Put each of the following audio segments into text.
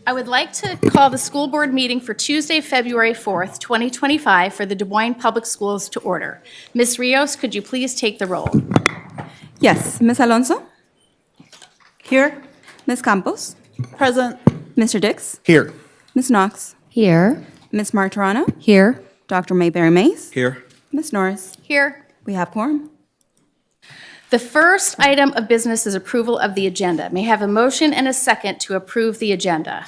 I would like to call the school board meeting for Tuesday, February 4th, 2025 for the Des Moines Public Schools to order. Ms. Rios, could you please take the roll? Yes. Ms. Alonso? Here. Ms. Campos? Present. Mr. Dix? Here. Ms. Knox? Here. Ms. Martorano? Here. Dr. Mayberry Mays? Here. Ms. Norris? Here. We have quorum. The first item of business is approval of the agenda. May I have a motion and a second to approve the agenda?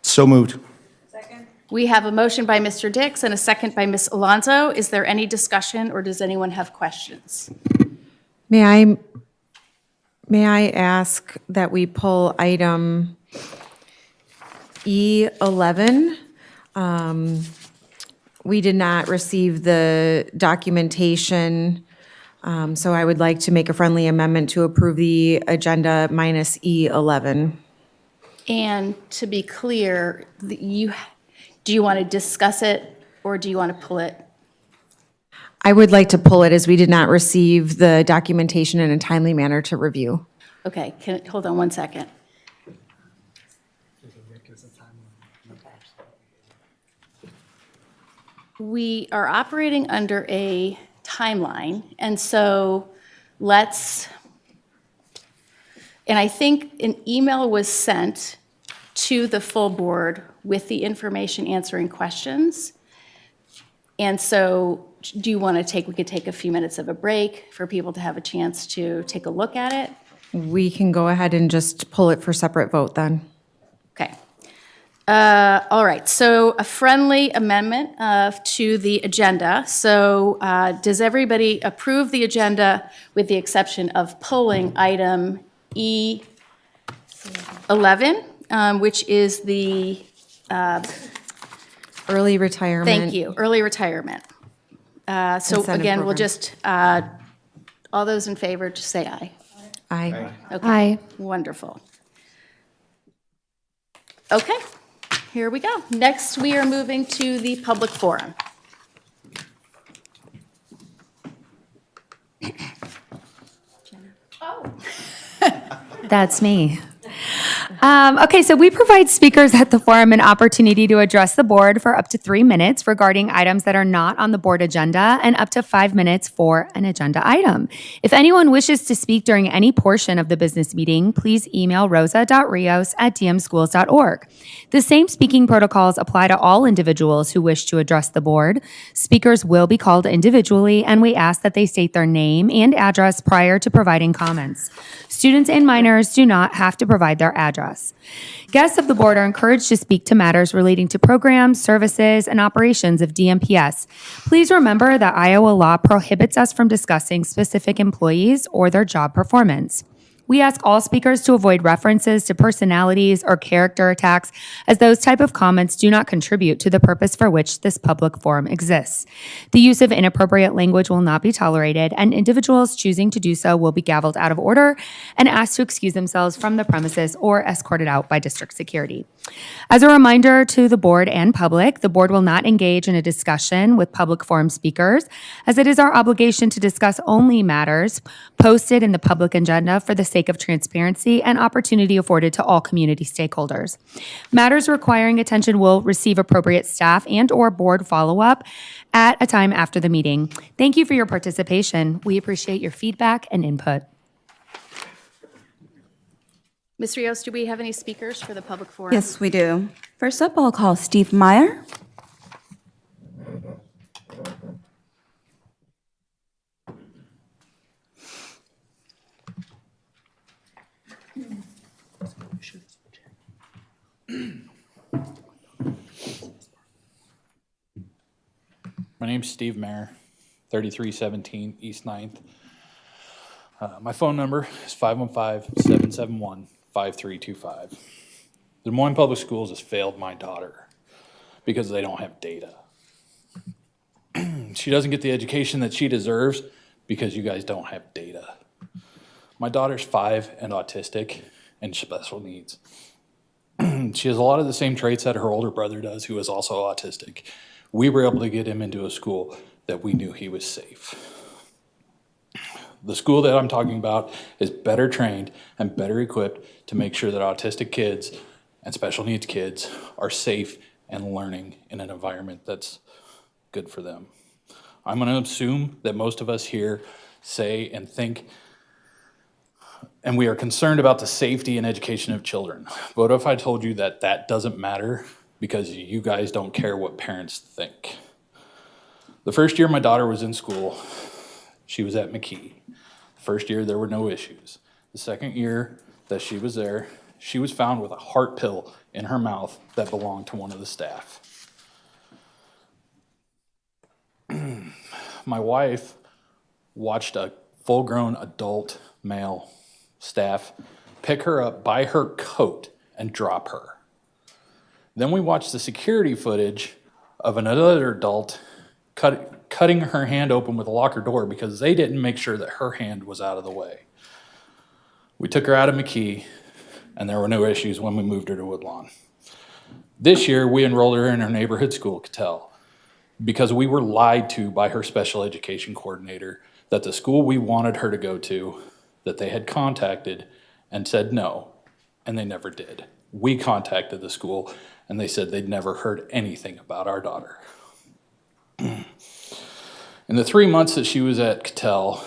So moved. We have a motion by Mr. Dix and a second by Ms. Alonso. Is there any discussion or does anyone have questions? May I ask that we pull item E11? We did not receive the documentation, so I would like to make a friendly amendment to approve the agenda minus E11. And to be clear, do you want to discuss it or do you want to pull it? I would like to pull it as we did not receive the documentation in a timely manner to review. Okay, hold on one second. We are operating under a timeline, and so and I think an email was sent to the full board with the information answering questions. And so do you want to we could take a few minutes of a break for people to have a chance to take a look at it? We can go ahead and just pull it for separate vote then. Okay. All right, so a friendly amendment to the agenda. So does everybody approve the agenda with the exception of pulling item E11, which is the, Early retirement. thank you, early retirement. So Incentive again, we'll program. just, all those in favor, just say aye. Aye. Okay. Aye. Wonderful. Okay, here we go. Next, we are moving to the public forum. That's me. Okay, so we provide speakers at the forum an opportunity to address the board for up to 3 minutes regarding items that are not on the board agenda and up to 5 minutes for an agenda item. If anyone wishes to speak during any portion of the business meeting, please email rosa.rios@dmschools.org. The same speaking protocols apply to all individuals who wish to address the board. Speakers will be called individually, and we ask that they state their name and address prior to providing comments. Students and minors do not have to provide their address. Guests of the board are encouraged to speak to matters relating to programs, services, and operations of DMPS. Please remember that Iowa law prohibits us from discussing specific employees or their job performance. We ask all speakers to avoid references to personalities or character attacks, as those type of comments do not contribute to the purpose for which this public forum exists. The use of inappropriate language will not be tolerated, and individuals choosing to do so will be gavelled out of order and asked to excuse themselves from the premises or escorted out by district security. As a reminder to the board and public, the board will not engage in a discussion with public forum speakers, as it is our obligation to discuss only matters posted in the public agenda for the sake of transparency and opportunity afforded to all community stakeholders. Matters requiring attention will receive appropriate staff and/or board follow-up at a time after the meeting. Thank you for your participation. We appreciate your feedback and input. Ms. Rios, do we have any speakers for the public forum? Yes, we do. First up, I'll call Steve Meyer. My name's Steve Mayer, 3317 East 9th. My phone number is 515-771-5325. The Des Moines Public Schools has failed my daughter because they don't have data. She doesn't get the education that she deserves because you guys don't have data. My daughter's 5 and autistic and special needs. She has a lot of the same traits that her older brother does, who is also autistic. We were able to get him into a school that we knew he was safe. The school that I'm talking about is better trained and better equipped to make sure that autistic kids and special needs kids are safe and learning in an environment that's good for them. I'm going to assume that most of us here say and think, and we are concerned about the safety and education of children. But what if I told you that that doesn't matter because you guys don't care what parents think? The first year my daughter was in school, she was at McKee. The first year there were no issues. The second year that she was there, she was found with a heart pill in her mouth that belonged to one of the staff. My wife watched a full-grown adult male staff pick her up by her coat and drop her. Then we watched the security footage of another adult cutting her hand open with a locker door because they didn't make sure that her hand was out of the way. We took her out of McKee, and there were no issues when we moved her to Woodlawn. This year, we enrolled her in her neighborhood school, Cattell, because we were lied to by her special education coordinator that the school we wanted her to go to, that they had contacted and said no, and they never did. We contacted the school, and they said they'd never heard anything about our daughter. In the 3 months that she was at Cattell,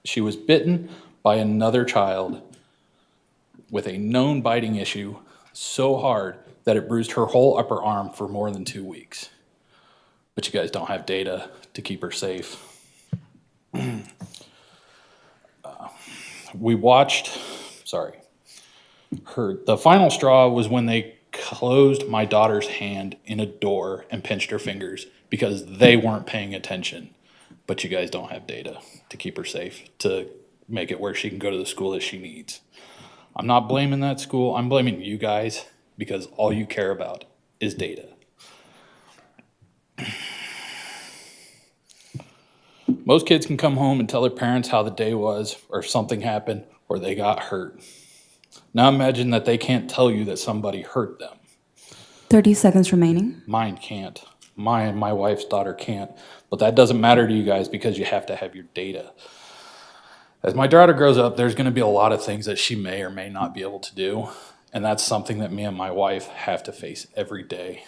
she was bitten by another child with a known biting issue so hard that it bruised her whole upper arm for more than 2 weeks. But you guys don't have data to keep her safe. We watched, the final straw was when they closed my daughter's hand in a door and pinched her fingers because they weren't paying attention. But you guys don't have data to keep her safe, to make it where she can go to the school that she needs. I'm not blaming that school, I'm blaming you guys because all you care about is data. Most kids can come home and tell their parents how the day was, or if something happened, or they got hurt. Now imagine that they can't tell you that somebody hurt them. 30 seconds remaining. Mine can't. My wife's daughter can't. But that doesn't matter to you guys because you have to have your data. As my daughter grows up, there's going to be a lot of things that she may or may not be able to do. And that's something that me and my wife have to face every day.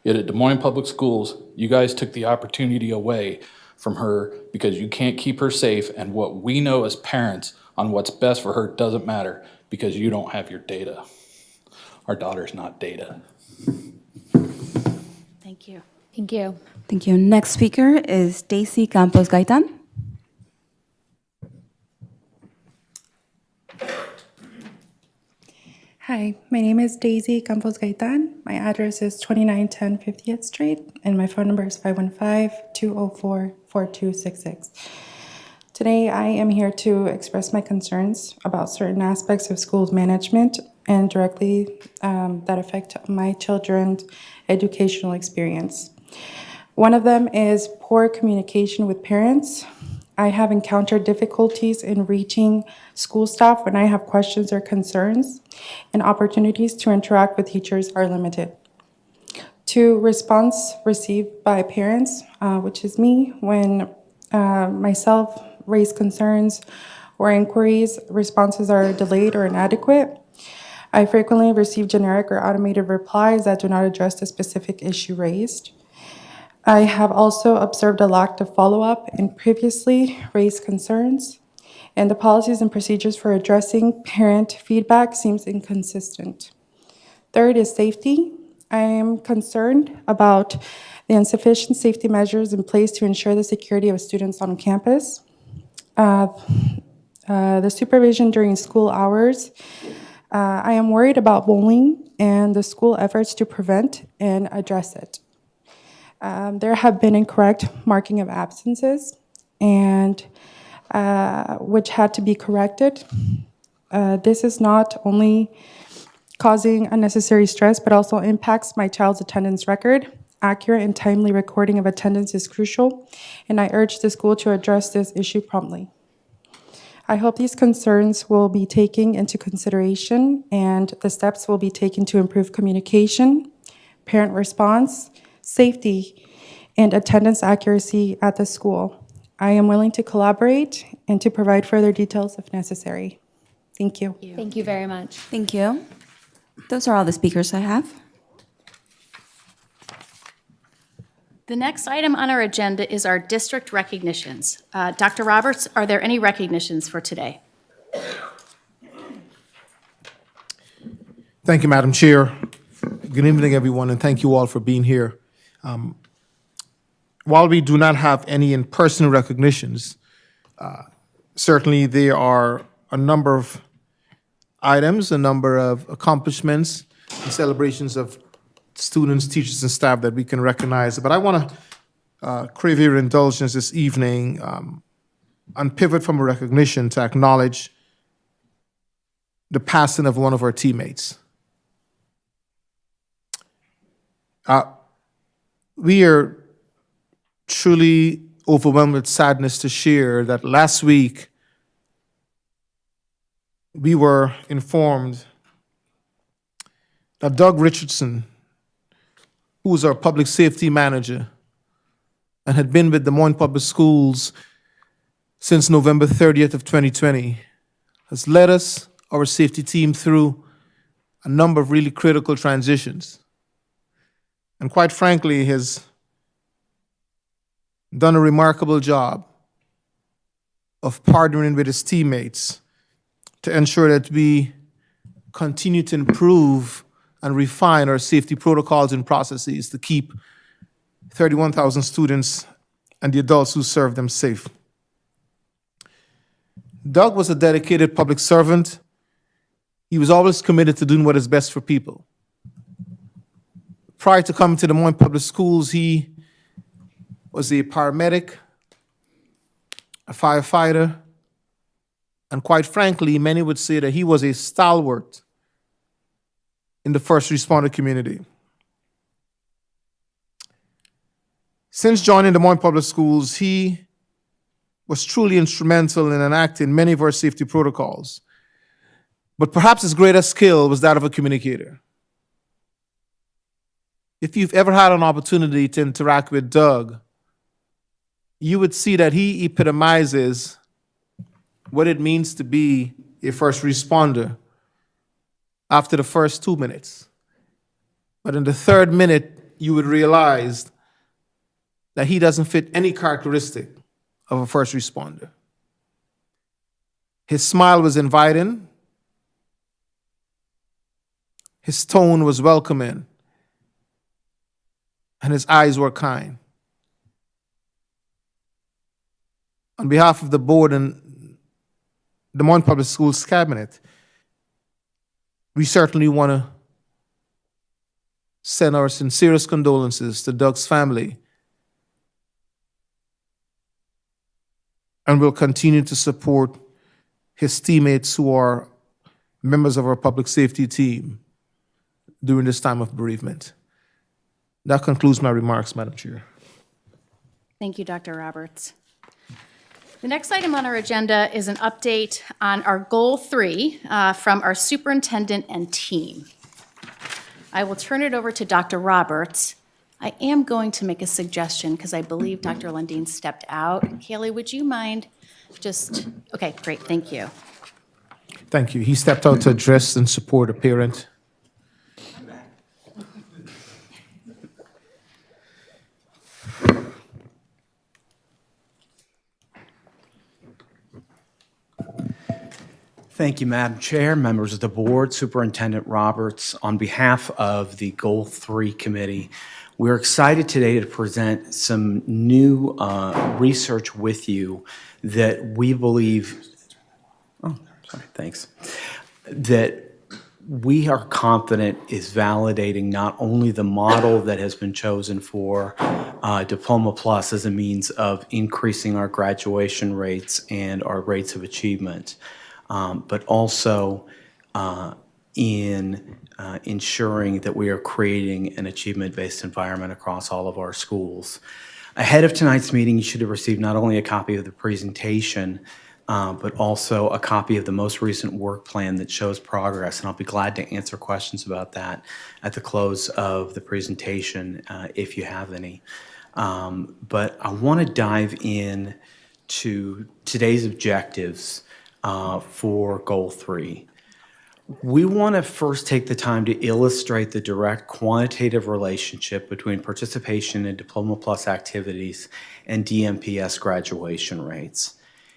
Yet at Des Moines Public Schools, you guys took the opportunity away from her because you can't keep her safe, and what we know as parents on what's best for her doesn't matter because you don't have your data. Our daughter's not data. Thank you. Thank you. Thank you. Next speaker is Daisy Campos Gaitan. Hi, my name is Daisy Campos Gaitan. My address is 2910 50th Street, and my phone number is 515-204-4266. Today, I am here to express my concerns about certain aspects of school management and directly that affect my children's educational experience. One of them is poor communication with parents. I have encountered difficulties in reaching school staff when I have questions or concerns, and opportunities to interact with teachers are limited. 2, response received by parents, which is me, when myself raise concerns or inquiries, responses are delayed or inadequate. I frequently receive generic or automated replies that do not address the specific issue raised. I have also observed a lack of follow-up in previously raised concerns, and the policies and procedures for addressing parent feedback seems inconsistent. 3rd is safety. I am concerned about the insufficient safety measures in place to ensure the security of students on campus. The supervision during school hours. I am worried about bullying and the school efforts to prevent and address it. There have been incorrect marking of absences, and which had to be corrected. This is not only causing unnecessary stress, but also impacts my child's attendance record. Accurate and timely recording of attendance is crucial, and I urge the school to address this issue promptly. I hope these concerns will be taken into consideration and the steps will be taken to improve communication, parent response, safety, and attendance accuracy at the school. I am willing to collaborate and to provide further details if necessary. Thank you. Thank you very much. Thank you. Those are all the speakers I have. The next item on our agenda is our district recognitions. Dr. Roberts, are there any recognitions for today? Thank you, Madam Chair. Good evening, everyone, and thank you all for being here. While we do not have any in-person recognitions, certainly there are a number of items, a number of accomplishments and celebrations of students, teachers, and staff that we can recognize. But I want to crave your indulgence this evening and pivot from a recognition to acknowledge the passing of one of our teammates. We are truly overwhelmed with sadness to share that last week we were informed that Doug Richardson, who was our public safety manager and had been with Des Moines Public Schools since November 30th of 2020, has led us, our safety team, through a number of really critical transitions. And quite frankly, has done a remarkable job of partnering with his teammates to ensure that we continue to improve and refine our safety protocols and processes to keep 31,000 students and the adults who serve them safe. Doug was a dedicated public servant. He was always committed to doing what is best for people. Prior to coming to Des Moines Public Schools, he was a paramedic, a firefighter, and quite frankly, many would say that he was a stalwart in the first responder community. Since joining Des Moines Public Schools, he was truly instrumental in enacting many of our safety protocols. But perhaps his greatest skill was that of a communicator. If you've ever had an opportunity to interact with Doug, you would see that he epitomizes what it means to be a first responder after the first 2 minutes. But in the third minute, you would realize that he doesn't fit any characteristic of a first responder. His smile was inviting. His tone was welcoming. And his eyes were kind. On behalf of the board and Des Moines Public Schools cabinet, we certainly want to send our sincerest condolences to Doug's family, and we'll continue to support his teammates who are members of our public safety team during this time of bereavement. That concludes my remarks, Madam Chair. Thank you, Dr. Roberts. The next item on our agenda is an update on our Goal 3 from our superintendent and team. I will turn it over to Dr. Roberts. I am going to make a suggestion because I believe Dr. Lundin stepped out. Kaylee, would you mind just, okay, great, thank you. Thank you. He stepped out to address and support a parent. Thank you, Madam Chair, members of the board, Superintendent Roberts. On behalf of the Goal 3 Committee, we're excited today to present some new research with you that we believe, that we are confident is validating not only the model that has been chosen for Diploma Plus as a means of increasing our graduation rates and our rates of achievement, but also in ensuring that we are creating an achievement-based environment across all of our schools. Ahead of tonight's meeting, you should have received not only a copy of the presentation, but also a copy of the most recent work plan that shows progress, and I'll be glad to answer questions about that at the close of the presentation if you have any. But I want to dive in to today's objectives for Goal 3. We want to first take the time to illustrate the direct quantitative relationship between participation in Diploma Plus activities and DMPS graduation rates.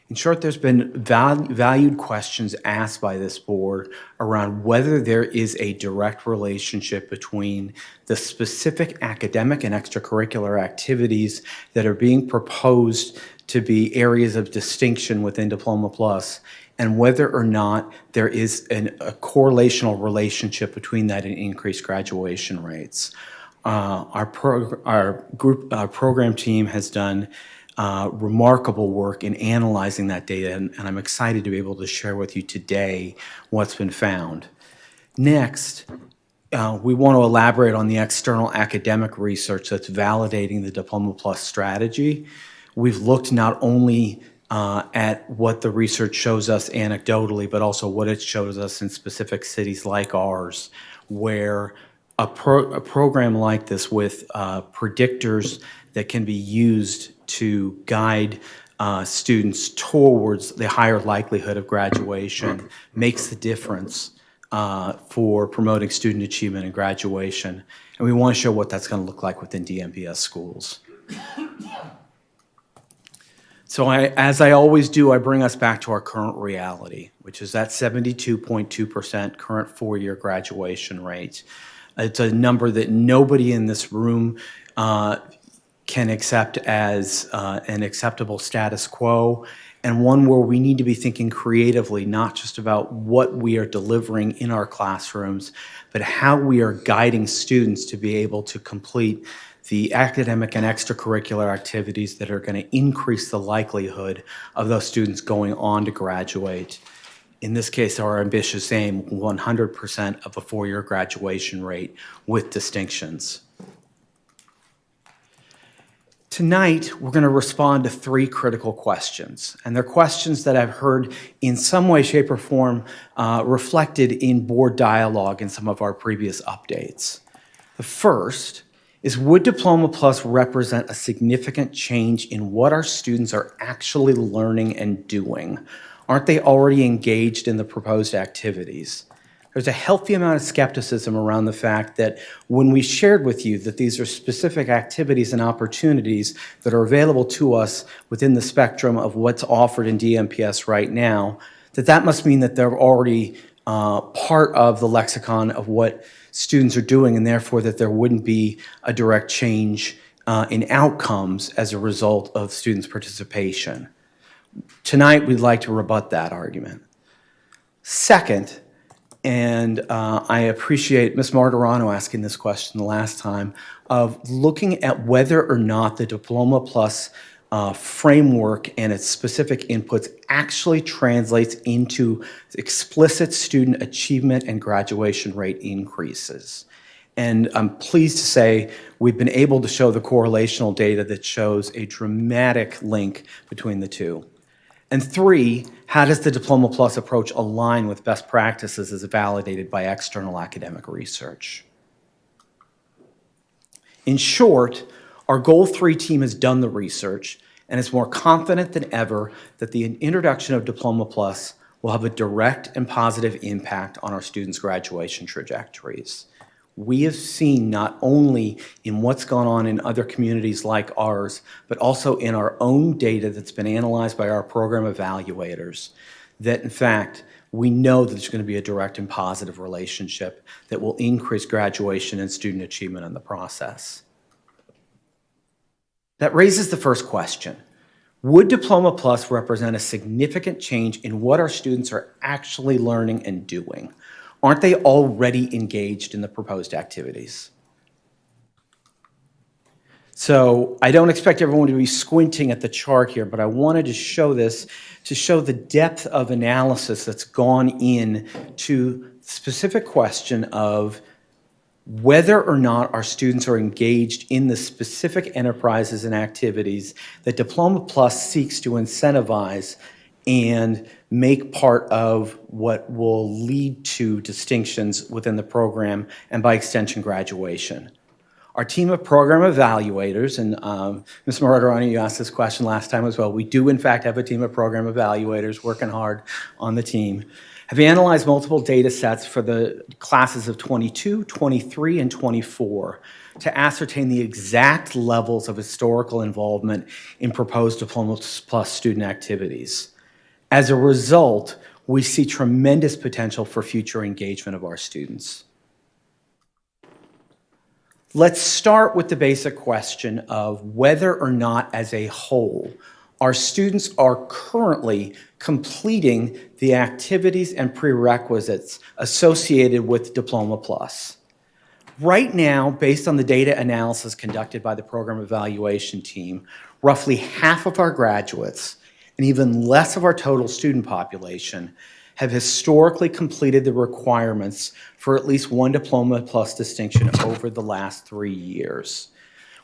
In short, there's been valued questions asked by this board around whether there is a direct relationship between the specific academic and extracurricular activities that are being proposed to be areas of distinction within Diploma Plus, and whether or not there is a correlational relationship between that and increased graduation rates. Our program team has done remarkable work in analyzing that data, and I'm excited to be able to share with you today what's been found. Next, we want to elaborate on the external academic research that's validating the Diploma Plus strategy. We've looked not only at what the research shows us anecdotally, but also what it shows us in specific cities like ours, where a program like this with predictors that can be used to guide students towards the higher likelihood of graduation makes the difference for promoting student achievement and graduation. And we want to show what that's going to look like within DMPS schools. So as I always do, I bring us back to our current reality, which is that 72.2% current four-year graduation rate. It's a number that nobody in this room can accept as an acceptable status quo, and one where we need to be thinking creatively, not just about what we are delivering in our classrooms, but how we are guiding students to be able to complete the academic and extracurricular activities that are going to increase the likelihood of those students going on to graduate. In this case, our ambitious aim, 100% of a four-year graduation rate with distinctions. Tonight, we're going to respond to three critical questions, and they're questions that I've heard in some way, shape, or form reflected in board dialogue in some of our previous updates. The first is, would Diploma Plus represent a significant change in what our students are actually learning and doing? Aren't they already engaged in the proposed activities? There's a healthy amount of skepticism around the fact that when we shared with you that these are specific activities and opportunities that are available to us within the spectrum of what's offered in DMPS right now, that must mean that they're already part of the lexicon of what students are doing, and therefore that there wouldn't be a direct change in outcomes as a result of students' participation. Tonight, we'd like to rebut that argument. Second, and I appreciate Ms. Martirano asking this question the last time, of looking at whether or not the Diploma Plus framework and its specific inputs actually translates into explicit student achievement and graduation rate increases. And I'm pleased to say we've been able to show the correlational data that shows a dramatic link between the two. And three, how does the Diploma Plus approach align with best practices as validated by external academic research? In short, our Goal 3 team has done the research and is more confident than ever that the introduction of Diploma Plus will have a direct and positive impact on our students' graduation trajectories. We have seen not only in what's gone on in other communities like ours, but also in our own data that's been analyzed by our program evaluators, that in fact, we know that there's going to be a direct and positive relationship that will increase graduation and student achievement in the process. That raises the first question. Would Diploma Plus represent a significant change in what our students are actually learning and doing? Aren't they already engaged in the proposed activities? So I don't expect everyone to be squinting at the chart here, but I wanted to show this to show the depth of analysis that's gone in to the specific question of whether or not our students are engaged in the specific enterprises and activities that Diploma Plus seeks to incentivize and make part of what will lead to distinctions within the program and by extension graduation. Our team of program evaluators, and Ms. Margaroni, you asked this question last time as well. We do, in fact, have a team of program evaluators working hard on the team, have analyzed multiple data sets for the classes of 22, 23, and 24 to ascertain the exact levels of historical involvement in proposed Diploma Plus student activities. As a result, we see tremendous potential for future engagement of our students. Let's start with the basic question of whether or not, as a whole, our students are currently completing the activities and prerequisites associated with Diploma Plus. Right now, based on the data analysis conducted by the program evaluation team, roughly half of our graduates and even less of our total student population have historically completed the requirements for at least one Diploma Plus distinction over the last 3 years.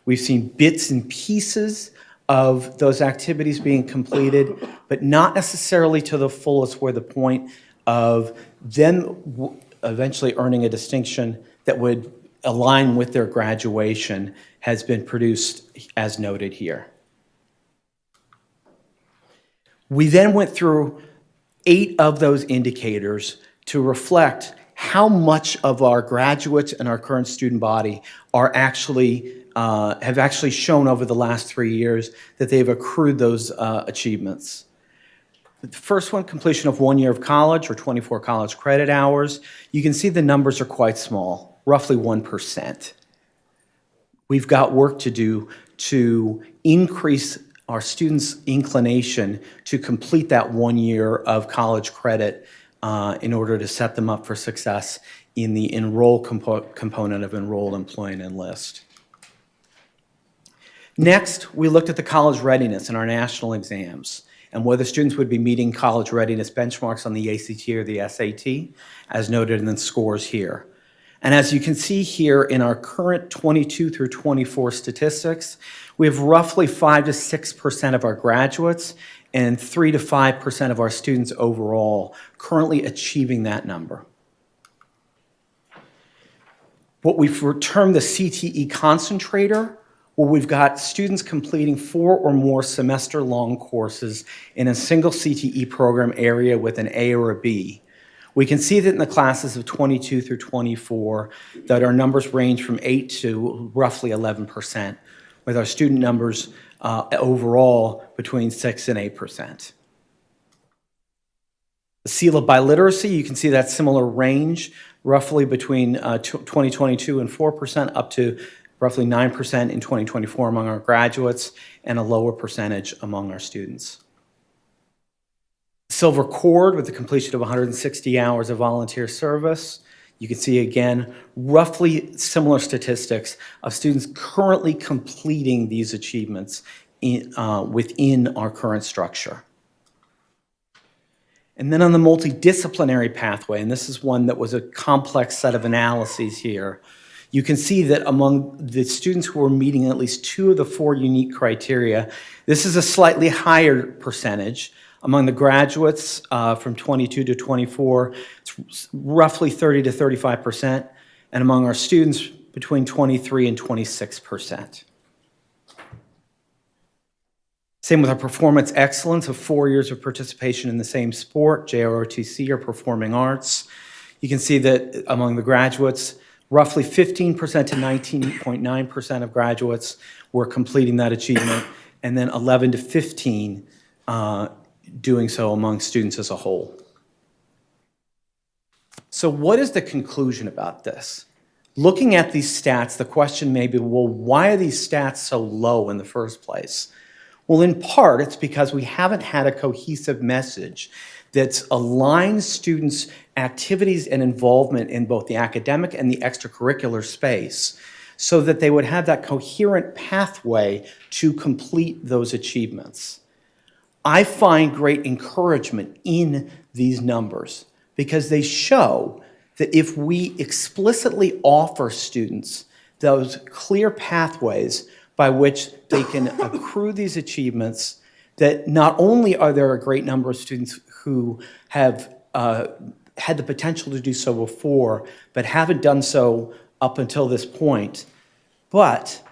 We've seen bits and pieces of those activities being completed, but not necessarily to the fullest, where the point of them eventually earning a distinction that would align with their graduation has been produced as noted here. We then went through 8 of those indicators to reflect how much of our graduates and our current student body are actually have actually shown over the last 3 years that they've accrued those achievements. The first one, completion of 1 year of college or 24 college credit hours. You can see the numbers are quite small, roughly 1%. We've got work to do to increase our students' inclination to complete that 1 year of college credit in order to set them up for success in the enroll component of Enroll, Employ, and Enlist. Next, we looked at the college readiness in our national exams and whether students would be meeting college readiness benchmarks on the ACT or the SAT, as noted in the scores here. And as you can see here in our current 22 through 24 statistics, we have roughly 5 to 6% of our graduates and 3 to 5% of our students overall currently achieving that number. What we've termed the CTE concentrator, where we've got students completing 4 or more semester-long courses in a single CTE program area with an A or a B. We can see that in the classes of 22 through 24 that our numbers range from 8 to roughly 11%, with our student numbers overall between 6 and 8%. The seal of biliteracy, you can see that similar range, roughly between 2022 and 4% up to roughly 9% in 2024 among our graduates, and a lower percentage among our students. Silver cord with the completion of 160 hours of volunteer service. You can see again, roughly similar statistics of students currently completing these achievements within our current structure. And then on the multidisciplinary pathway, and this is one that was a complex set of analyses here, you can see that among the students who are meeting at least 2 of the 4 unique criteria, this is a slightly higher percentage. Among the graduates from 22 to 24, it's roughly 30 to 35%, and among our students, between 23 and 26%. Same with our performance excellence of 4 years of participation in the same sport, JROTC or performing arts. You can see that among the graduates, roughly 15% to 19.9% of graduates were completing that achievement, and then 11 to 15 doing so among students as a whole. So what is the conclusion about this? Looking at these stats, the question may be, well, why are these stats so low in the first place? Well, in part, it's because we haven't had a cohesive message that aligns students' activities and involvement in both the academic and the extracurricular space so that they would have that coherent pathway to complete those achievements. I find great encouragement in these numbers because they show that if we explicitly offer students those clear pathways by which they can accrue these achievements, that not only are there a great number of students who have had the potential to do so before, but haven't done so up until this point, but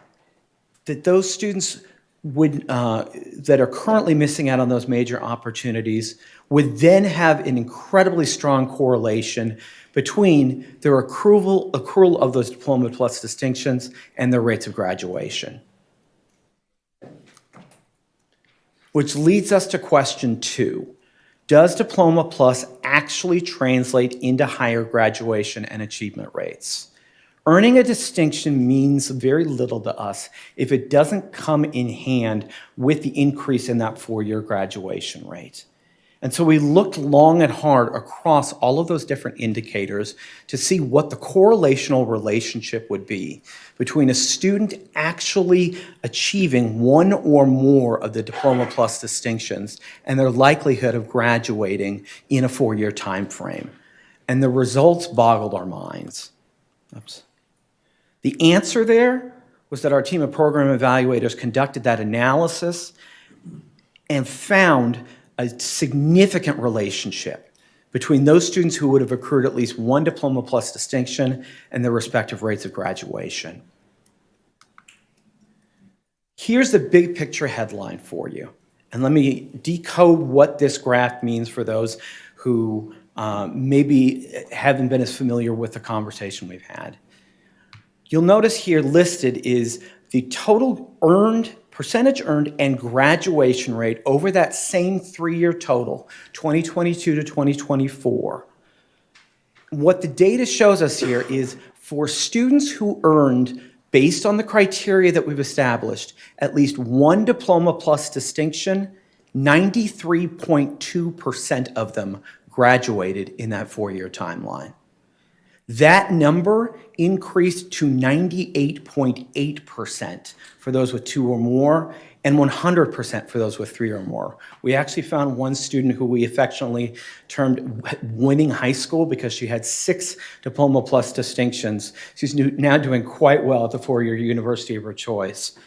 that those students would, that are currently missing out on those major opportunities would then have an incredibly strong correlation between their accrual of those Diploma Plus distinctions and their rates of graduation. Which leads us to question 2. Does Diploma Plus actually translate into higher graduation and achievement rates? Earning a distinction means very little to us if it doesn't come in hand with the increase in that 4-year graduation rate. And so we looked long and hard across all of those different indicators to see what the correlational relationship would be between a student actually achieving one or more of the Diploma Plus distinctions and their likelihood of graduating in a 4-year time frame. And the results boggled our minds. Oops. The answer there was that our team of program evaluators conducted that analysis and found a significant relationship between those students who would have accrued at least one Diploma Plus distinction and their respective rates of graduation. Here's the big picture headline for you. And let me decode what this graph means for those who maybe haven't been as familiar with the conversation we've had. You'll notice here listed is the total percentage earned and graduation rate over that same 3-year total, 2022 to 2024. What the data shows us here is for students who earned, based on the criteria that we've established, at least one Diploma Plus distinction, 93.2% of them graduated in that 4-year timeline. That number increased to 98.8% for those with 2 or more, and 100% for those with 3 or more. We actually found one student who we affectionately termed winning high school because she had 6 Diploma Plus distinctions. She's now doing quite well at the 4-year university of her choice.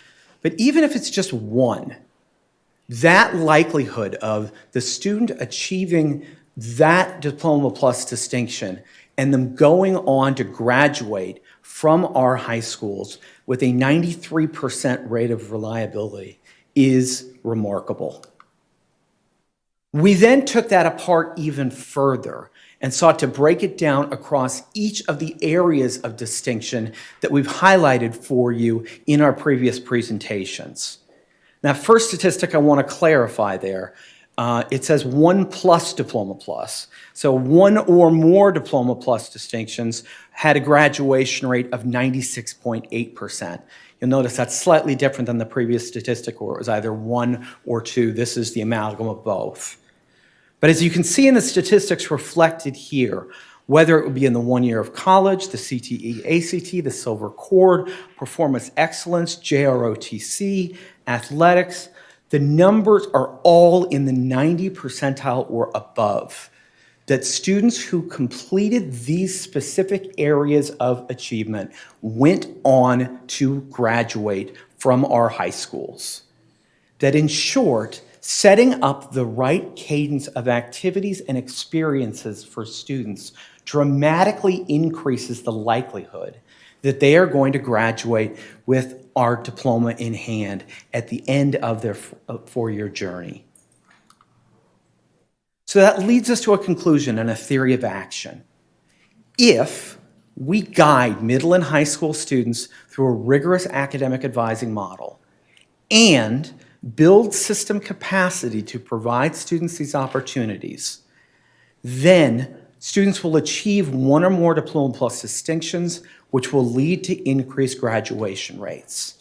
But even if it's just one, that likelihood of the student achieving that Diploma Plus distinction and them going on to graduate from our high schools with a 93% rate of reliability is remarkable. We then took that apart even further and sought to break it down across each of the areas of distinction that we've highlighted for you in our previous presentations. Now, first statistic I want to clarify there. It says 1+ Diploma Plus. So 1 or more Diploma Plus distinctions had a graduation rate of 96.8%. You'll notice that's slightly different than the previous statistic where it was either 1 or 2. This is the amalgam of both. But as you can see in the statistics reflected here, whether it would be in the 1 year of college, the CTE, ACT, the Silver Cord, Performance Excellence, JROTC, athletics, the numbers are all in the 90 percentile or above. That students who completed these specific areas of achievement went on to graduate from our high schools. That in short, setting up the right cadence of activities and experiences for students dramatically increases the likelihood that they are going to graduate with our diploma in hand at the end of their 4-year journey. So that leads us to a conclusion and a theory of action. If we guide middle and high school students through a rigorous academic advising model and build system capacity to provide students these opportunities, then students will achieve 1 or more Diploma Plus distinctions, which will lead to increased graduation rates.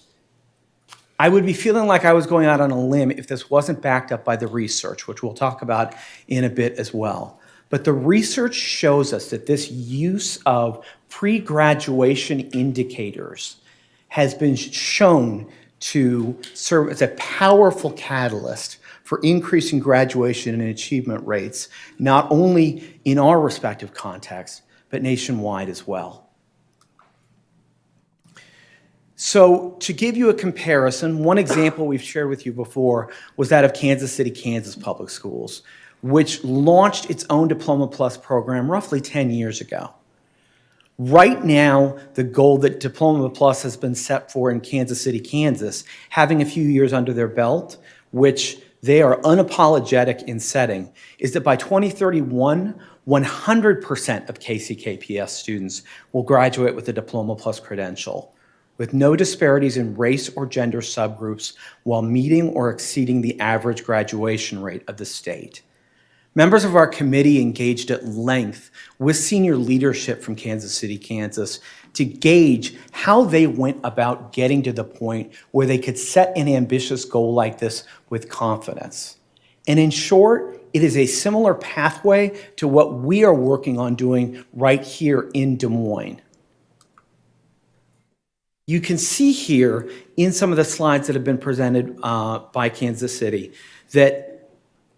I would be feeling like I was going out on a limb if this wasn't backed up by the research, which we'll talk about in a bit as well. But the research shows us that this use of pre-graduation indicators has been shown to serve as a powerful catalyst for increasing graduation and achievement rates, not only in our respective contexts, but nationwide as well. So to give you a comparison, one example we've shared with you before was that of Kansas City, Kansas Public Schools, which launched its own Diploma Plus program roughly 10 years ago. Right now, the goal that Diploma Plus has been set for in Kansas City, Kansas, having a few years under their belt, which they are unapologetic in setting, is that by 2031, 100% of KCKPS students will graduate with a Diploma Plus credential, with no disparities in race or gender subgroups, while meeting or exceeding the average graduation rate of the state. Members of our committee engaged at length with senior leadership from Kansas City, Kansas, to gauge how they went about getting to the point where they could set an ambitious goal like this with confidence. And in short, it is a similar pathway to what we are working on doing right here in Des Moines. You can see here in some of the slides that have been presented by Kansas City that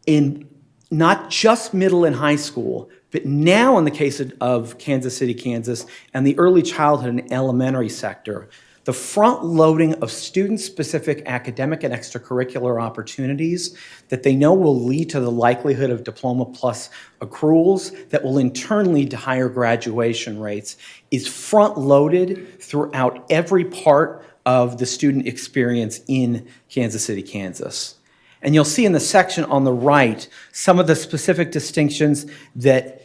in not just middle and high school, but now in the case of Kansas City, Kansas, and the early childhood and elementary sector, the front loading of student-specific academic and extracurricular opportunities that they know will lead to the likelihood of Diploma Plus accruals that will in turn lead to higher graduation rates is front-loaded throughout every part of the student experience in Kansas City, Kansas. And you'll see in the section on the right some of the specific distinctions that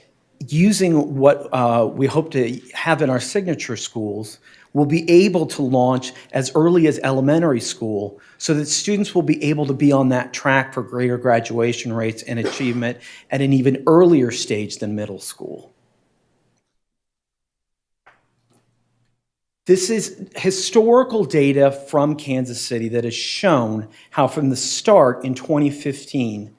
using what we hope to have in our signature schools will be able to launch as early as elementary school so that students will be able to be on that track for greater graduation rates and achievement at an even earlier stage than middle school. This is historical data from Kansas City that has shown how from the start in 2015,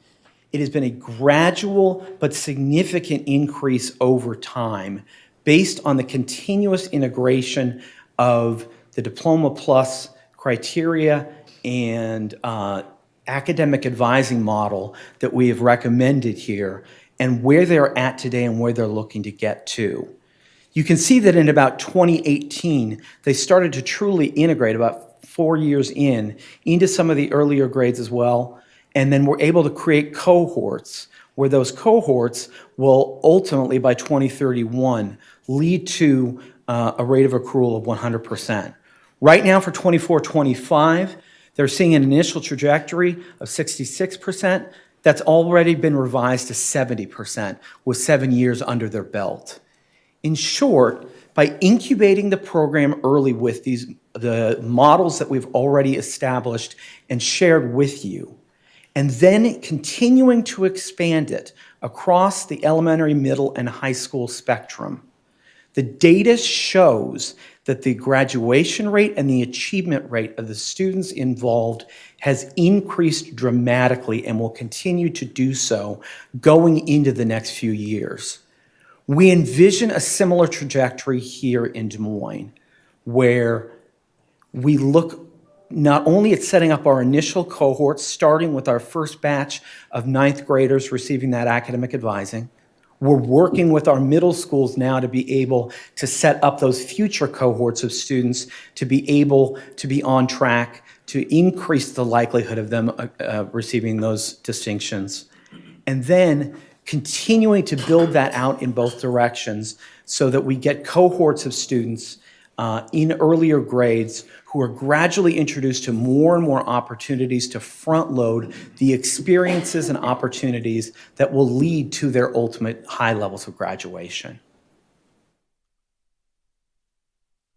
it has been a gradual but significant increase over time based on the continuous integration of the Diploma Plus criteria and academic advising model that we have recommended here and where they're at today and where they're looking to get to. You can see that in about 2018, they started to truly integrate about 4 years into some of the earlier grades as well, and then we're able to create cohorts where those cohorts will ultimately, by 2031, lead to a rate of accrual of 100%. Right now for 24-25, they're seeing an initial trajectory of 66%. That's already been revised to 70% with 7 years under their belt. In short, by incubating the program early with the models that we've already established and shared with you, and then continuing to expand it across the elementary, middle, and high school spectrum, the data shows that the graduation rate and the achievement rate of the students involved has increased dramatically and will continue to do so going into the next few years. We envision a similar trajectory here in Des Moines, where we look not only at setting up our initial cohorts, starting with our first batch of 9th graders receiving that academic advising. We're working with our middle schools now to be able to set up those future cohorts of students to be able to be on track to increase the likelihood of them receiving those distinctions. And then continuing to build that out in both directions so that we get cohorts of students in earlier grades who are gradually introduced to more and more opportunities to front load the experiences and opportunities that will lead to their ultimate high levels of graduation.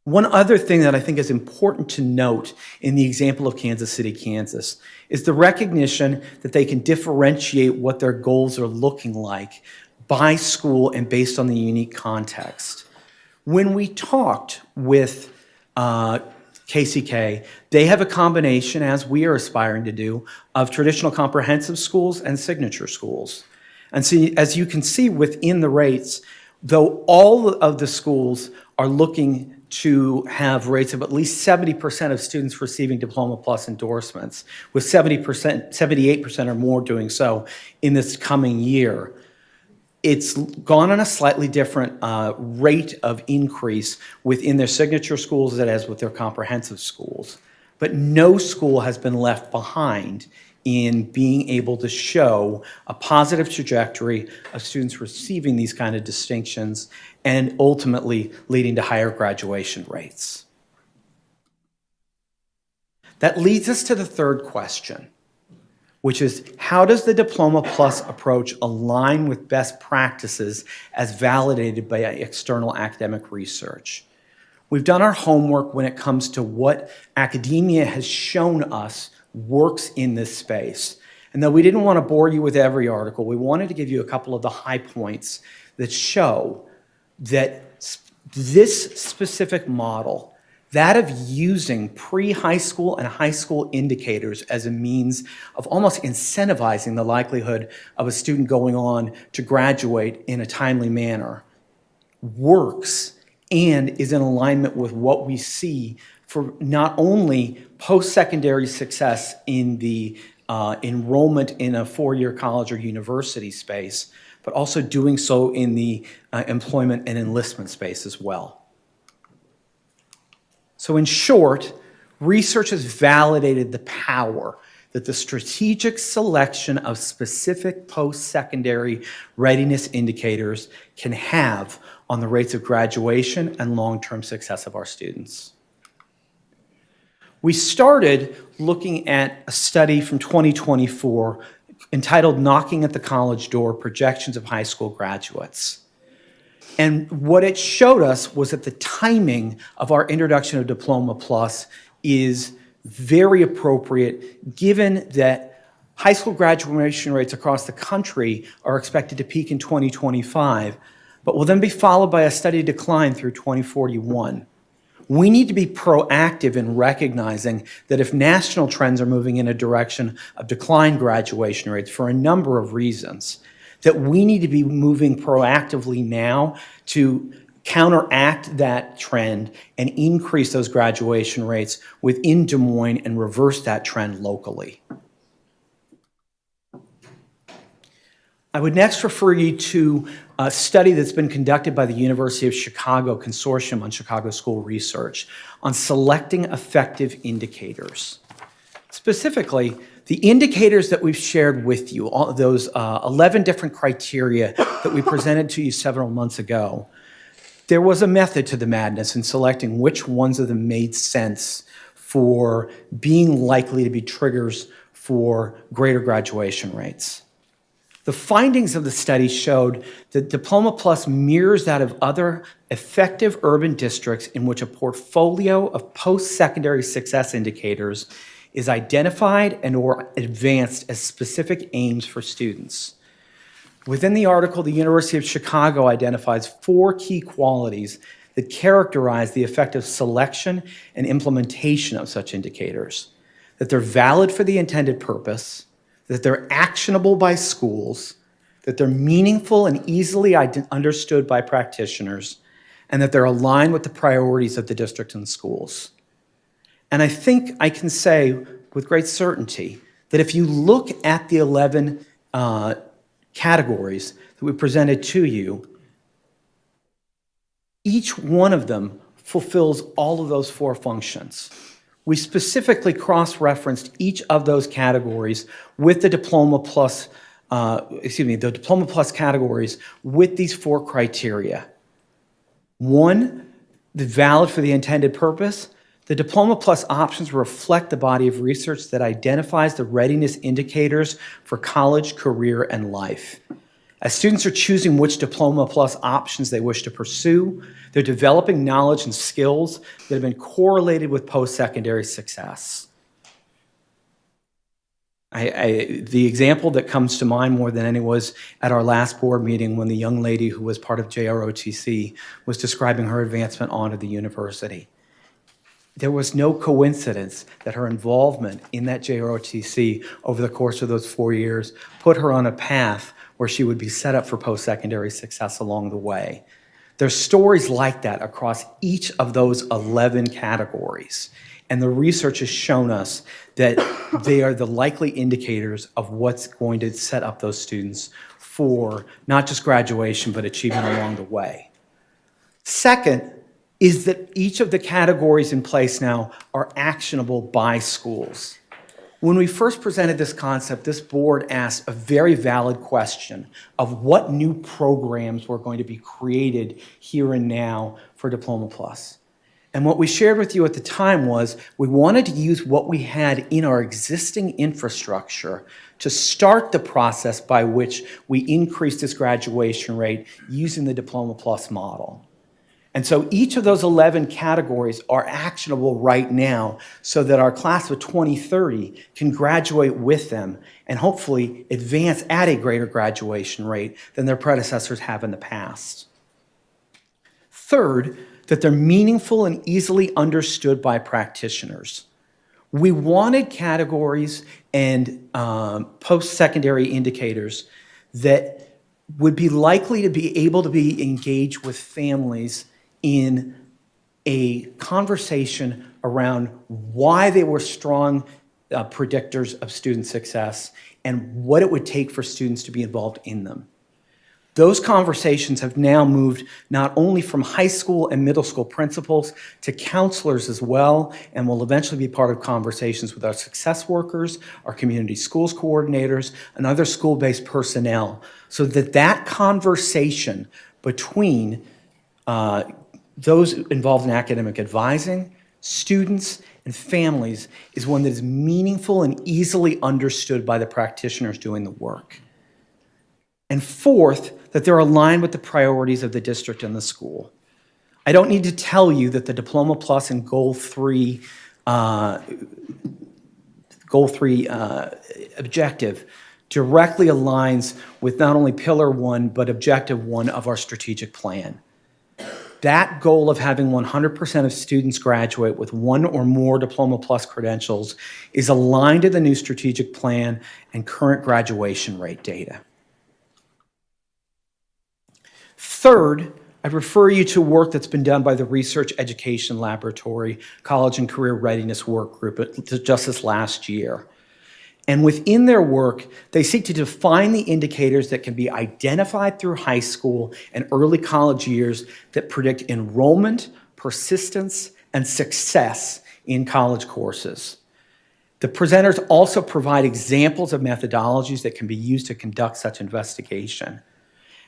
One other thing that I think is important to note in the example of Kansas City, Kansas, is the recognition that they can differentiate what their goals are looking like by school and based on the unique context. When we talked with KCK, they have a combination, as we are aspiring to do, of traditional comprehensive schools and signature schools. And so as you can see within the rates, though all of the schools are looking to have rates of at least 70% of students receiving Diploma Plus endorsements, with 78% or more doing so in this coming year. It's gone on a slightly different rate of increase within their signature schools as it has with their comprehensive schools. But no school has been left behind in being able to show a positive trajectory of students receiving these kind of distinctions and ultimately leading to higher graduation rates. That leads us to the third question, which is how does the Diploma Plus approach align with best practices as validated by external academic research? We've done our homework when it comes to what academia has shown us works in this space. And though we didn't want to bore you with every article, we wanted to give you a couple of the high points that show that this specific model, that of using pre-high school and high school indicators as a means of almost incentivizing the likelihood of a student going on to graduate in a timely manner, works and is in alignment with what we see for not only post-secondary success in the enrollment in a four-year college or university space, but also doing so in the employment and enlistment space as well. So in short, research has validated the power that the strategic selection of specific post-secondary readiness indicators can have on the rates of graduation and long-term success of our students. We started looking at a study from 2024 entitled Knocking at the College Door: Projections of High School Graduates. And what it showed us was that the timing of our introduction of Diploma Plus is very appropriate given that high school graduation rates across the country are expected to peak in 2025, but will then be followed by a steady decline through 2041. We need to be proactive in recognizing that if national trends are moving in a direction of declined graduation rates for a number of reasons, that we need to be moving proactively now to counteract that trend and increase those graduation rates within Des Moines and reverse that trend locally. I would next refer you to a study that's been conducted by the University of Chicago Consortium on Chicago School Research on selecting effective indicators. Specifically, the indicators that we've shared with you, all those 11 different criteria that we presented to you several months ago, there was a method to the madness in selecting which ones of them made sense for being likely to be triggers for greater graduation rates. The findings of the study showed that Diploma Plus mirrors that of other effective urban districts in which a portfolio of post-secondary success indicators is identified and or advanced as specific aims for students. Within the article, the University of Chicago identifies 4 key qualities that characterize the effective selection and implementation of such indicators: that they're valid for the intended purpose, that they're actionable by schools, that they're meaningful and easily understood by practitioners, and that they're aligned with the priorities of the district and schools. And I think I can say with great certainty that if you look at the 11 categories that we presented to you, each one of them fulfills all of those 4 functions. We specifically cross-referenced each of those categories with the Diploma Plus, the Diploma Plus categories with these 4 criteria. 1, the valid for the intended purpose. The Diploma Plus options reflect the body of research that identifies the readiness indicators for college, career, and life. As students are choosing which Diploma Plus options they wish to pursue, they're developing knowledge and skills that have been correlated with post-secondary success. The example that comes to mind more than any was at our last board meeting when the young lady who was part of JROTC was describing her advancement onto the university. There was no coincidence that her involvement in that JROTC over the course of those 4 years put her on a path where she would be set up for post-secondary success along the way. There's stories like that across each of those 11 categories. And the research has shown us that they are the likely indicators of what's going to set up those students for not just graduation, but achievement along the way. Second is that each of the categories in place now are actionable by schools. When we first presented this concept, this board asked a very valid question of what new programs were going to be created here and now for Diploma Plus. And what we shared with you at the time was we wanted to use what we had in our existing infrastructure to start the process by which we increase this graduation rate using the Diploma Plus model. And so each of those 11 categories are actionable right now so that our class of 2030 can graduate with them and hopefully advance at a greater graduation rate than their predecessors have in the past. Third, that they're meaningful and easily understood by practitioners. We wanted categories and post-secondary indicators that would be likely to be able to be engaged with families in a conversation around why they were strong predictors of student success and what it would take for students to be involved in them. Those conversations have now moved not only from high school and middle school principals to counselors as well, and will eventually be part of conversations with our success workers, our community schools coordinators, and other school-based personnel, so that that conversation between those involved in academic advising, students, and families is one that is meaningful and easily understood by the practitioners doing the work. And fourth, that they're aligned with the priorities of the district and the school. I don't need to tell you that the Diploma Plus and Goal 3 objective directly aligns with not only Pillar 1, but Objective 1 of our strategic plan. That goal of having 100% of students graduate with one or more Diploma Plus credentials is aligned to the new strategic plan and current graduation rate data. Third, I'd refer you to work that's been done by the Research Education Laboratory College and Career Readiness Work Group just this last year. And within their work, they seek to define the indicators that can be identified through high school and early college years that predict enrollment, persistence, and success in college courses. The presenters also provide examples of methodologies that can be used to conduct such investigation.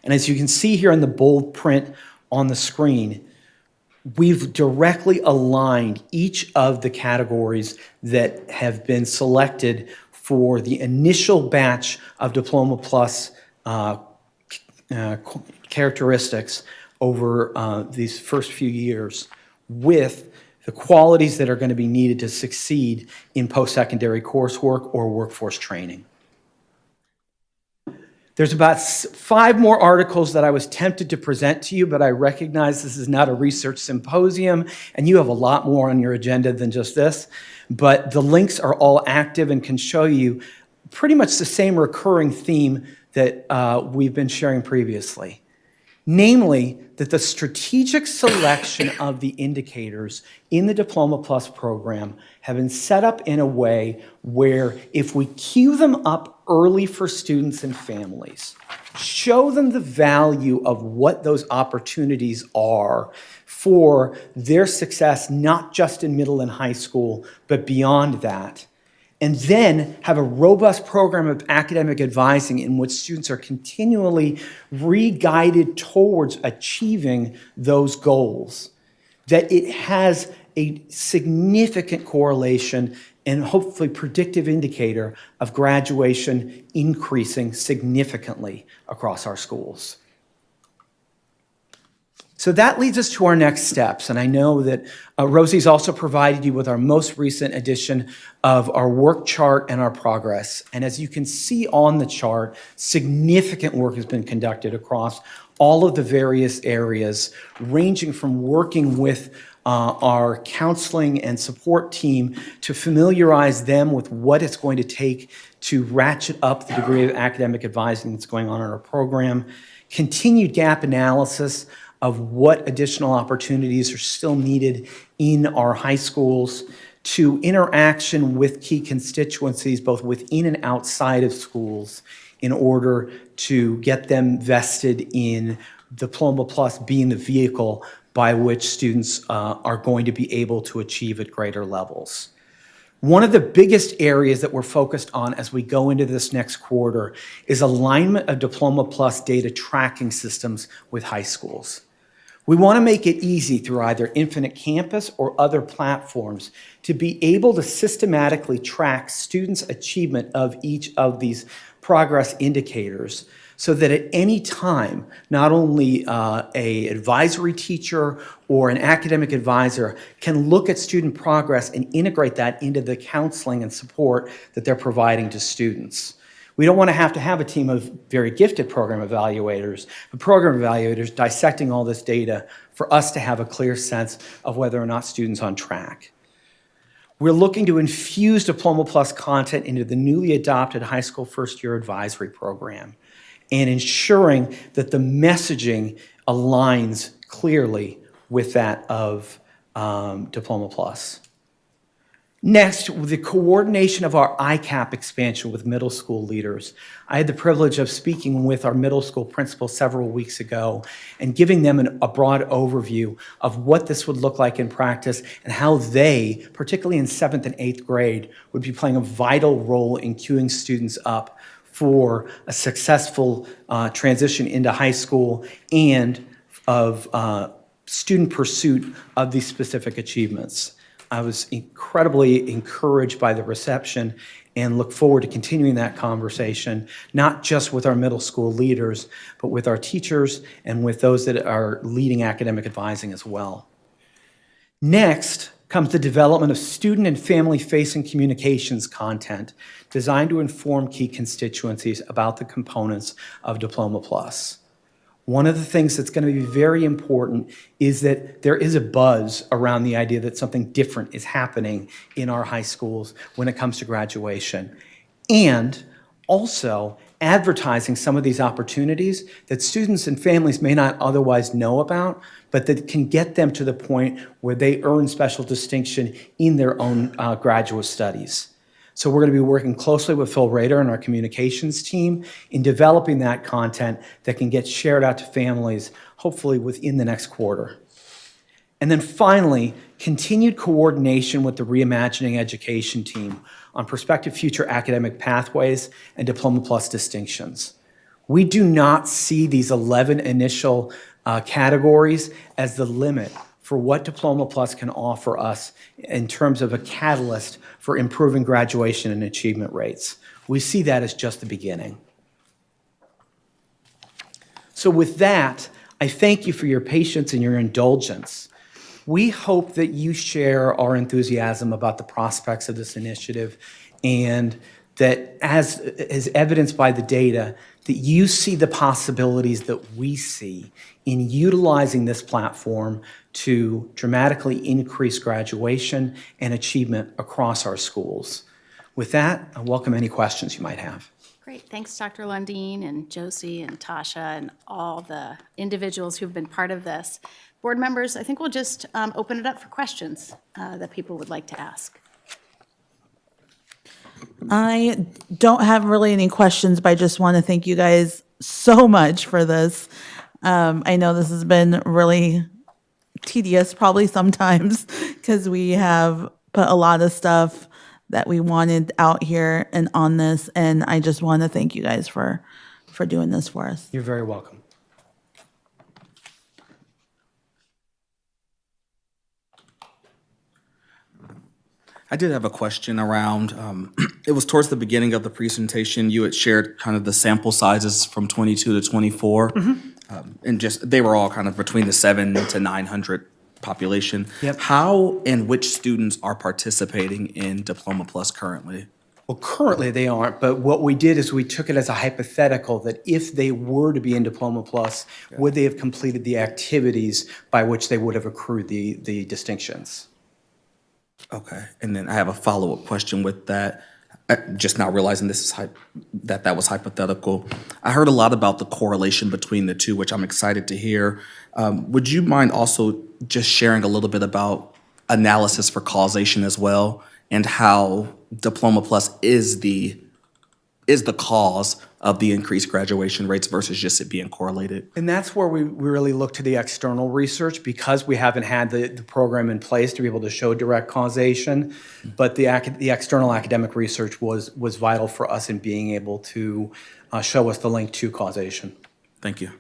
And as you can see here in the bold print on the screen, we've directly aligned each of the categories that have been selected for the initial batch of Diploma Plus characteristics over these first few years with the qualities that are going to be needed to succeed in post-secondary coursework or workforce training. There's about 5 more articles that I was tempted to present to you, but I recognize this is not a research symposium, and you have a lot more on your agenda than just this. But the links are all active and can show you pretty much the same recurring theme that we've been sharing previously. Namely, that the strategic selection of the indicators in the Diploma Plus program have been set up in a way where if we queue them up early for students and families, show them the value of what those opportunities are for their success, not just in middle and high school, but beyond that, and then have a robust program of academic advising in which students are continually re-guided towards achieving those goals, that it has a significant correlation and hopefully predictive indicator of graduation increasing significantly across our schools. So that leads us to our next steps, and I know that Rosie's also provided you with our most recent edition of our work chart and our progress. And as you can see on the chart, significant work has been conducted across all of the various areas, ranging from working with our counseling and support team to familiarize them with what it's going to take to ratchet up the degree of academic advising that's going on in our program, continued gap analysis of what additional opportunities are still needed in our high schools, to interaction with key constituencies, both within and outside of schools, in order to get them vested in Diploma Plus being the vehicle by which students are going to be able to achieve at greater levels. One of the biggest areas that we're focused on as we go into this next quarter is alignment of Diploma Plus data tracking systems with high schools. We want to make it easy through either Infinite Campus or other platforms to be able to systematically track students' achievement of each of these progress indicators so that at any time, not only a advisory teacher or an academic advisor can look at student progress and integrate that into the counseling and support that they're providing to students. We don't want to have a team of very gifted program evaluators, but program evaluators dissecting all this data for us to have a clear sense of whether or not students on track. We're looking to infuse Diploma Plus content into the newly adopted high school first year advisory program and ensuring that the messaging aligns clearly with that of Diploma Plus. Next, with the coordination of our ICAP expansion with middle school leaders. I had the privilege of speaking with our middle school principals several weeks ago and giving them a broad overview of what this would look like in practice and how they, particularly in 7th and 8th grade, would be playing a vital role in queuing students up for a successful transition into high school and of student pursuit of these specific achievements. I was incredibly encouraged by the reception and look forward to continuing that conversation, not just with our middle school leaders, but with our teachers and with those that are leading academic advising as well. Next comes the development of student and family-facing communications content designed to inform key constituencies about the components of Diploma Plus. One of the things that's going to be very important is that there is a buzz around the idea that something different is happening in our high schools when it comes to graduation. And also advertising some of these opportunities that students and families may not otherwise know about, but that can get them to the point where they earn special distinction in their own graduate studies. So we're going to be working closely with Phil Rader and our communications team in developing that content that can get shared out to families, hopefully within the next quarter. And then finally, continued coordination with the Reimagining Education team on prospective future academic pathways and Diploma Plus distinctions. We do not see these 11 initial categories as the limit for what Diploma Plus can offer us in terms of a catalyst for improving graduation and achievement rates. We see that as just the beginning. So with that, I thank you for your patience and your indulgence. We hope that you share our enthusiasm about the prospects of this initiative and that, as is evidenced by the data, that you see the possibilities that we see in utilizing this platform to dramatically increase graduation and achievement across our schools. With that, I welcome any questions you might have. Great, thanks, Dr. Lundin and Josie and Tasha and all the individuals who've been part of this. Board members, I think we'll just open it up for questions that people would like to ask. I don't have really any questions, but I just want to thank you guys so much for this. I know this has been really tedious probably sometimes because we have put a lot of stuff that we wanted out here and on this, and I just want to thank you guys for doing this for us. You're very welcome. I did have a question around, it was towards the beginning of the presentation, you had shared kind of the sample sizes from 22 to 24. And just, they were all kind of between the 700 to 900 population. Yep. How and which students are participating in Diploma Plus currently? Well, currently they aren't, but what we did is we took it as a hypothetical that if they were to be in Diploma Plus, would they have completed the activities by which they would have accrued the distinctions? Okay, and then I have a follow-up question with that. Just now realizing this is that was hypothetical. I heard a lot about the correlation between the two, which I'm excited to hear. Would you mind also just sharing a little bit about analysis for causation as well, and how Diploma Plus is the cause of the increased graduation rates versus just it being correlated? And that's where we really look to the external research, because we haven't had the program in place to be able to show direct causation. But the external academic research was vital for us in being able to show us the link to causation. Thank you.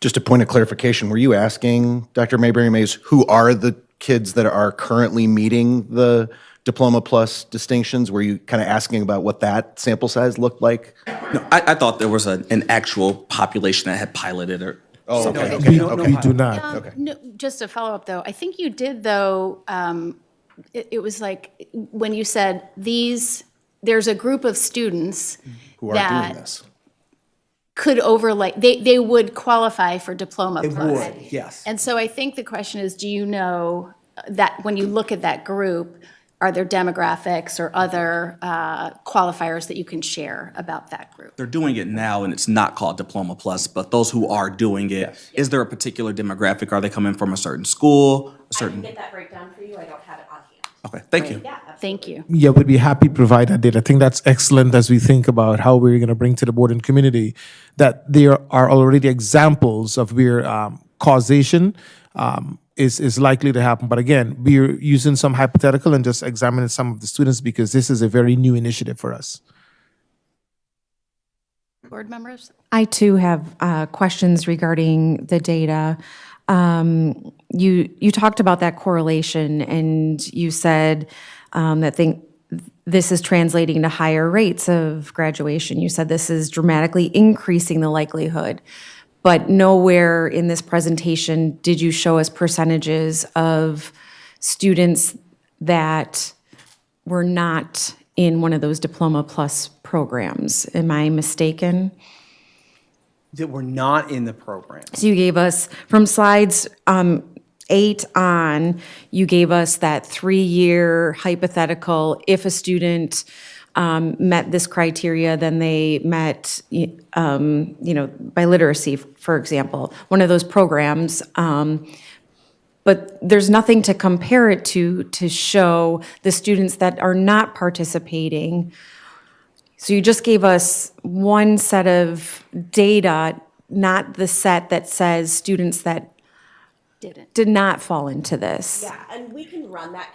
Just a point of clarification, were you asking, Dr. Mayberry-Mays, who are the kids that are currently meeting the Diploma Plus distinctions? Were you kind of asking about what that sample size looked like? No, I thought there was an actual population that had piloted or something. no, Okay. We do not. Okay. No, just to follow up, though, I think you did, though, it was like, when you said there's a group of students Who are doing that this? could overlay, they would qualify for Diploma It Plus. would, yes. And so I think the question is, do you know that when you look at that group, are there demographics or other qualifiers that you can share about that group? They're doing it now, and it's not called Diploma Plus, but those who are doing it, is there a particular demographic? Are they coming from a certain school, a certain? Get that breakdown for you, I don't have it on hand. Okay, thank you. Thank you. Yeah, we'd be happy to provide that data. I think that's excellent as we think about how we're going to bring to the board and community that there are already examples of where causation is likely to happen. But again, we're using some hypothetical and just examining some of the students because this is a very new initiative for us. Board members? I too have questions regarding the data. You talked about that correlation, and you said that this is translating to higher rates of graduation. You said this is dramatically increasing the likelihood, but nowhere in this presentation did you show us percentages of students that were not in one of those Diploma Plus programs. Am I mistaken? That were not in the program. So you gave us, from slides 8 on, you gave us that 3-year hypothetical. If a student met this criteria, then they met, by literacy, for example, one of those programs. But there's nothing to compare it to show the students that are not participating. So you just gave us one set of data, not the set that says students that did not fall into this. Yeah, and we can run that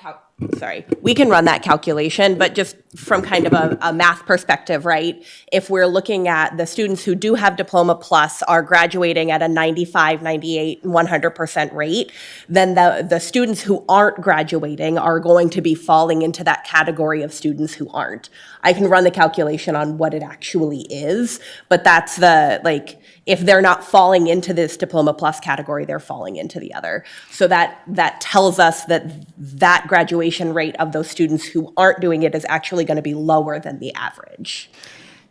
we can run that calculation, but just from kind of a math perspective, right? If we're looking at the students who do have Diploma Plus are graduating at a 95, 98, 100% rate, then the students who aren't graduating are going to be falling into that category of students who aren't. I can run the calculation on what it actually is, but that's if they're not falling into this Diploma Plus category, they're falling into the other. So that tells us that graduation rate of those students who aren't doing it is actually going to be lower than the average.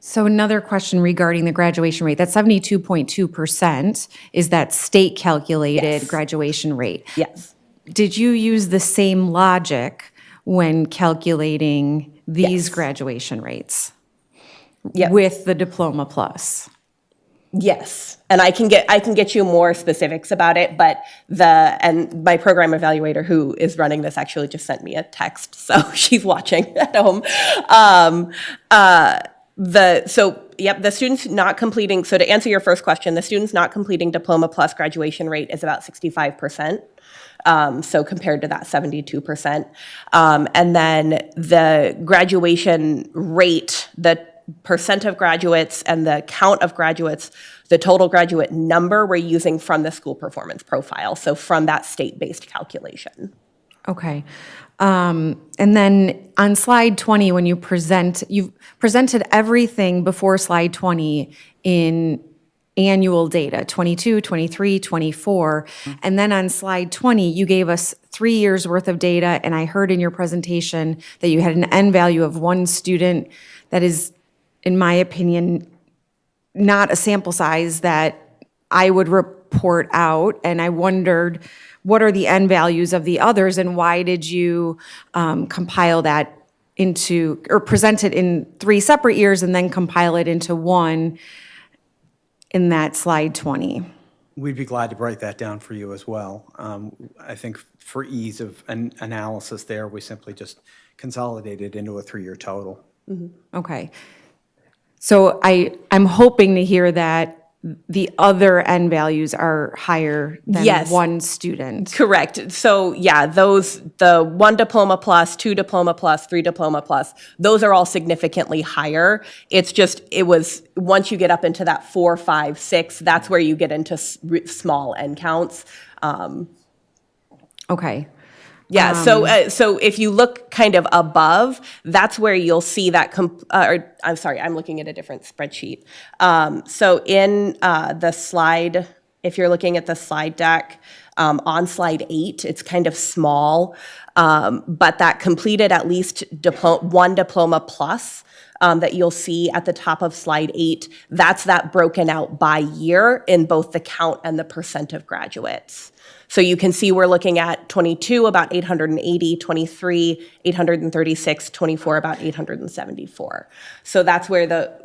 So another question regarding the graduation rate, that 72.2% is that state calculated Yes. graduation rate. Yes. Did you use the same logic when calculating these Yes. graduation rates? Yep. With the Diploma Plus? Yes, and I can get you more specifics about it, but my program evaluator who is running this actually just sent me a text, so she's watching at home. The students not completing, so to answer your first question, the students not completing Diploma Plus graduation rate is about 65%. So compared to that 72%. And then the graduation rate, the percent of graduates and the count of graduates, the total graduate number we're using from the school performance profile, so from that state-based calculation. Okay. And then on slide 20, when you've presented everything before slide 20 in annual data, 22, 23, 24. And then on slide 20, you gave us 3 years worth of data. And I heard in your presentation that you had an N value of one student. That is, in my opinion, not a sample size that I would report out. And I wondered, what are the N values of the others, and why did you compile that into, or present it in 3 separate years and then compile it into one in that slide 20? We'd be glad to break that down for you as well. I think for ease of analysis there, we simply just consolidated into a 3-year total. Okay. So I'm hoping to hear that the other N values are higher than Yes. one student. Correct. So yeah, the 1 diploma plus, 2 diploma plus, 3 diploma plus, those are all significantly higher. It's just, once you get up into that 4, 5, 6, that's where you get into small N counts. Okay. Yeah, so if you look kind of above, that's where you'll see that, I'm sorry, I'm looking at a different spreadsheet. So in the slide, if you're looking at the slide deck, on slide 8, it's kind of small, but that completed at least 1 diploma plus that you'll see at the top of slide 8, that's that broken out by year in both the count and the percent of graduates. So you can see we're looking at 22, about 880, 23, 836, 24, about 874. So that's where the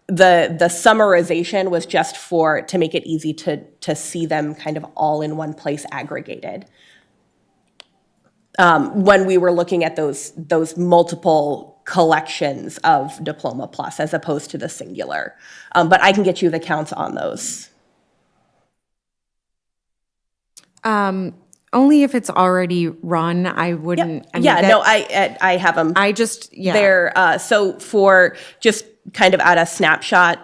summarization was just to make it easy to see them kind of all in one place aggregated. When we were looking at those multiple collections of Diploma Plus as opposed to the singular. But I can get you the counts on those. Only if it's already run, I wouldn't. I mean, I have them. Yeah. They're, so for just kind of at a snapshot,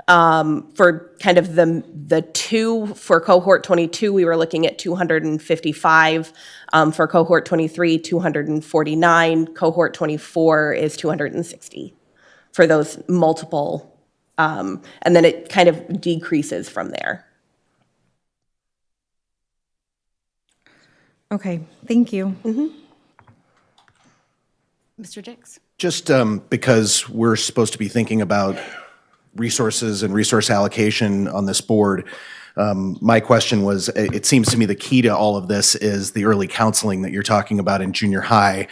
for kind of the 2 for cohort 22, we were looking at 255. For cohort 23, 249. Cohort 24 is 260 for those multiple. And then it kind of decreases from there. Okay, thank you. Mr. Dix? Just because we're supposed to be thinking about resources and resource allocation on this board, my question was, it seems to me the key to all of this is the early counseling that you're talking about in junior high.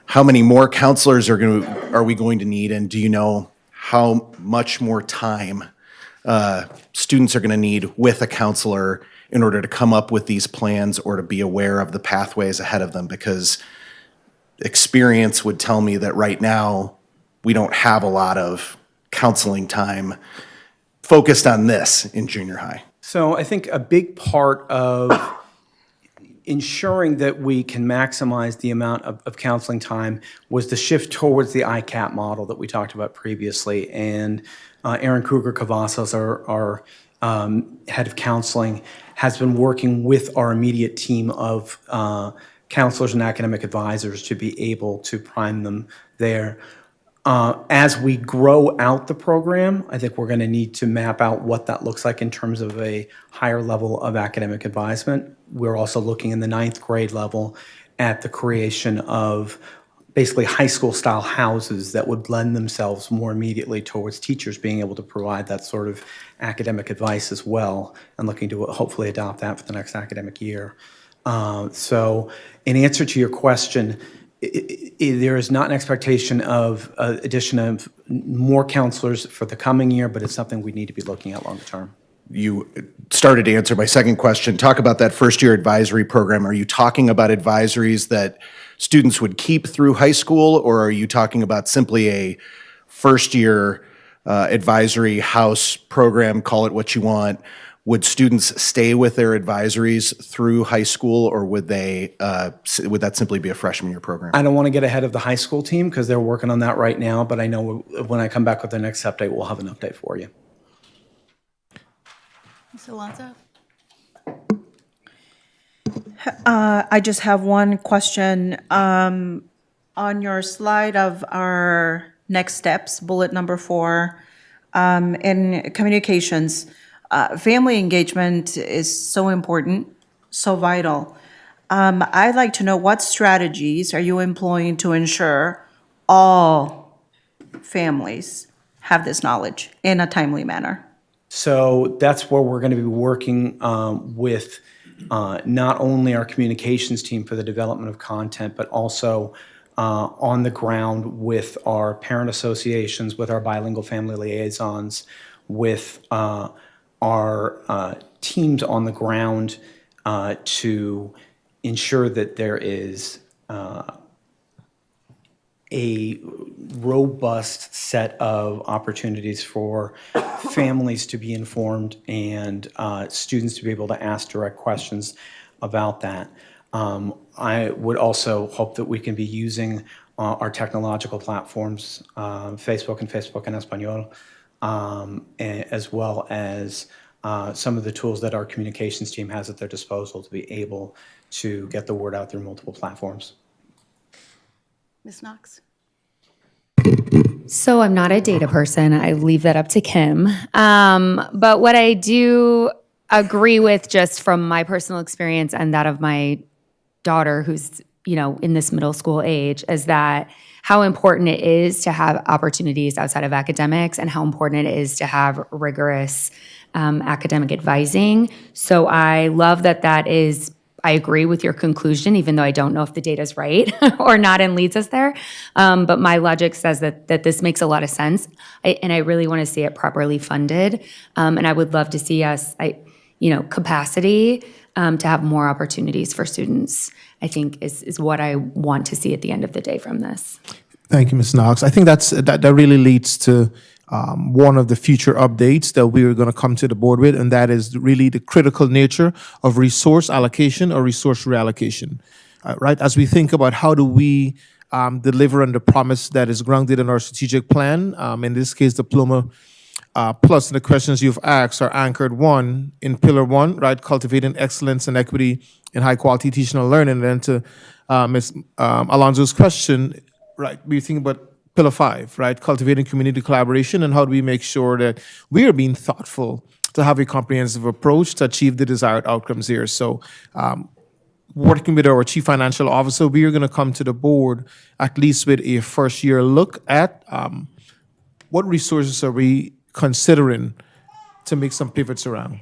How many more counselors are we going to need, and do you know how much more time students are going to need with a counselor in order to come up with these plans or to be aware of the pathways ahead of them? Because experience would tell me that right now we don't have a lot of counseling time focused on this in junior high. So I think a big part of ensuring that we can maximize the amount of counseling time was the shift towards the ICAP model that we talked about previously. And Erin Kruger-Cavazos, our head of counseling, has been working with our immediate team of counselors and academic advisors to be able to prime them there. As we grow out the program, I think we're going to need to map out what that looks like in terms of a higher level of academic advisement. We're also looking in the 9th grade level at the creation of basically high school style houses that would lend themselves more immediately towards teachers being able to provide that sort of academic advice as well, and looking to hopefully adopt that for the next academic year. So in answer to your question, there is not an expectation of addition of more counselors for the coming year, but it's something we need to be looking at longer term. You started to answer my second question. Talk about that first-year advisory program. Are you talking about advisories that students would keep through high school, or are you talking about simply a first-year advisory house program, call it what you want? Would students stay with their advisories through high school, or would that simply be a freshman year program? I don't want to get ahead of the high school team because they're working on that right now, but I know when I come back with the next update, we'll have an update for you. Ms. Alonso? I just have one question. On your slide of our next steps, bullet number 4, in communications, family engagement is so important, so vital. I'd like to know what strategies are you employing to ensure all families have this knowledge in a timely manner? So that's where we're going to be working with not only our communications team for the development of content, but also on the ground with our parent associations, with our bilingual family liaisons, with our teams on the ground to ensure that there is a robust set of opportunities for families to be informed and students to be able to ask direct questions about that. I would also hope that we can be using our technological platforms, Facebook and Facebook en Español, as well as some of the tools that our communications team has at their disposal to be able to get the word out through multiple platforms. Ms. Knox? So I'm not a data person. I leave that up to Kim. But what I do agree with, just from my personal experience and that of my daughter, who's, in this middle school age, is that how important it is to have opportunities outside of academics and how important it is to have rigorous academic advising. So I love that is, I agree with your conclusion, even though I don't know if the data is right or not and leads us there. But my logic says that this makes a lot of sense. And I really want to see it properly funded. And I would love to see us, capacity to have more opportunities for students, I think is what I want to see at the end of the day from this. Thank you, Ms. Knox. I think that really leads to one of the future updates that we're going to come to the board with, and that is really the critical nature of resource allocation or resource reallocation. Right? As we think about how do we deliver on the promise that is grounded in our strategic plan, in this case, Diploma Plus, the questions you've asked are anchored in Pillar 1, right? Cultivating excellence and equity in high quality teaching and learning. And then to Ms. Alonso's question, right, we think about Pillar 5, right? Cultivating community collaboration, and how do we make sure that we are being thoughtful to have a comprehensive approach to achieve the desired outcomes here. So working with our Chief Financial Officer, we are going to come to the board at least with a first year look at what resources are we considering to make some pivots around.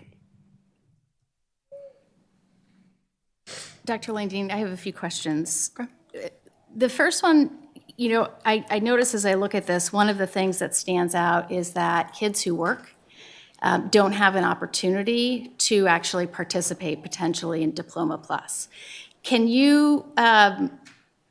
Dr. Landine, I have a few questions. The first one, I notice as I look at this, one of the things that stands out is that kids who work don't have an opportunity to actually participate potentially in Diploma Plus. Can you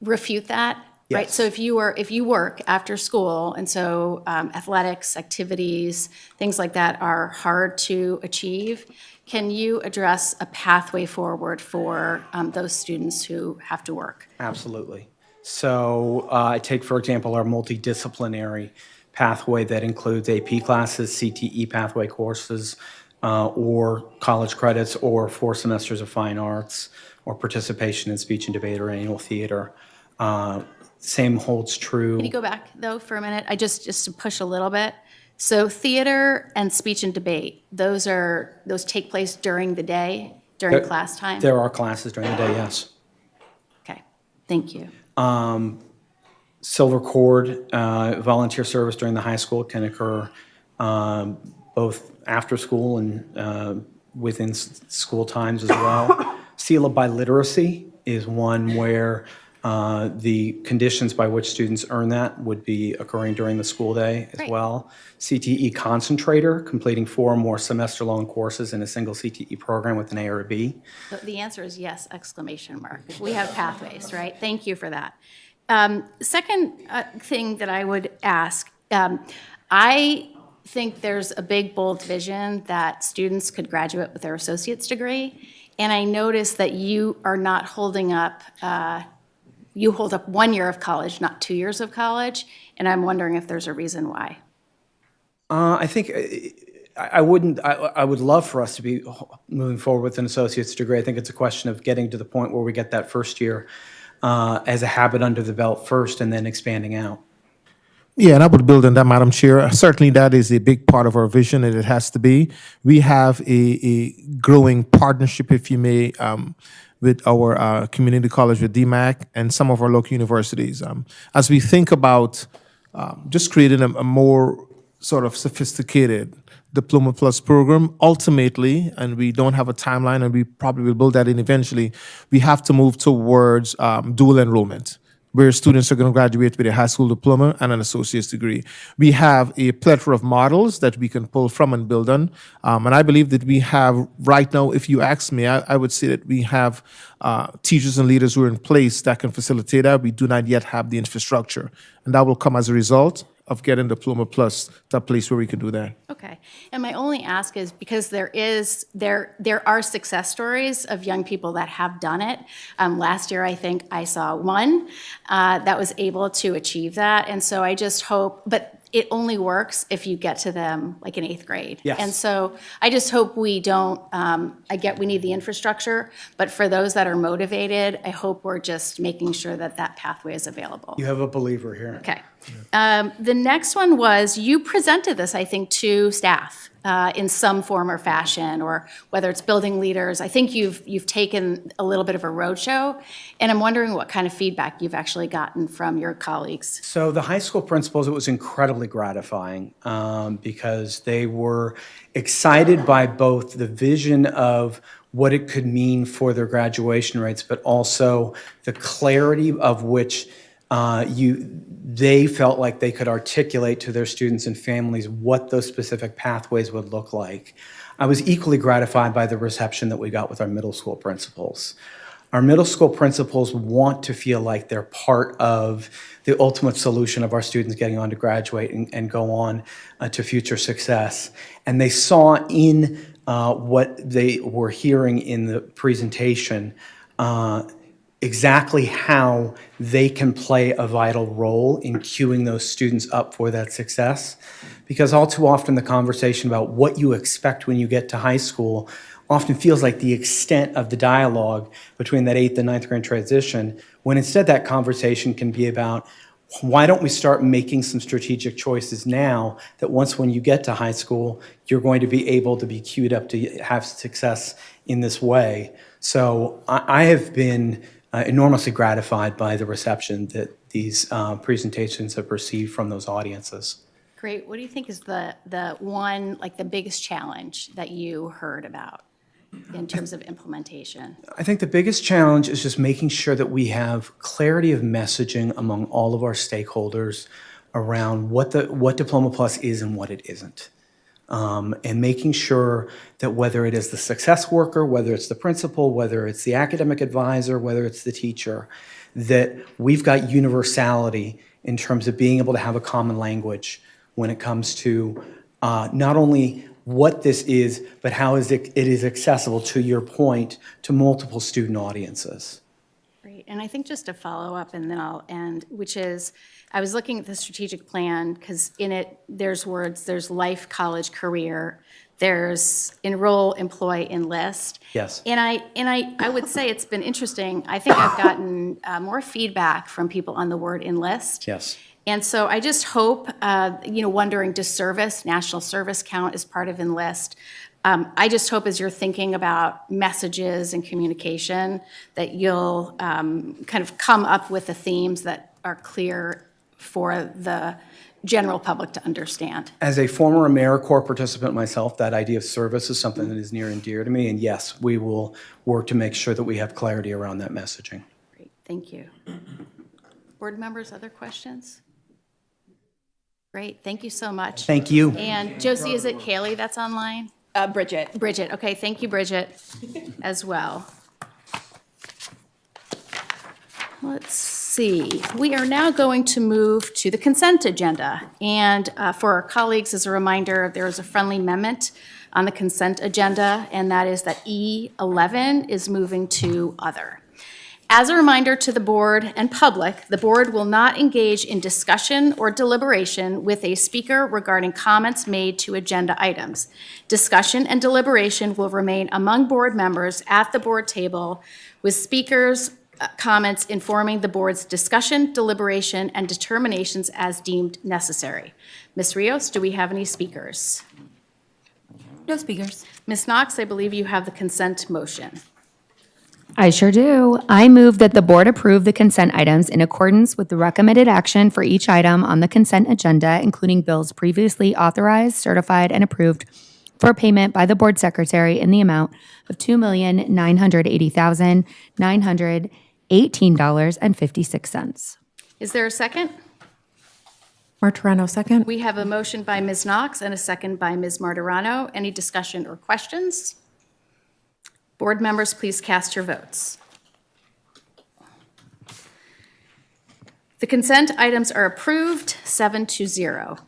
refute that? Yes. Right. So if you work after school, and so athletics, activities, things like that are hard to achieve, can you address a pathway forward for those students who have to work? Absolutely. So I take, for example, our multidisciplinary pathway that includes AP classes, CTE pathway courses, or college credits, or 4 semesters of fine arts, or participation in speech and debate or annual theater. Same holds true. Can you go back, though, for a minute? Just to push a little bit. So theater and speech and debate, those take place during the day, during class time? There are classes during the day, yes. Okay, thank you. Silver Cord volunteer service during the high school can occur both after school and within school times as well. Seal of Biliteracy is one where the conditions by which students earn that would be occurring during the school day as Great. well. CTE Concentrator, completing 4 or more semester-long courses in a single CTE program with an A or a B. The answer is yes, exclamation mark. We have pathways, right? Thank you for that. Second thing that I would ask, I think there's a big, bold vision that students could graduate with their associate's degree, and I noticed that you are not holding up, you hold up 1 year of college, not 2 years of college, and I'm wondering if there's a reason why. I think I would love for us to be moving forward with an associate's degree. I think it's a question of getting to the point where we get that first year as a habit under the belt first and then expanding out. Yeah, and I would build on that, Madam Chair. Certainly that is a big part of our vision, and it has to be. We have a growing partnership, if you may, with our community college, with DMAC, and some of our local universities. As we think about just creating a more sort of sophisticated Diploma Plus program, ultimately, and we don't have a timeline, and we probably will build that in eventually, we have to move towards dual enrollment, where students are going to graduate with a high school diploma and an associate's degree. We have a plethora of models that we can pull from and build on. And I believe that we have, right now, if you ask me, I would say that we have teachers and leaders who are in place that can facilitate that. We do not yet have the infrastructure. And that will come as a result of getting Diploma Plus to a place where we can do that. Okay. And my only ask is because there are success stories of young people that have done it. Last year, I think I saw one that was able to achieve that. And so I just hope, but it only works if you get to them like in 8th grade. Yes. And so I just hope we don't, I get we need the infrastructure, but for those that are motivated, I hope we're just making sure that that pathway is available. You have a believer here. Okay. The next one was, you presented this, I think, to staff in some form or fashion, or whether it's building leaders. I think you've taken a little bit of a roadshow, and I'm wondering what kind of feedback you've actually gotten from your colleagues. So the high school principals, it was incredibly gratifying because they were excited by both the vision of what it could mean for their graduation rates, but also the clarity of which they felt like they could articulate to their students and families what those specific pathways would look like. I was equally gratified by the reception that we got with our middle school principals. Our middle school principals want to feel like they're part of the ultimate solution of our students getting on to graduate and go on to future success. And they saw in what they were hearing in the presentation exactly how they can play a vital role in queuing those students up for that success. Because all too often the conversation about what you expect when you get to high school often feels like the extent of the dialogue between that 8th and 9th grade transition, when instead that conversation can be about, why don't we start making some strategic choices now that once when you get to high school, you're going to be able to be queued up to have success in this way. So I have been enormously gratified by the reception that these presentations have received from those audiences. Great. What do you think is the one, like the biggest challenge that you heard about in terms of implementation? I think the biggest challenge is just making sure that we have clarity of messaging among all of our stakeholders around what Diploma Plus is and what it isn't. And making sure that whether it is the success worker, whether it's the principal, whether it's the academic advisor, whether it's the teacher, that we've got universality in terms of being able to have a common language when it comes to not only what this is, but how it is accessible, to your point, to multiple student audiences. Great. And I think just to follow up, and then I'll end, which is, I was looking at the strategic plan, because in it, there's words, there's life, college, career, there's enroll, employ, enlist. Yes. And I would say it's been interesting. I think I've gotten more feedback from people on the word enlist. Yes. And so I just hope, wondering, does service, national service count as part of enlist? I just hope as you're thinking about messages and communication that you'll kind of come up with the themes that are clear for the general public to understand. As a former AmeriCorps participant myself, that idea of service is something that is near and dear to me. And yes, we will work to make sure that we have clarity around that messaging. Great, thank you. Board members, other questions? Great, thank you so much. Thank you. And Josie, is it Kaylee that's online? Bridget. Bridget, okay, thank you, Bridget, as well. Let's see, we are now going to move to the consent agenda. And for our colleagues, as a reminder, there is a friendly amendment on the consent agenda, and that is that E11 is moving to other. As a reminder to the board and public, the board will not engage in discussion or deliberation with a speaker regarding comments made to agenda items. Discussion and deliberation will remain among board members at the board table, with speakers' comments informing the board's discussion, deliberation, and determinations as deemed necessary. Ms. Rios, do we have any speakers? No speakers. Ms. Knox, I believe you have the consent motion. I sure do. I move that the board approve the consent items in accordance with the recommended action for each item on the consent agenda, including bills previously authorized, certified, and approved for payment by the board secretary in the amount of $2,980,918.56. Is there a second? Martirano, second. We have a motion by Ms. Knox and a second by Ms. Martirano. Any discussion or questions? Board members, please cast your votes. The consent items are approved, 7-0.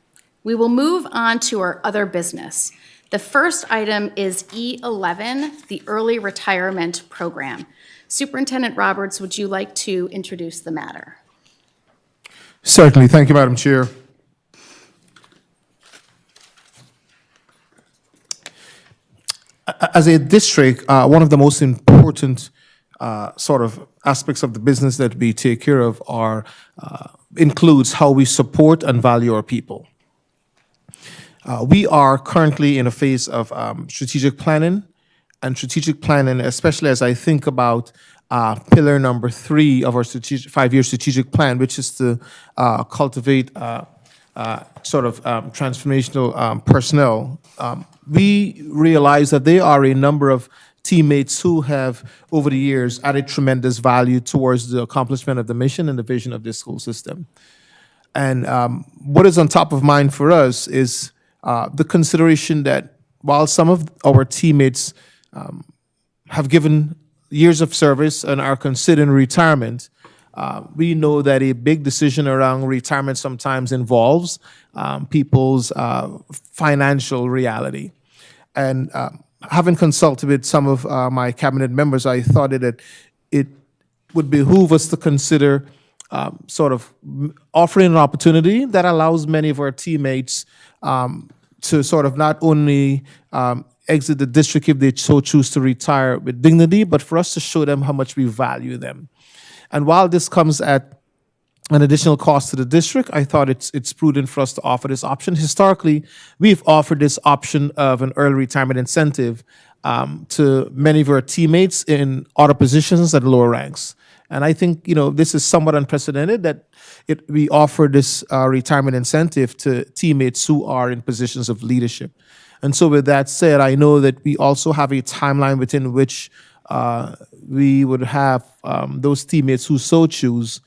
We will move on to our other business. The first item is E11, the Early Retirement Program. Superintendent Roberts, would you like to introduce the matter? Certainly. Thank you, Madam Chair. As a district, one of the most important sort of aspects of the business that we take care of includes how we support and value our people. We are currently in a phase of strategic planning, especially as I think about pillar number 3 of our 5-year strategic plan, which is to cultivate transformational personnel. We realize that there are a number of teammates who have, over the years, added tremendous value towards the accomplishment of the mission and the vision of this school system. And what is on top of mind for us is the consideration that while some of our teammates have given years of service and are considering retirement, we know that a big decision around retirement sometimes involves people's financial reality. And having consulted with some of my cabinet members, I thought that it would behoove us to consider offering an opportunity that allows many of our teammates to not only exit the district if they so choose to retire with dignity, but for us to show them how much we value them. And while this comes at an additional cost to the district, I thought it's prudent for us to offer this option. Historically, we've offered this option of an early retirement incentive to many of our teammates in other positions at lower ranks. And I think, this is somewhat unprecedented that we offer this retirement incentive to teammates who are in positions of leadership. And so with that said, I know that we also have a timeline within which we would have those teammates who so choose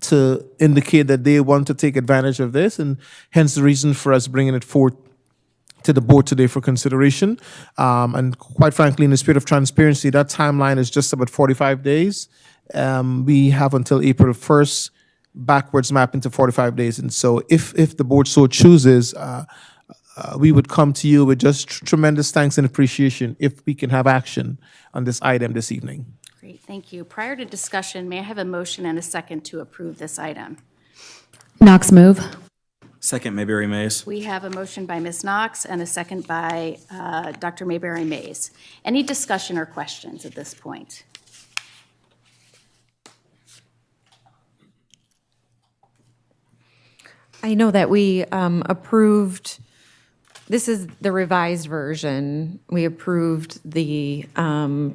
to indicate that they want to take advantage of this, and hence the reason for us bringing it forth to the board today for consideration. And quite frankly, in the spirit of transparency, that timeline is just about 45 days. We have until April 1st, backwards mapping to 45 days. And so if the board so chooses, we would come to you with just tremendous thanks and appreciation if we can have action on this item this evening. Great, thank you. Prior to discussion, may I have a motion and a second to approve this item? Knox move. Second, Mayberry Mays. We have a motion by Ms. Knox and a second by Dr. Mayberry Mays. Any discussion or questions at this point? I know that we approved, this is the revised version. We approved the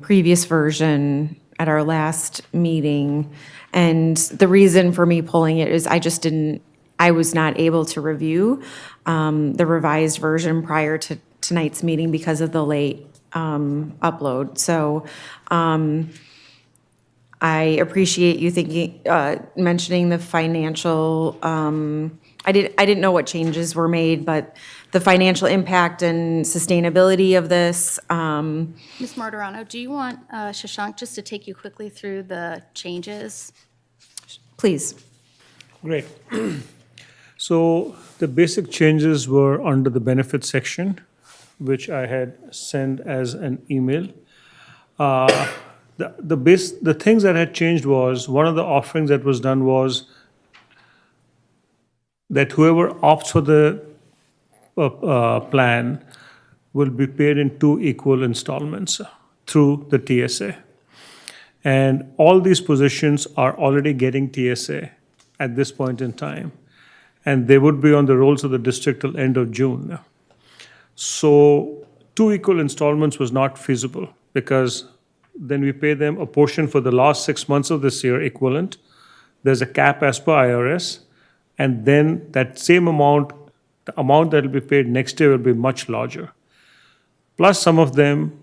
previous version at our last meeting. And the reason for me pulling it is I was not able to review the revised version prior to tonight's meeting because of the late upload. So I appreciate you mentioning the financial, I didn't know what changes were made, but the financial impact and sustainability of this. Ms. Martirano, do you want Shashank just to take you quickly through the changes? Please. Great. So the basic changes were under the benefits section, which I had sent as an email. The things that had changed was, one of the offerings that was done was that whoever opts for the plan will be paid in 2 equal installments through the TSA. And all these positions are already getting TSA at this point in time. And they would be on the rolls of the district till end of June. So 2 equal installments was not feasible, because then we pay them a portion for the last 6 months of this year equivalent. There's a cap as per IRS. And then that same amount, the amount that will be paid next year will be much larger. Plus some of them,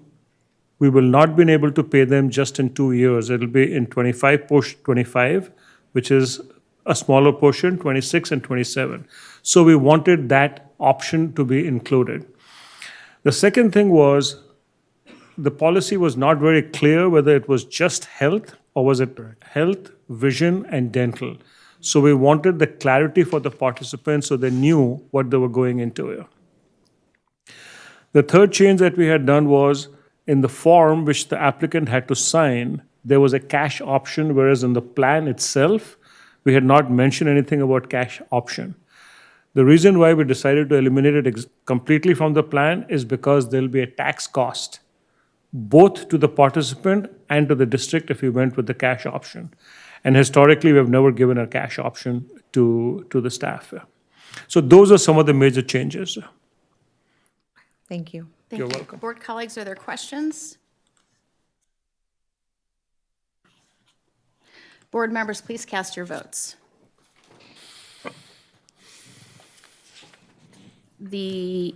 we will not be able to pay them just in 2 years. It'll be in 25 post 25, which is a smaller portion, 26 and 27. So we wanted that option to be included. The second thing was, the policy was not very clear whether it was just health or was it health, vision, and dental. So we wanted the clarity for the participants so they knew what they were going into. The third change that we had done was in the form which the applicant had to sign, there was a cash option, whereas in the plan itself, we had not mentioned anything about cash option. The reason why we decided to eliminate it completely from the plan is because there'll be a tax cost, both to the participant and to the district if we went with the cash option. And historically, we have never given a cash option to the staff. So those are some of the major changes. Thank you. Thank You're you. welcome. Board colleagues, are there questions? Board members, please cast your votes. The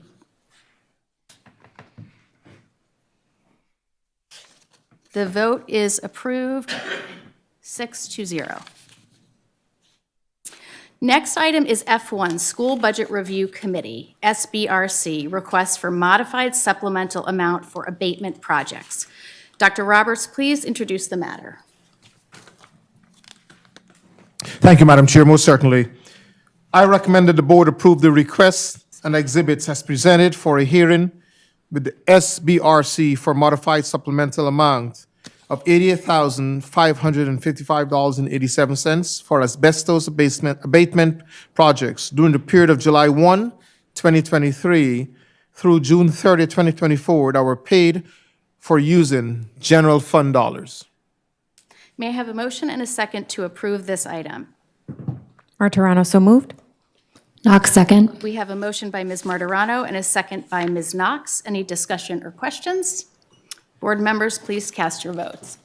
vote is approved, 6-0. Next item is F1, School Budget Review Committee, SBRC, request for modified supplemental amount for abatement projects. Dr. Roberts, please introduce the matter. Thank you, Madam Chair, most certainly. I recommend that the board approve the requests and exhibits as presented for a hearing with the SBRC for modified supplemental amount of $88,555.87 for asbestos abatement projects during the period of July 1, 2023 through June 30, 2024 that were paid for using general fund dollars. May I have a motion and a second to approve this item? Martirano, so moved. Knox, second. We have a motion by Ms. Martirano and a second by Ms. Knox. Any discussion or questions? Board members, please cast your votes.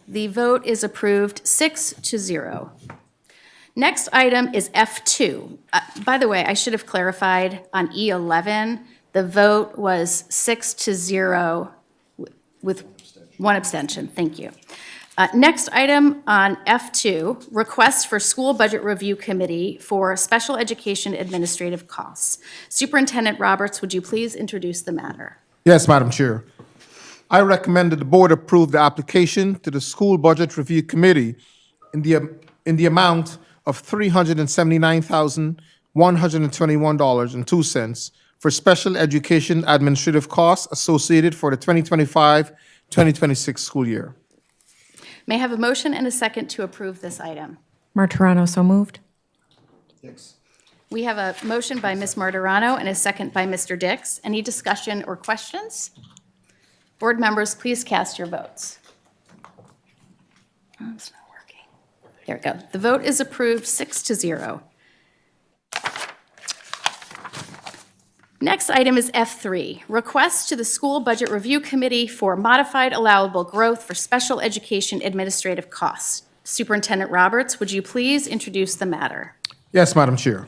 The vote is approved, 6-0. Next item is F2. By the way, I should have clarified on E11, the vote was 6-0 with one abstention. Thank you. Next item on F2, request for School Budget Review Committee for Special Education Administrative Costs. Superintendent Roberts, would you please introduce the matter? Yes, Madam Chair. I recommend that the board approve the application to the School Budget Review Committee in the amount of $379,121.02 for special education administrative costs associated for the 2025-2026 school year. May I have a motion and a second to approve this item? Martirano, so moved. We have a motion by Ms. Martirano and a second by Mr. Dix. Any discussion or questions? Board members, please cast your votes. Oh, it's not working. There we go. The vote is approved, 6-0. Next item is F3, request to the School Budget Review Committee for modified allowable growth for special education administrative costs. Superintendent Roberts, would you please introduce the matter? Yes, Madam Chair.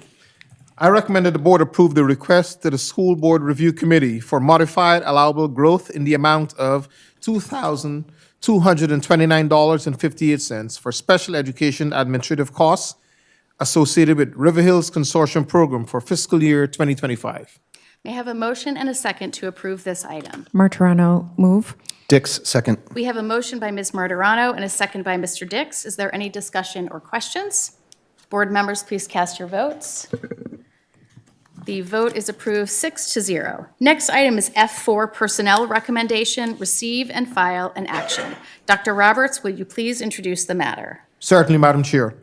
I recommend that the board approve the request to the School Board Review Committee for modified allowable growth in the amount of $2,229.58 for special education administrative costs associated with River Hills Consortium Program for fiscal year 2025. May I have a motion and a second to approve this item? Martirano, move. Dix, second. We have a motion by Ms. Martirano and a second by Mr. Dix. Is there any discussion or questions? Board members, please cast your votes. The vote is approved, 6-0. Next item is F4, Personnel Recommendation, Receive and File and Action. Dr. Roberts, will you please introduce the matter? Certainly, Madam Chair.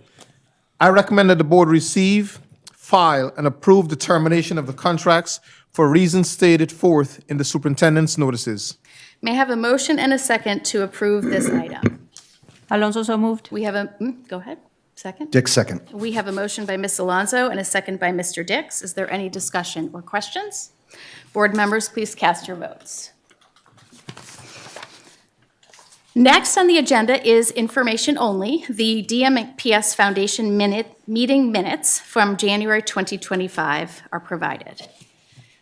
I recommend that the board receive, file, and approve the termination of the contracts for reasons stated forth in the superintendent's notices. May I have a motion and a second to approve this item? Alonso, so moved. We have a, go ahead, second. Dix, second. We have a motion by Ms. Alonso and a second by Mr. Dix. Is there any discussion or questions? Board members, please cast your votes. Next on the agenda is information only. The DMPS Foundation meeting minutes from January 2025 are provided.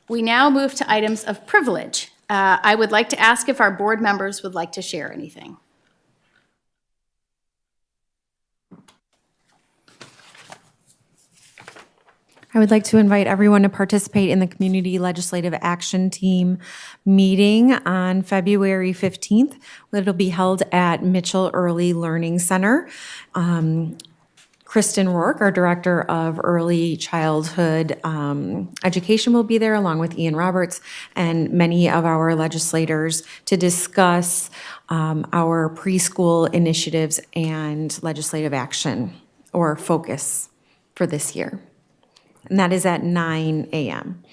We now move to items of privilege. I would like to ask if our board members would like to share anything. I would like to invite everyone to participate in the Community Legislative Action Team meeting on February 15th. It'll be held at Mitchell Early Learning Center. Kristen Rourke, our Director of Early Childhood Education, will be there, along with Ian Roberts and many of our legislators, to discuss our preschool initiatives and legislative action or focus for this year. And that is at 9 a.m.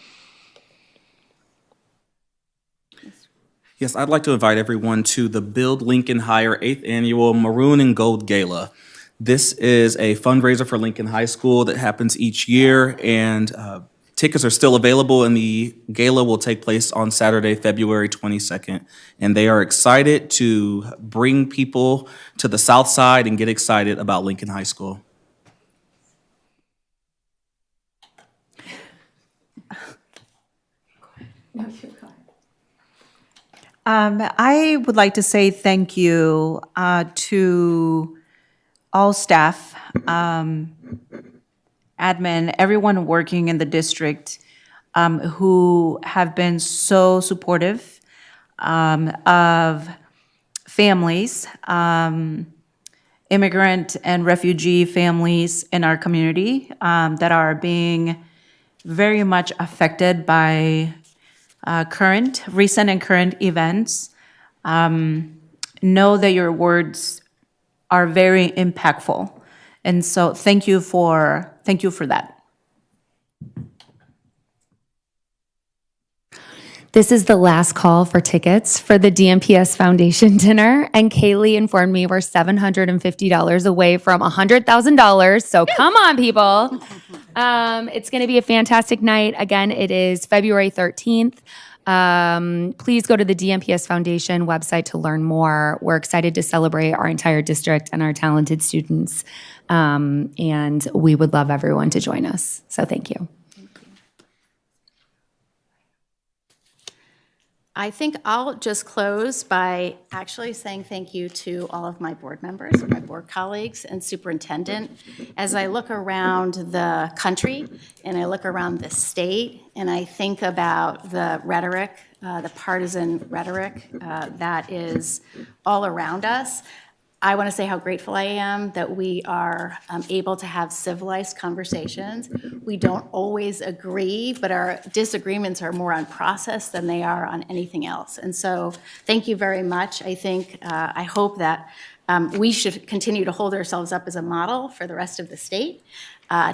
Yes, I'd like to invite everyone to the Build Lincoln Higher 8th Annual Maroon and Gold Gala. This is a fundraiser for Lincoln High School that happens each year, and tickets are still available, and the gala will take place on Saturday, February 22nd. And they are excited to bring people to the South Side and get excited about Lincoln High School. I would like to say thank you to all staff, admin, everyone working in the district who have been so supportive of families, immigrant and refugee families in our community that are being very much affected by recent and current events. Know that your words are very impactful. And so thank you for that. This is the last call for tickets for the DMPS Foundation dinner, and Kaylee informed me we're $750 away from $100,000. So come on, people. It's going to be a fantastic night. Again, it is February 13th. Please go to the DMPS Foundation website to learn more. We're excited to celebrate our entire district and our talented students. And we would love everyone to join us. So thank you. I think I'll just close by actually saying thank you to all of my board members, my board colleagues, and superintendent. As I look around the country and I look around the state and I think about the rhetoric, the partisan rhetoric that is all around us, I want to say how grateful I am that we are able to have civilized conversations. We don't always agree, but our disagreements are more on process than they are on anything else. And so thank you very much. I hope that we should continue to hold ourselves up as a model for the rest of the state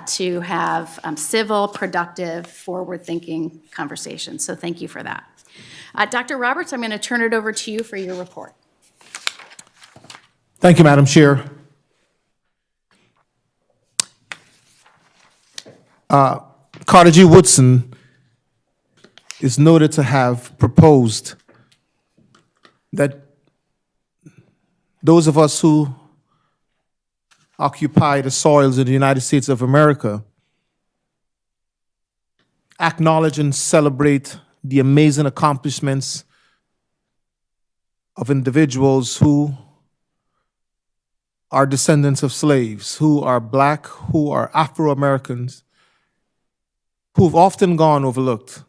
to have civil, productive, forward-thinking conversations. So thank you for that. Dr. Roberts, I'm going to turn it over to you for your report. Thank you, Madam Chair. Carter G. Woodson is noted to have proposed that those of us who occupy the soils of the United States of America acknowledge and celebrate the amazing accomplishments of individuals who are descendants of slaves, who are Black, who are Afro-Americans, who've often gone overlooked.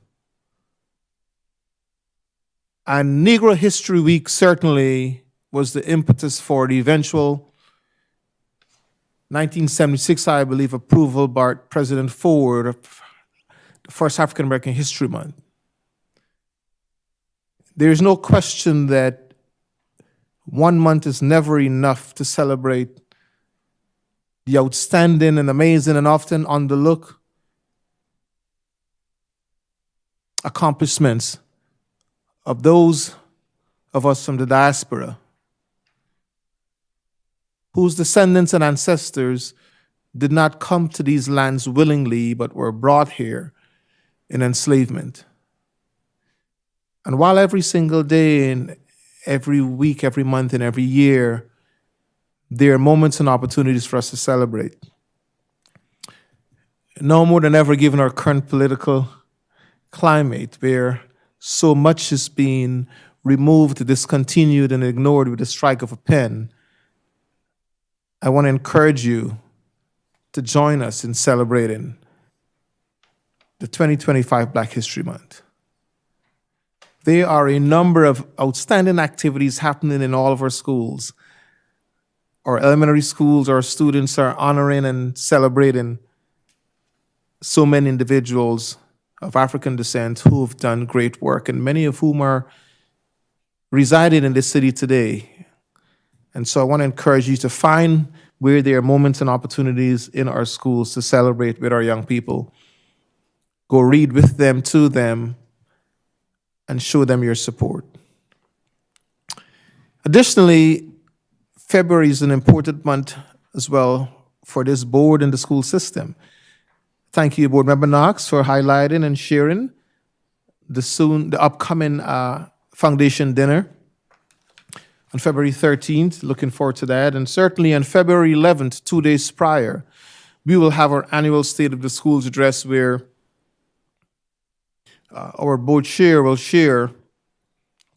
And Negro History Week certainly was the impetus for the eventual 1976, I believe, approval by President Ford of the first African American History Month. There is no question that 1 month is never enough to celebrate the outstanding and amazing and often underlooked accomplishments of those of us from the diaspora, whose descendants and ancestors did not come to these lands willingly, but were brought here in enslavement. And while every single day and every week, every month, and every year, there are moments and opportunities for us to celebrate. No more than ever, given our current political climate, where so much is being removed, discontinued, and ignored with the strike of a pen, I want to encourage you to join us in celebrating the 2025 Black History Month. There are a number of outstanding activities happening in all of our schools. Our elementary schools, our students are honoring and celebrating so many individuals of African descent who have done great work, and many of whom are residing in this city today. And so I want to encourage you to find where there are moments and opportunities in our schools to celebrate with our young people. Go read with them, to them, and show them your support. Additionally, February is an important month as well for this board and the school system. Thank you, Board Member Knox, for highlighting and sharing the upcoming foundation dinner on February 13th. Looking forward to that. And certainly on February 11th, 2 days prior, we will have our annual State of the Schools address where our board chair will share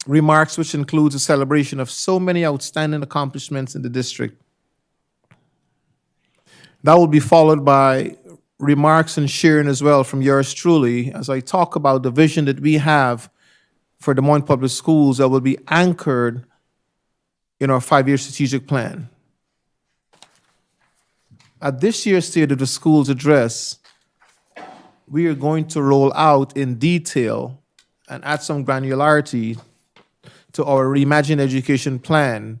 remarks which includes a celebration of so many outstanding accomplishments in the district. That will be followed by remarks and sharing as well from yours truly as I talk about the vision that we have for Des Moines Public Schools that will be anchored in our 5-year strategic plan. At this year's State of the Schools address, we are going to roll out in detail and add some granularity to our Reimagine Education plan,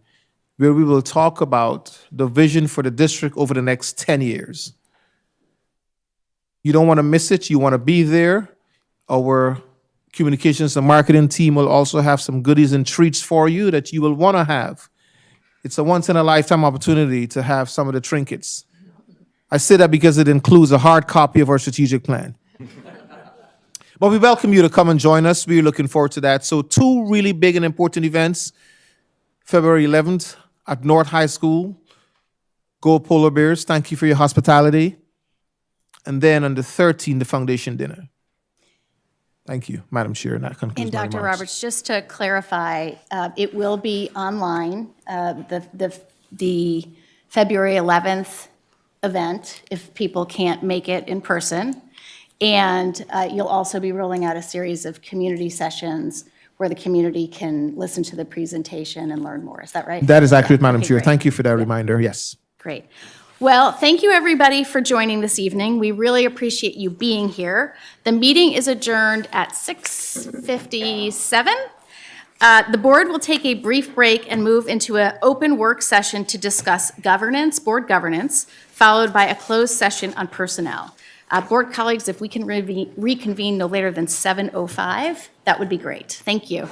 where we will talk about the vision for the district over the next 10 years. You don't want to miss it. You want to be there. Our communications and marketing team will also have some goodies and treats for you that you will want to have. It's a once-in-a-lifetime opportunity to have some of the trinkets. I say that because it includes a hard copy of our strategic plan. But we welcome you to come and join us. We're looking forward to that. So 2 really big and important events. February 11th at North High School. Go Polar Bears. Thank you for your hospitality. And then on the 13th, the foundation dinner. Thank you, Madam Chair. And that concludes And my Dr. remarks. Roberts, just to clarify, it will be online, the February 11th event, if people can't make it in person. And you'll also be rolling out a series of community sessions where the community can listen to the presentation and learn more. Is that right? That is accurate, Yeah. Madam Okay, Chair. great. Thank you for that reminder. Yes. Great. Well, thank you, everybody, for joining this evening. We really appreciate you being here. The meeting is adjourned at 6:57. The board will take a brief break and move into an open work session to discuss governance, board governance, followed by a closed session on personnel. Board colleagues, if we can reconvene no later than 7:05, that would be great. Thank you.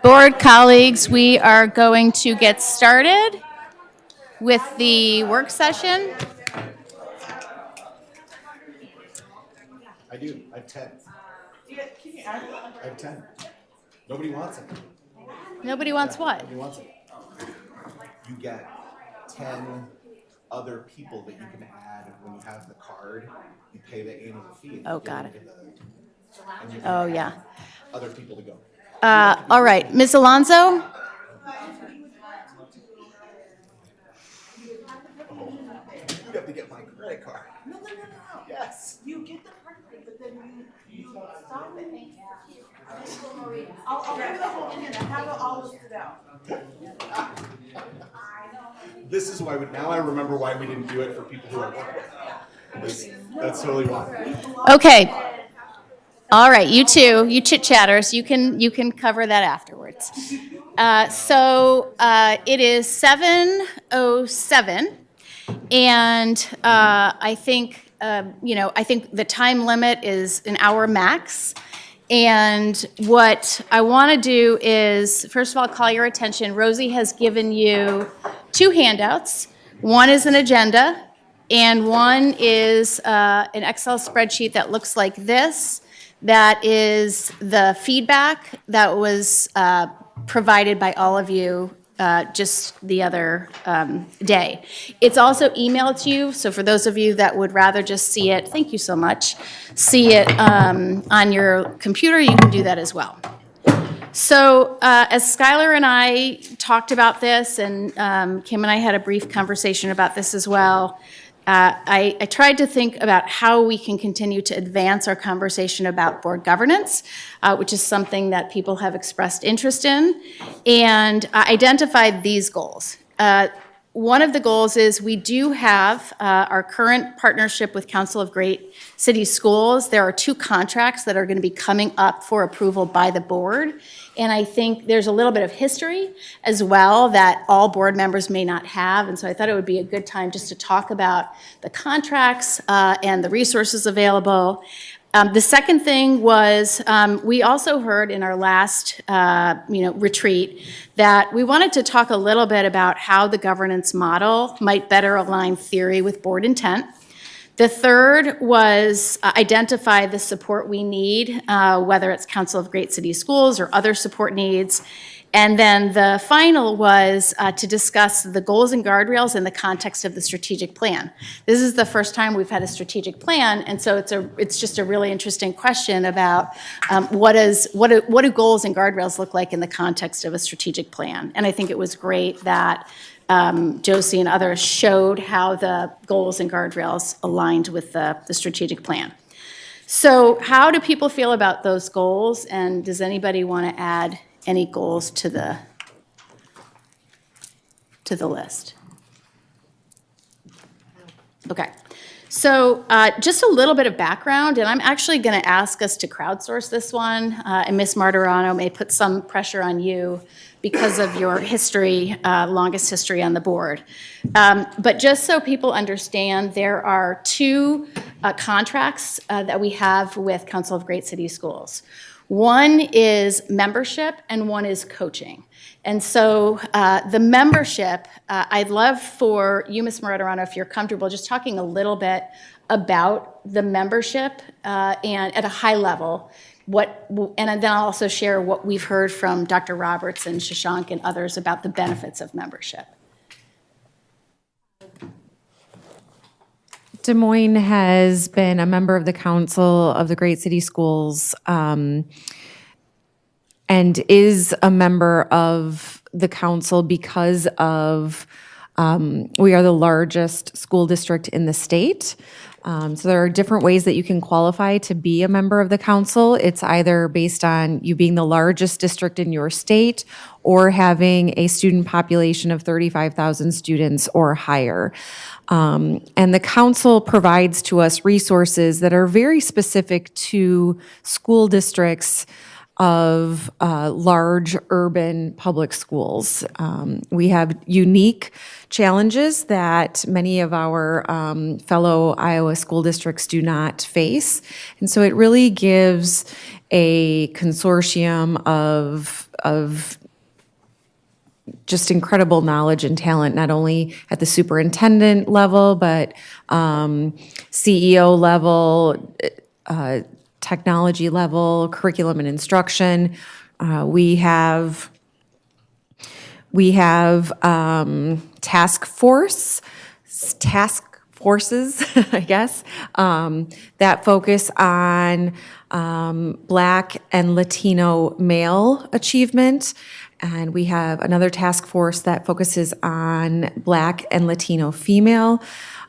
Board colleagues, we are going to get started with the work session. I do. I have 10. I have 10. Nobody wants it. Nobody wants what? Nobody wants it. You get 10 other people that you can add when you have the card. You pay the annual fee. Oh, got it. And you can Oh, add yeah. other people to go. All right, Ms. Alonso? You have to get my credit card. No. Yes. You get the card, but then you stop it. I'll give it a whole minute. I have it all listed out. This is why, now I remember why we didn't do it for people who are working. That's totally why. Okay. All right, you two, you chit chatters, you can cover that afterwards. It is 7:07, and I think I think the time limit is an hour max. And what I want to do is, first of all, call your attention. Rosie has given you 2 handouts. One is an agenda, and one is an Excel spreadsheet that looks like this. That is the feedback that was provided by all of you just the other day. It's also emailed to you, so for those of you that would rather just see it, thank you so much, see it on your computer, you can do that as well. So as Skylar and I talked about this, and Kim and I had a brief conversation about this as well, I tried to think about how we can continue to advance our conversation about board governance, which is something that people have expressed interest in, and identified these goals. One of the goals is we do have our current partnership with Council of Great City Schools. There are 2 contracts that are going to be coming up for approval by the board. And I think there's a little bit of history as well that all board members may not have. And so I thought it would be a good time just to talk about the contracts and the resources available. The second thing was we also heard in our last retreat that we wanted to talk a little bit about how the governance model might better align theory with board intent. The third was identify the support we need, whether it's Council of Great City Schools or other support needs. And then the final was to discuss the goals and guardrails in the context of the strategic plan. This is the first time we've had a strategic plan, and so it's just a really interesting question about what do goals and guardrails look like in the context of a strategic plan. And I think it was great that Josie and others showed how the goals and guardrails aligned with the strategic plan. So how do people feel about those goals, and does anybody want to add any goals to the list? Okay. So just a little bit of background, and I'm actually going to ask us to crowdsource this one, and Ms. Martirano may put some pressure on you because of your history, longest history on the board. But just so people understand, there are 2 contracts that we have with Council of Great City Schools. One is membership and one is coaching. And so the membership, I'd love for you, Ms. Martirano, if you're comfortable, just talking a little bit about the membership and at a high level, and then I'll also share what we've heard from Dr. Roberts and Shashank and others about the benefits of membership. Des Moines has been a member of the Council of the Great City Schools and is a member of the council because of we are the largest school district in the state. So there are different ways that you can qualify to be a member of the council. It's either based on you being the largest district in your state or having a student population of 35,000 students or higher. And the council provides to us resources that are very specific to school districts of large urban public schools. We have unique challenges that many of our fellow Iowa school districts do not face. And so it really gives a consortium of just incredible knowledge and talent, not only at the superintendent level, but CEO level, technology level, curriculum and instruction. We have task forces, I guess, that focus on Black and Latino male achievement. And we have another task force that focuses on Black and Latino female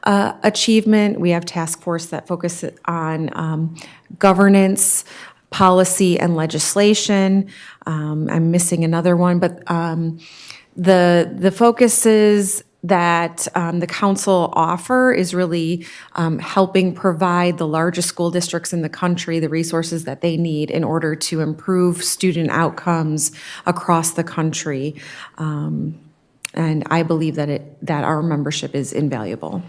achievement. We have task force that focus on governance, policy, and legislation. I'm missing another one, but the focuses that the council offer is really helping provide the largest school districts in the country the resources that they need in order to improve student outcomes across the country. And I believe that our membership is invaluable.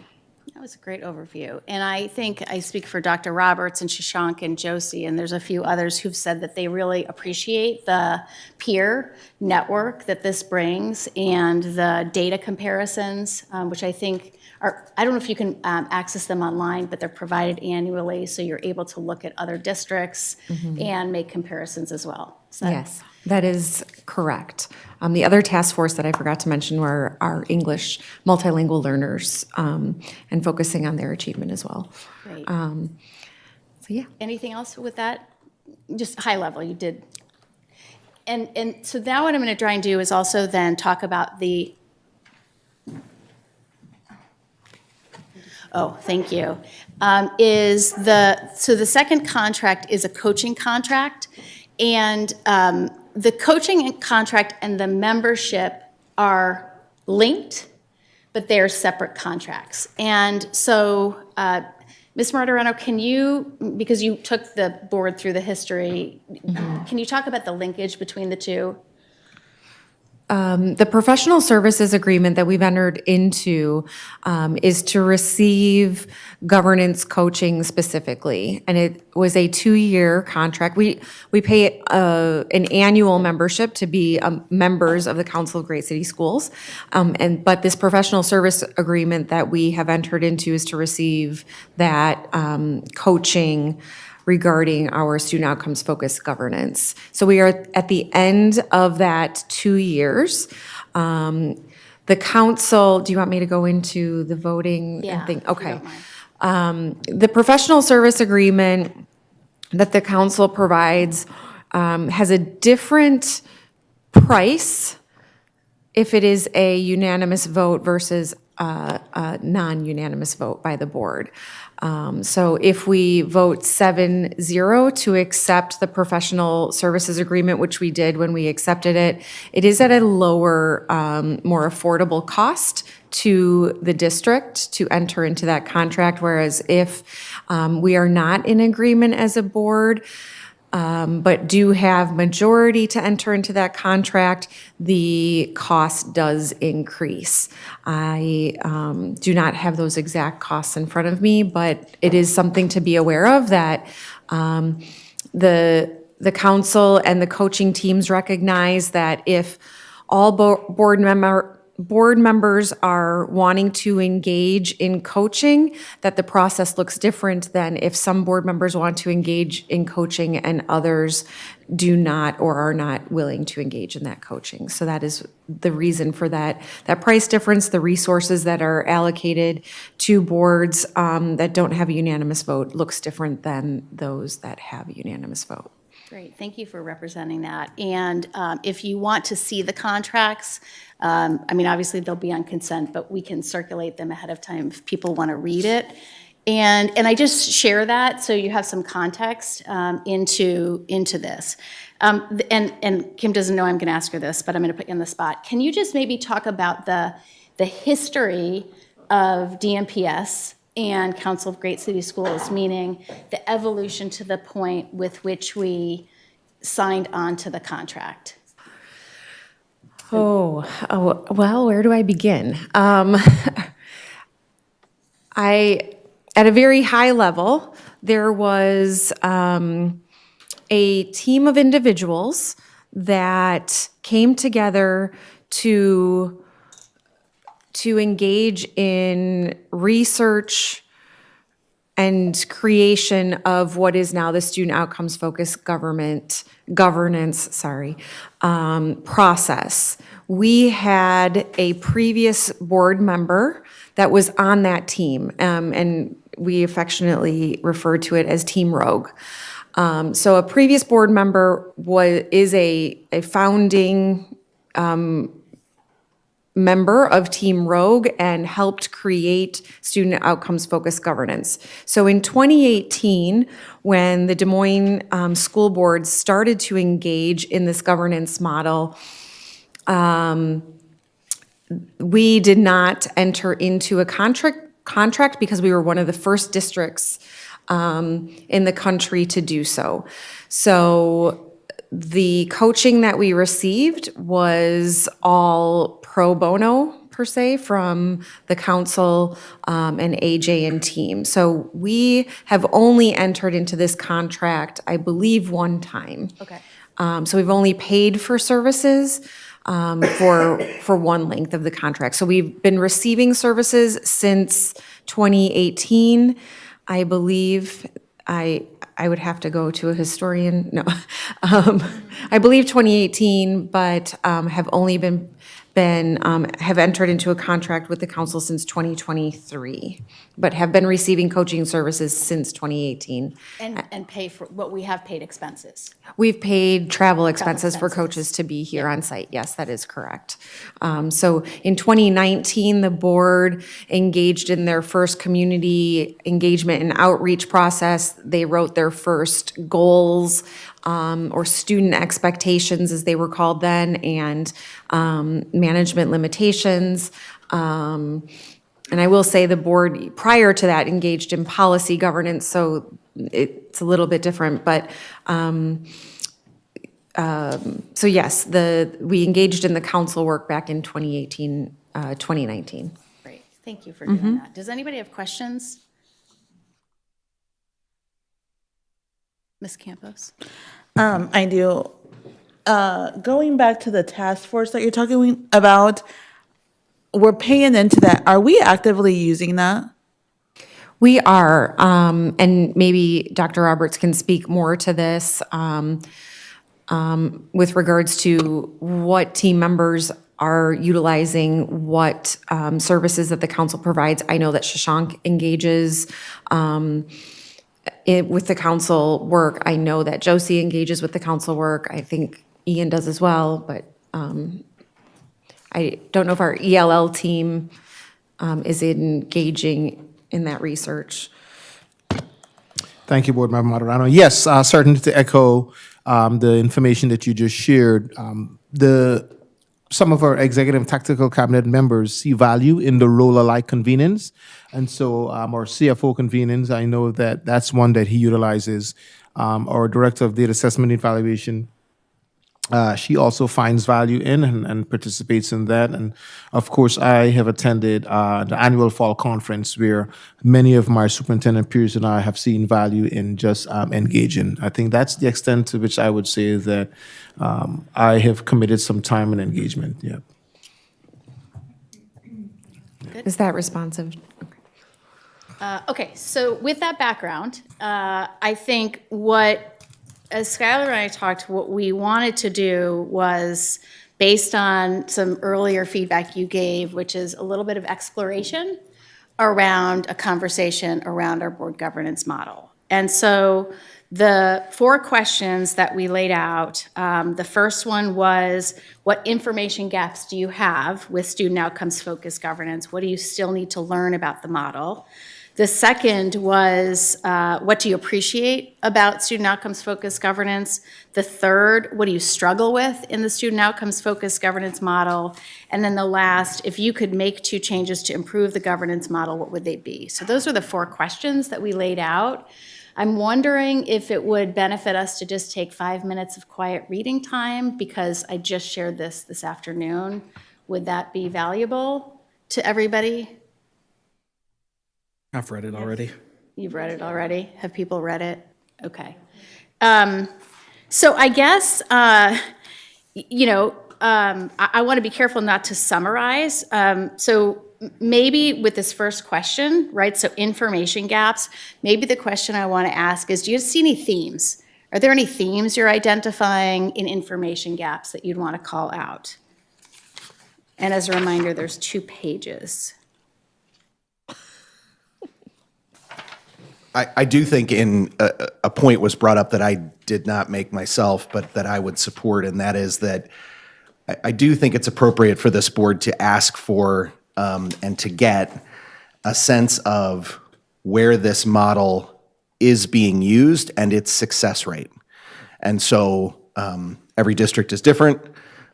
That was a great overview. And I think I speak for Dr. Roberts and Shashank and Josie, and there's a few others who've said that they really appreciate the peer network that this brings and the data comparisons, which I think are, I don't know if you can access them online, but they're provided annually, so you're able to look at other districts and make comparisons as well. So Yes, that is correct. The other task force that I forgot to mention were our English multilingual learners and focusing on their achievement as well. Great. So yeah. Anything else with that? Just high level, you did. And so now what I'm going to try and do is also then talk about the, oh, thank you, so the second contract is a coaching contract. And the coaching contract and the membership are linked, but they're separate contracts. And so, Ms. Martorano, can you, because you took the board through the history, can you talk about the linkage between the two? The professional services agreement that we've entered into is to receive governance coaching specifically, and it was a 2-year contract. We pay an annual membership to be members of the Council of Great City Schools, but this professional service agreement that we have entered into is to receive that coaching regarding our student outcomes focused governance. So we are at the end of that 2 years. The council, do you want me to go into the voting and thing? if you Okay. don't mind. The professional service agreement that the council provides has a different price if it is a unanimous vote versus a non-unanimous vote by the board. So if we vote 7-0 to accept the professional services agreement, which we did when we accepted it, it is at a lower, more affordable cost to the district to enter into that contract, whereas if we are not in agreement as a board, but do have majority to enter into that contract, the cost does increase. I do not have those exact costs in front of me, but it is something to be aware of that the council and the coaching teams recognize that if all board members are wanting to engage in coaching, that the process looks different than if some board members want to engage in coaching and others do not or are not willing to engage in that coaching. So that is the reason for that price difference. The resources that are allocated to boards that don't have a unanimous vote looks different than those that have a unanimous vote. Great, thank you for representing that. And if you want to see the contracts, I mean, obviously they'll be on consent, but we can circulate them ahead of time if people want to read it. And I just share that so you have some context into this. And Kim doesn't know I'm going to ask her this, but I'm going to put you on the spot. Can you just maybe talk about the history of DMPS and Council of Great City Schools, meaning the evolution to the point with which we signed on to the contract? Oh, well, where do I begin? At a very high level, there was a team of individuals that came together to engage in research and creation of what is now the student outcomes focused governance process. We had a previous board member that was on that team, and we affectionately refer to it as Team Rogue. So a previous board member is a founding member of Team Rogue and helped create student outcomes focused governance. So in 2018, when the Des Moines school board started to engage in this governance model, we did not enter into a contract because we were one of the first districts in the country to do so. So the coaching that we received was all pro bono, per se, from the council and AJ and team. So we have only entered into this contract, I believe, one time. Okay. So we've only paid for services for one length of the contract. So we've been receiving services since 2018. I believe I would have to go to a historian. No, I believe 2018, but have only have entered into a contract with the council since 2023, but have been receiving coaching services since 2018. And pay for, what we have paid expenses. We've paid travel expenses for expenses. coaches to be here on site. Yes, that is correct. So in 2019, the board engaged in their first community engagement and outreach process. They wrote their first goals, or student expectations, as they were called then, and management limitations. And I will say the board, prior to that, engaged in policy governance, so it's a little bit different, but so yes, we engaged in the council work back in 2018, 2019. Great, thank you for doing that. Does anybody have questions? Ms. Campos? I do. Going back to the task force that you're talking about, we're paying into that. Are we actively using that? We are, and maybe Dr. Roberts can speak more to this with regards to what team members are utilizing, what services that the council provides. I know that Shashank engages with the council work. I know that Josie engages with the council work. I think Ian does as well, but I don't know if our ELL team is engaging in that research. Thank you, Board Member Martorano. Yes, certainly to echo the information that you just shared, some of our executive tactical cabinet members see value in the role-alike convenings. And so our CFO convenings, I know that that's one that he utilizes. Our Director of Data Assessment and Evaluation, she also finds value in and participates in that. And of course, I have attended the annual fall conference where many of my superintendent peers and I have seen value in just engaging. I think that's the extent to which I would say that I have committed some time and engagement. Yeah. Is that responsive? Okay, so with that background, I think as Skylar and I talked, what we wanted to do was, based on some earlier feedback you gave, which is a little bit of exploration around a conversation around our board governance model. And so the 4 questions that we laid out, the first one was, what information gaps do you have with student outcomes focused governance? What do you still need to learn about the model? The second was, what do you appreciate about student outcomes focused governance? The third, what do you struggle with in the student outcomes focused governance model? And then the last, if you could make 2 changes to improve the governance model, what would they be? So those are the 4 questions that we laid out. I'm wondering if it would benefit us to just take 5 minutes of quiet reading time, because I just shared this afternoon. Would that be valuable to everybody? I've read it already. You've read it already? Have people read it? Okay. So I guess, I want to be careful not to summarize. So maybe with this first question, right, so information gaps, maybe the question I want to ask is, do you see any themes? Are there any themes you're identifying in information gaps that you'd want to call out? And as a reminder, there's 2 pages. I do think a point was brought up that I did not make myself, but that I would support, and that is that I do think it's appropriate for this board to ask for and to get a sense of where this model is being used and its success rate. And so every district is different,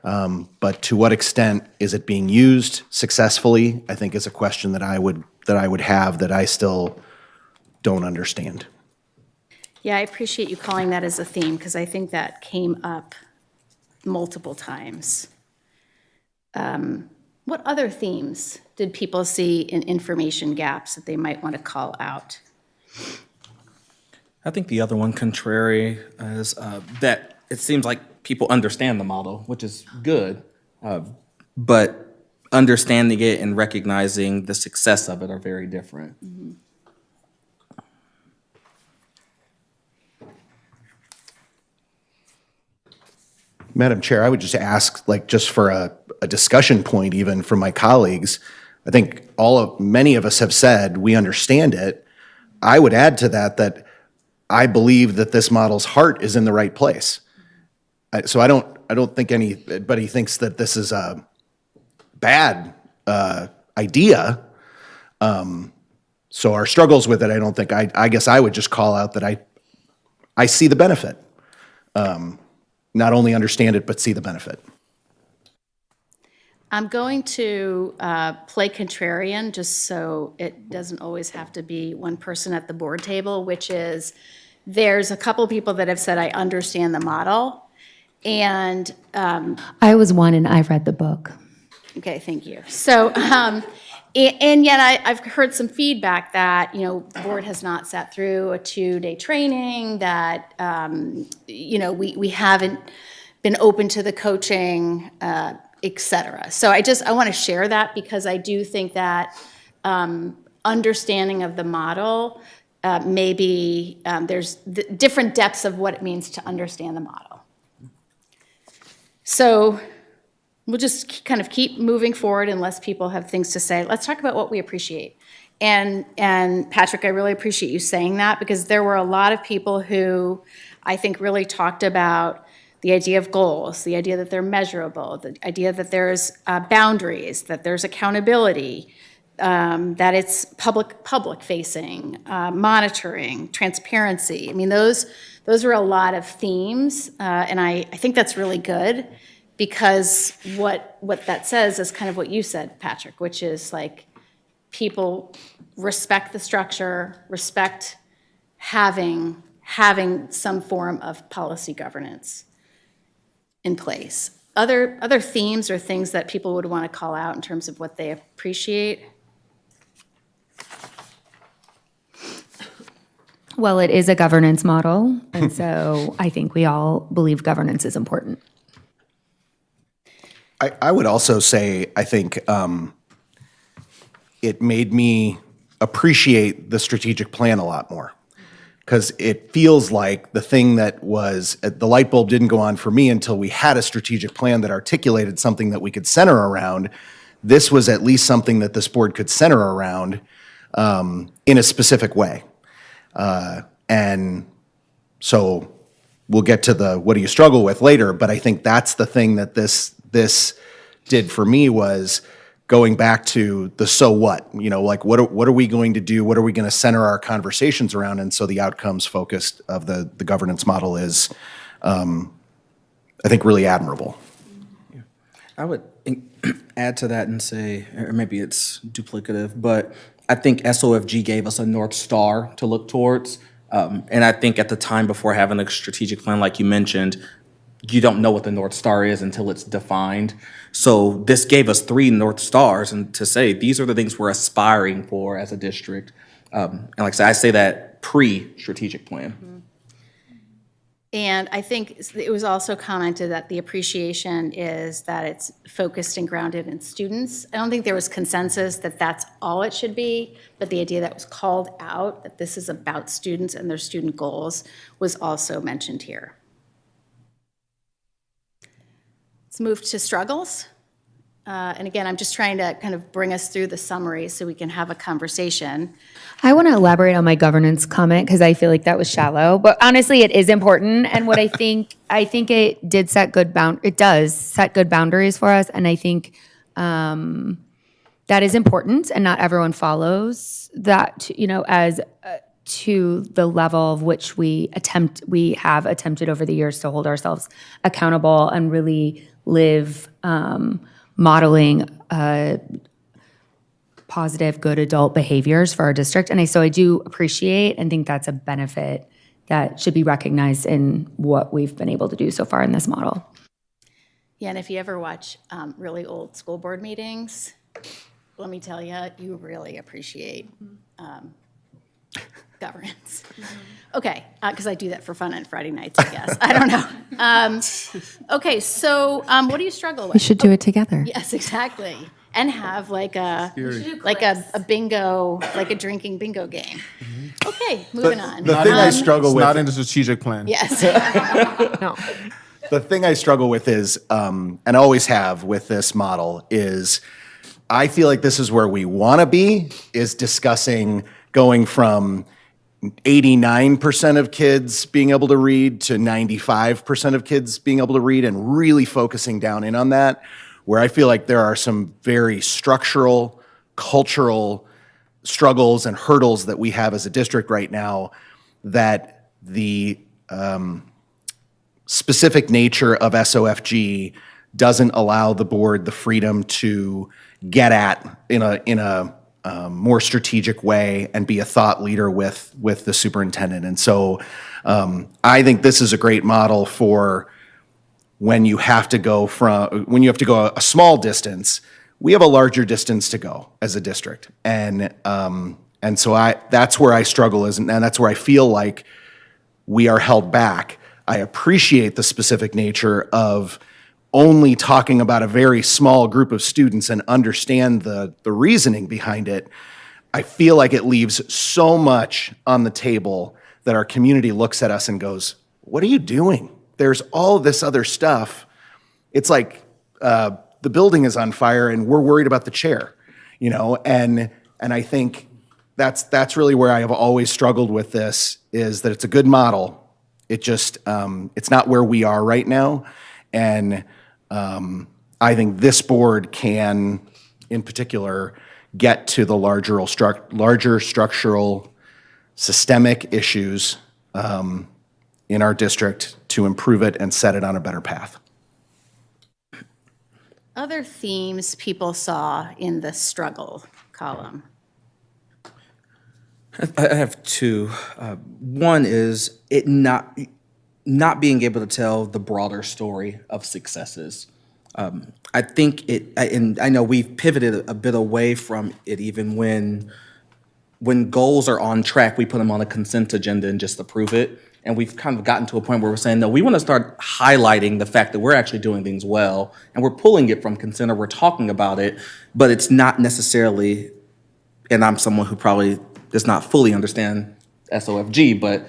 but to what extent is it being used successfully, I think is a question that I would have that I still don't understand. Yeah, I appreciate you calling that as a theme, because I think that came up multiple times. What other themes did people see in information gaps that they might want to call out? I think the other one, contrary, is that it seems like people understand the model, which is good, but understanding it and recognizing the success of it are very different. Mm-hmm. Madam Chair, I would just ask, like, just for a discussion point, even from my colleagues, I think many of us have said we understand it. I would add to that I believe that this model's heart is in the right place. So I don't think anybody thinks that this is a bad idea. So our struggles with it, I don't think, I guess I would just call out that I see the benefit. Not only understand it, but see the benefit. I'm going to play contrarian, just so it doesn't always have to be one person at the board table, which is, there's a couple people that have said, I understand the model, and I was one and I read the book. okay, thank you. So, and yet I've heard some feedback that, the board has not sat through a 2-day training, that, we haven't been open to the coaching, et cetera. So I want to share that, because I do think that understanding of the model, maybe there's different depths of what it means to understand the model. So we'll just kind of keep moving forward unless people have things to say. Let's talk about what we appreciate. And Patrick, I really appreciate you saying that, because there were a lot of people who I think really talked about the idea of goals, the idea that they're measurable, the idea that there's boundaries, that there's accountability, that it's public facing, monitoring, transparency. I mean, those are a lot of themes, and I think that's really good, because what that says is kind of what you said, Patrick, which is like, people respect the structure, respect having some form of policy governance in place. Other themes or things that people would want to call out in terms of what they appreciate? Well, it is a governance model, and so I think we all believe governance is important. I would also say, I think it made me appreciate the strategic plan a lot more, because it feels like the thing that was, the light bulb didn't go on for me until we had a strategic plan that articulated something that we could center around. This was at least something that this board could center around in a specific way. And so we'll get to the what do you struggle with later, but I think that's the thing that this did for me, was going back to the so what, like what are we going to do? What are we going to center our conversations around? And so the outcomes focused of the governance model is, I think, really admirable. I would add to that and say, or maybe it's duplicative, but I think SOFG gave us a North Star to look towards. And I think at the time before having a strategic plan, like you mentioned, you don't know what the North Star is until it's defined. So this gave us 3 North Stars, and to say these are the things we're aspiring for as a district. And like I say that pre-strategic plan. And I think it was also commented that the appreciation is that it's focused and grounded in students. I don't think there was consensus that that's all it should be, but the idea that was called out, that this is about students and their student goals, was also mentioned here. Let's move to struggles. And again, I'm just trying to kind of bring us through the summary so we can have a conversation. I want to elaborate on my governance comment because I feel like that was shallow, but honestly, it is important. And what I think it did set it does set good boundaries for us. And I think that is important, and not everyone follows that, as to the level of which we have attempted over the years to hold ourselves accountable and really live modeling positive, good adult behaviors for our district. And so I do appreciate and think that's a benefit that should be recognized in what we've been able to do so far in this model. Yeah, and if you ever watch really old school board meetings, let me tell you, you really appreciate governance. Okay, because I do that for fun on Friday nights, I guess. I don't know. Okay, so what do you struggle with? We should do it together. Yes, exactly. And have like a bingo, like a drinking bingo game. Okay, moving on. The thing I struggle It's with, not in the strategic plan. Yes. No. the thing I struggle with is, and always have with this model, is I feel like this is where we want to be, is discussing going from 89% of kids being able to read to 95% of kids being able to read, and really focusing down in on that, where I feel like there are some very structural, cultural struggles and hurdles that we have as a district right now, that the specific nature of SOFG doesn't allow the board the freedom to get at in a more strategic way and be a thought leader with the superintendent. And so I think this is a great model for when you have to go a small distance. We have a larger distance to go as a district. And so that's where I struggle, and that's where I feel like we are held back. I appreciate the specific nature of only talking about a very small group of students and understand the reasoning behind it. I feel like it leaves so much on the table that our community looks at us and goes, what are you doing? There's all this other stuff. It's like the building is on fire and we're worried about the chair, and I think that's really where I have always struggled with this, is that it's a good model. It just, it's not where we are right now. And I think this board can, in particular, get to the larger structural, systemic issues in our district to improve it and set it on a better path. Other themes people saw in the struggle column. I have 2. One is it not being able to tell the broader story of successes. I think and I know we've pivoted a bit away from it, even when goals are on track, we put them on a consent agenda and just approve it. And we've kind of gotten to a point where we're saying, no, we want to start highlighting the fact that we're actually doing things well, and we're pulling it from consent, or we're talking about it, but it's not necessarily, and I'm someone who probably does not fully understand SOFG, but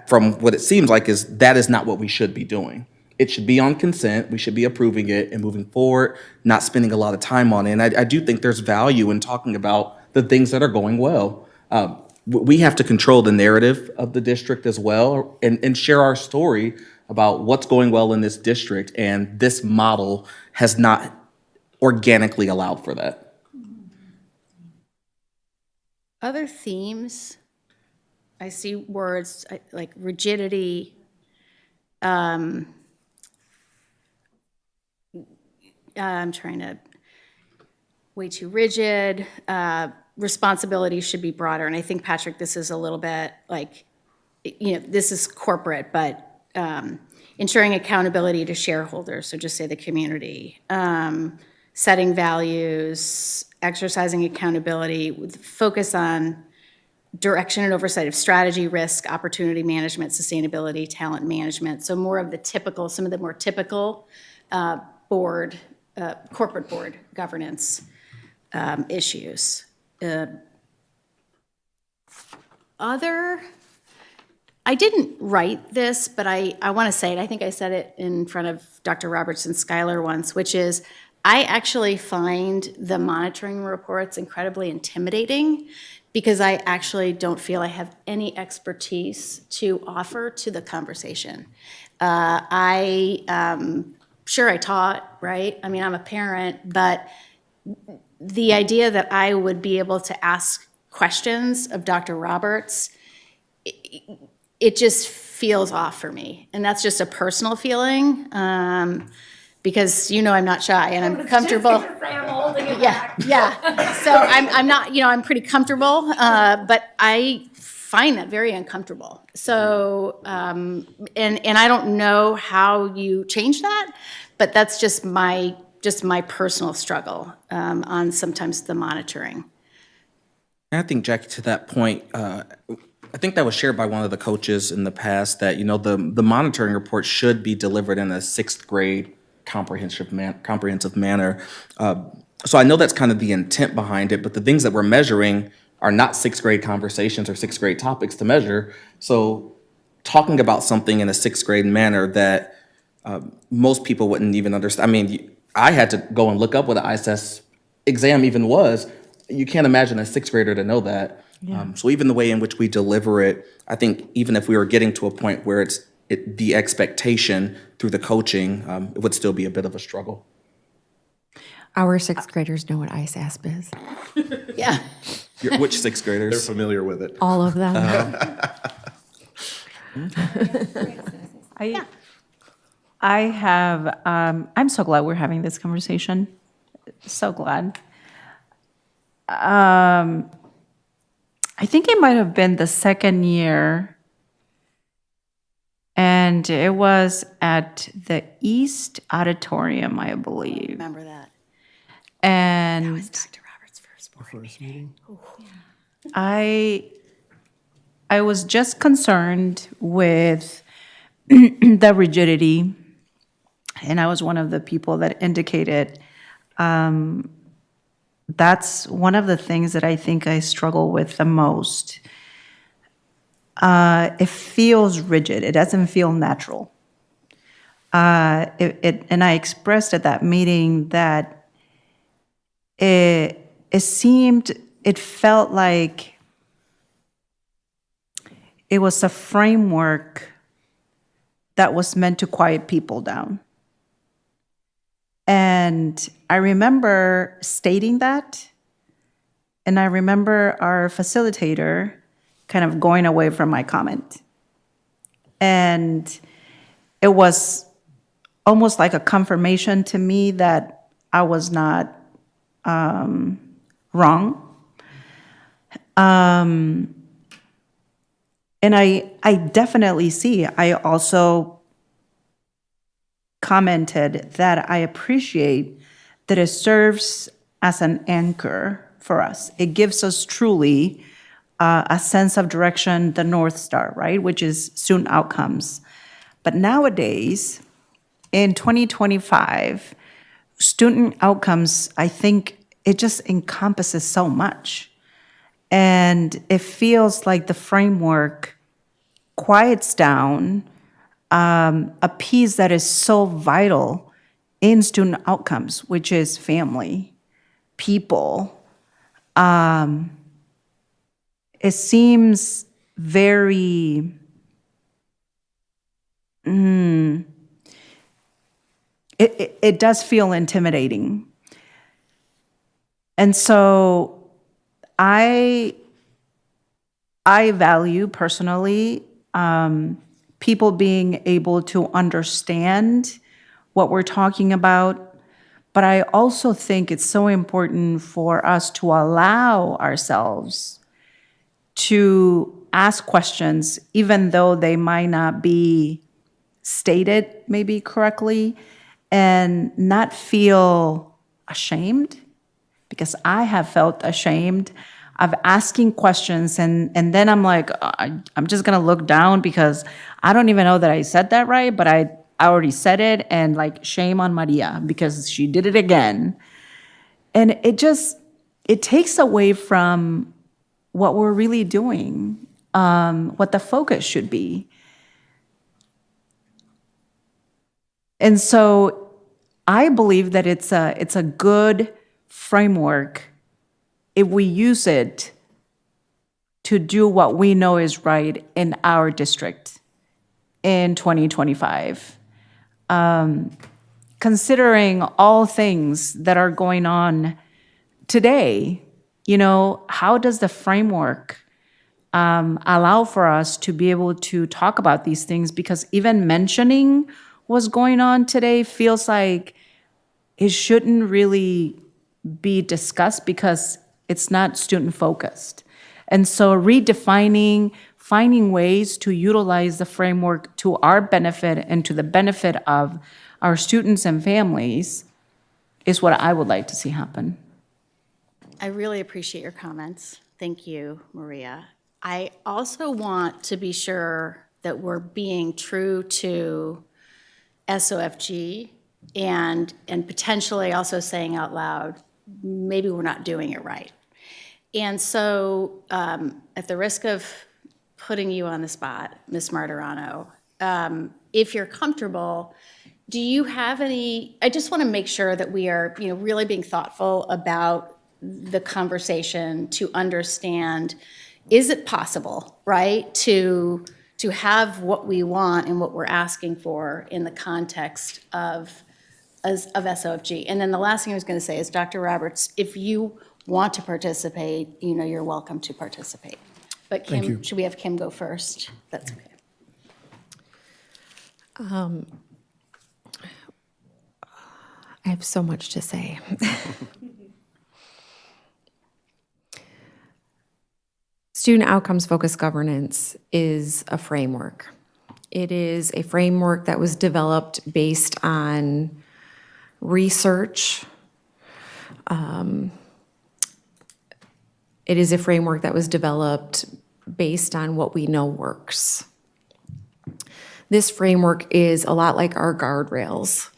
from what it seems like that is not what we should be doing. It should be on consent. We should be approving it and moving forward, not spending a lot of time on it. And I do think there's value in talking about the things that are going well. We have to control the narrative of the district as well, and share our story about what's going well in this district. And this model has not organically allowed for that. Other themes, I see words like rigidity, I'm trying to, way too rigid, responsibility should be broader. And I think, Patrick, this is a little bit like, this is corporate, but ensuring accountability to shareholders, so just say the community, setting values, exercising accountability with focus on direction and oversight of strategy, risk, opportunity management, sustainability, talent management. So more of the typical, some of the more typical board, corporate board governance issues. I didn't write this, but I want to say it. I think I said it in front of Dr. Robertson Schuyler once, which is I actually find the monitoring reports incredibly intimidating because I actually don't feel I have any expertise to offer to the conversation. Sure, I taught, right? I mean, I'm a parent, but the idea that I would be able to ask questions of Dr. Roberts, it just feels off for me. And that's just a personal feeling, because I'm not shy and I'm comfortable. Yeah. So I'm not, I'm pretty comfortable, but I find that very uncomfortable. So, and I don't know how you change that, but that's just my personal struggle on sometimes the monitoring. And I think, Jackie, to that point, I think that was shared by one of the coaches in the past that, the monitoring report should be delivered in a sixth grade comprehensive manner. So I know that's kind of the intent behind it, but the things that we're measuring are not sixth grade conversations or sixth grade topics to measure. So talking about something in a sixth grade manner that most people wouldn't even understand. I mean, I had to go and look up what an ISS exam even was. You can't imagine a sixth grader to know that. Yeah. So even the way in which we deliver it, I think even if we were getting to a point where it's the expectation through the coaching, it would still be a bit of a struggle. Our sixth graders know what ISASP is. Yeah. Which sixth graders? They're familiar with it. All of them. I have, I'm so glad we're having this conversation. So glad. I think it might have been the second year, and it was at the East Auditorium, I believe. Remember that. And That was Dr. Roberts' first board meeting. I was just concerned with the rigidity, and I was one of the people that indicated that's one of the things that I think I struggle with the most. It feels rigid. It doesn't feel natural. And I expressed at that meeting that it felt like it was a framework that was meant to quiet people down. And I remember stating that, and I remember our facilitator kind of going away from my comment. And it was almost like a confirmation to me that I was not wrong. And I definitely see, I also commented that I appreciate that it serves as an anchor for us. It gives us truly a sense of direction, the North Star, right, which is student outcomes. But nowadays, in 2025, student outcomes, I think it just encompasses so much. And it feels like the framework quiets down a piece that is so vital in student outcomes, which is family, people. It seems very, it does feel intimidating. And so I I value personally people being able to understand what we're talking about. But I also think it's so important for us to allow ourselves to ask questions, even though they might not be stated maybe correctly, and not feel ashamed, because I have felt ashamed of asking questions, and then I'm like, I'm just gonna look down because I don't even know that I said that right, but I already said it, and like, shame on Maria because she did it again. And it takes away from what we're really doing, what the focus should be. And so I believe that it's a good framework if we use it to do what we know is right in our district in 2025. Considering all things that are going on today, how does the framework allow for us to be able to talk about these things? Because even mentioning what's going on today feels like it shouldn't really be discussed because it's not student focused. And so redefining, finding ways to utilize the framework to our benefit and to the benefit of our students and families is what I would like to see happen. I really appreciate your comments. Thank you, Maria. I also want to be sure that we're being true to SOFG and potentially also saying out loud, maybe we're not doing it right. And so at the risk of putting you on the spot, Ms. Martirano, if you're comfortable, do you have any, I just want to make sure that we are, really being thoughtful about the conversation to understand, is it possible, right, to have what we want and what we're asking for in the context of SOFG? And then the last thing I was going to say is, Dr. Roberts, if you want to participate, you're welcome to participate. But Kim, should we have Kim go first? That's okay. I have so much to say. Student outcomes focused governance is a framework. It is a framework that was developed based on research. It is a framework that was developed based on what we know works. This framework is a lot like our guardrails,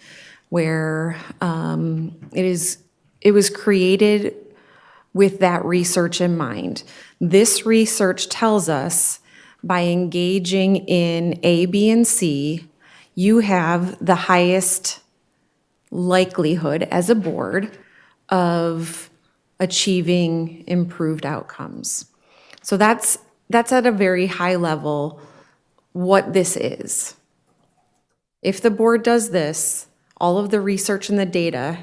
where it was created with that research in mind. This research tells us by engaging in A, B, and C, you have the highest likelihood as a board of achieving improved outcomes. So that's at a very high level what this is. If the board does this, all of the research and the data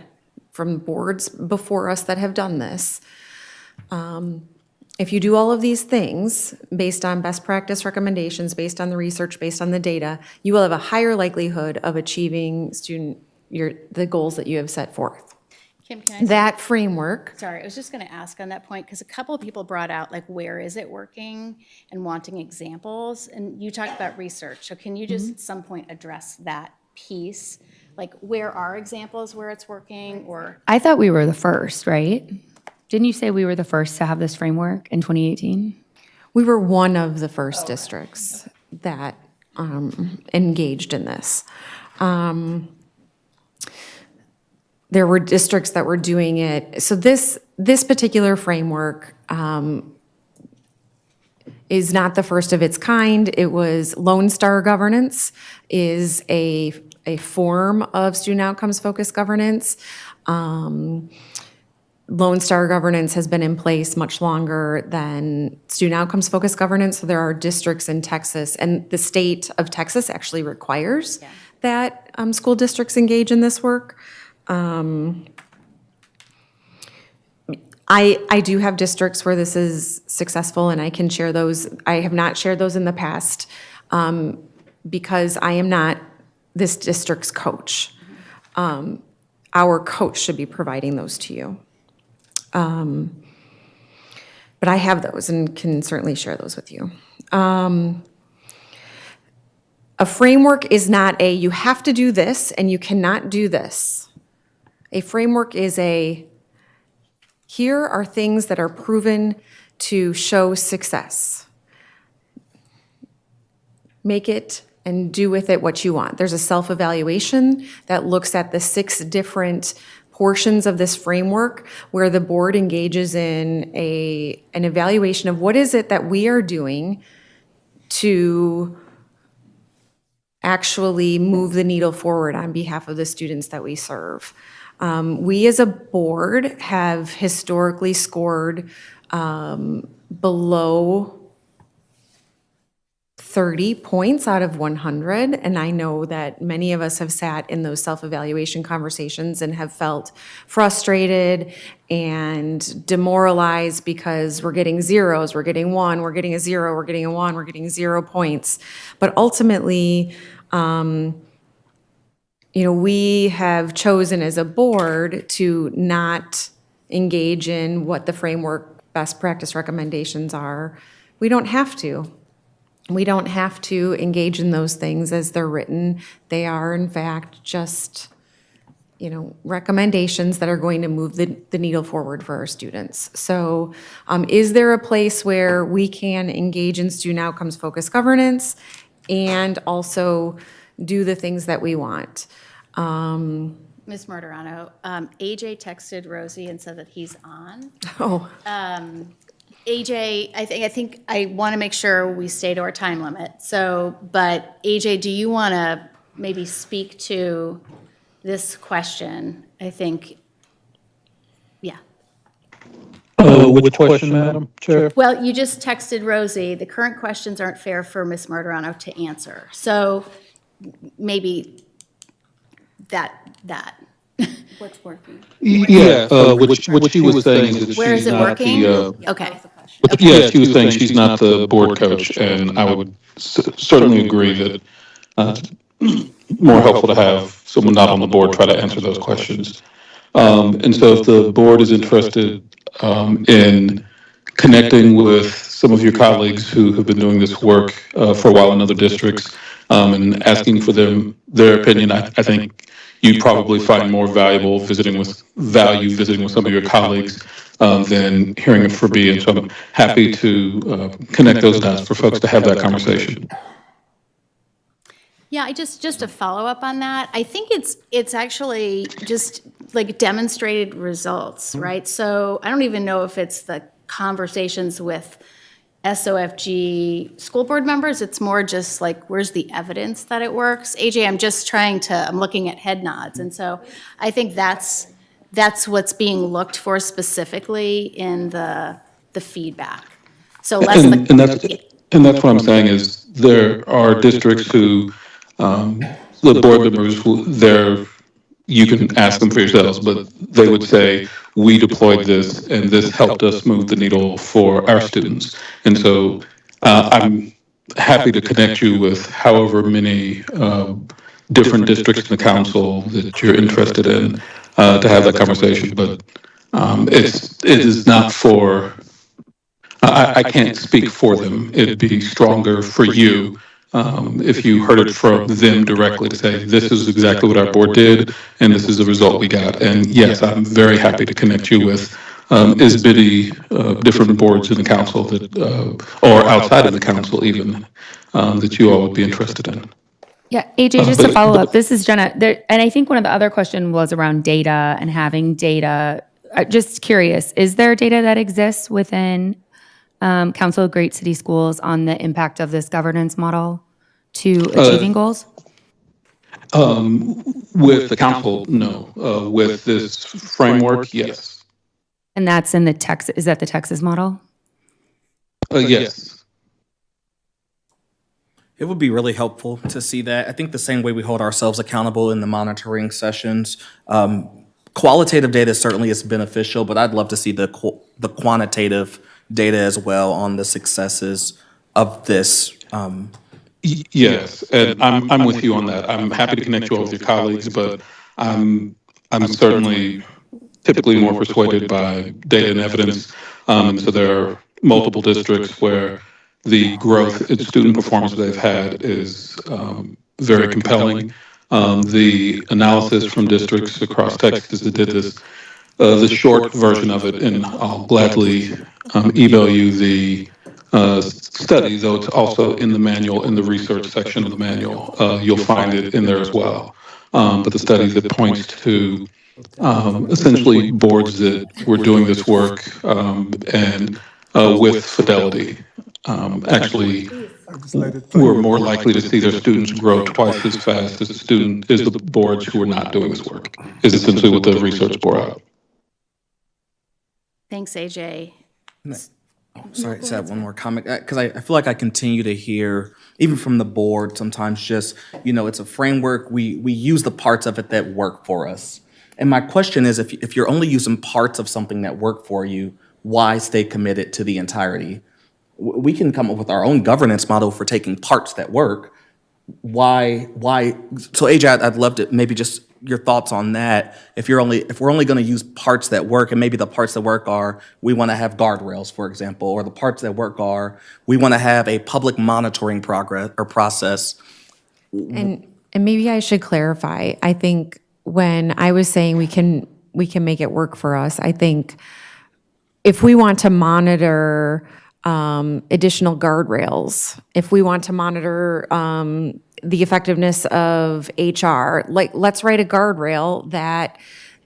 from boards before us that have done this, if you do all of these things based on best practice recommendations, based on the research, based on the data, you will have a higher likelihood of achieving the goals that you have set forth. Kim, can I? That framework. Sorry, I was just going to ask on that point, because a couple of people brought out, like, where is it working and wanting examples, and you talked about research. So can you just at some point address that piece? Like, where are examples where it's working, or? I thought we were the first, right? Didn't you say we were the first to have this framework in 2018? We were one of the first districts that engaged in this. There were districts that were doing it. So this particular framework is not the first of its kind. It was Lone Star governance is a form of student outcomes focused governance. Lone Star governance has been in place much longer than student outcomes focused governance. So there are districts in Texas, and the state of Texas actually requires that school districts engage in this work. I do have districts where this is successful, and I can share those. I have not shared those in the past because I am not this district's coach. Our coach should be providing those to you. But I have those and can certainly share those with you. A framework is not a, you have to do this and you cannot do this. A framework is a, here are things that are proven to show success. Make it and do with it what you want. There's a self-evaluation that looks at the 6 different portions of this framework where the board engages in an evaluation of what is it that we are doing to actually move the needle forward on behalf of the students that we serve. We as a board have historically scored below 30 points out of 100, and I know that many of us have sat in those self-evaluation conversations and have felt frustrated and demoralized because we're getting zeros, we're getting 1, we're getting a 0, we're getting a 1, we're getting 0 points. But ultimately, we have chosen as a board to not engage in what the framework best practice recommendations are. We don't have to. We don't have to engage in those things as they're written. They are, in fact, just, recommendations that are going to move the needle forward for our students. So is there a place where we can engage in student outcomes focused governance and also do the things that we want? Ms. Martirano, AJ texted Rosie and said that he's on. Oh. AJ, I think I want to make sure we stay to our time limit. So, but AJ, do you want to maybe speak to this question? I think, yeah. Which question, Madam Chair? Well, you just texted Rosie, the current questions aren't fair for Ms. Martirano to answer. So maybe that. What's working? Yeah, what she was saying is that Where is she's it not working? the, Okay. yeah, she was saying she's not the board coach, and I would certainly agree that more helpful to have someone not on the board try to answer those questions. And so if the board is interested in connecting with some of your colleagues who have been doing this work for a while in other districts and asking for their opinion, I think you'd probably find more valuable visiting with some of your colleagues than hearing it for me. And so I'm happy to connect those dots for folks to have that conversation. Yeah, just to follow up on that, I think it's actually just like demonstrated results, right? So I don't even know if it's the conversations with SOFG school board members. It's more just like, where's the evidence that it works? AJ, I'm looking at head nods. And so I think that's what's being looked for specifically in the feedback. So less And that's what I'm saying is there are districts who, the board members, you can ask them for yourselves, but they would say, we deployed this and this helped us move the needle for our students. And so I'm happy to connect you with however many different districts in the council that you're interested in to have that conversation. But it is not for, I can't speak for them. It'd be stronger for you if you heard it from them directly to say, this is exactly what our board did, and this is the result we got. And yes, I'm very happy to connect you with as many different boards in the council that, or outside of the council even, that you all would be interested in. Yeah, AJ, just to follow up, this is Jenna, and I think one of the other questions was around data and having data. Just curious, is there data that exists within Council of Great City Schools on the impact of this governance model to achieving goals? With the council, no. With this framework, yes. And that's in the Texas, is that the Texas model? Yes. It would be really helpful to see that. I think the same way we hold ourselves accountable in the monitoring sessions, qualitative data certainly is beneficial, but I'd love to see the quantitative data as well on the successes of this. Yes, and I'm with you on that. I'm happy to connect you all with your colleagues, but I'm certainly typically more persuaded by data and evidence. So there are multiple districts where the growth in student performance they've had is very compelling. The analysis from districts across Texas that did this, the short version of it, and I'll gladly email you the study, though it's also in the manual, in the research section of the manual. You'll find it in there as well. But the study that points to essentially boards that were doing this work and with fidelity actually were more likely to see their students grow twice as fast as the boards who were not doing this work, is essentially what the research bore out. Thanks, AJ. Sorry, to add one more comment, because I feel like I continue to hear, even from the board, sometimes just, it's a framework, we use the parts of it that work for us. And my question is, if you're only using parts of something that work for you, why stay committed to the entirety? We can come up with our own governance model for taking parts that work. Why? So AJ, I'd love to maybe just your thoughts on that. If we're only going to use parts that work, and maybe the parts that work are we want to have guardrails, for example, or the parts that work are we want to have a public monitoring process. And maybe I should clarify. I think when I was saying we can make it work for us, I think if we want to monitor additional guardrails, if we want to monitor the effectiveness of HR, like let's write a guardrail that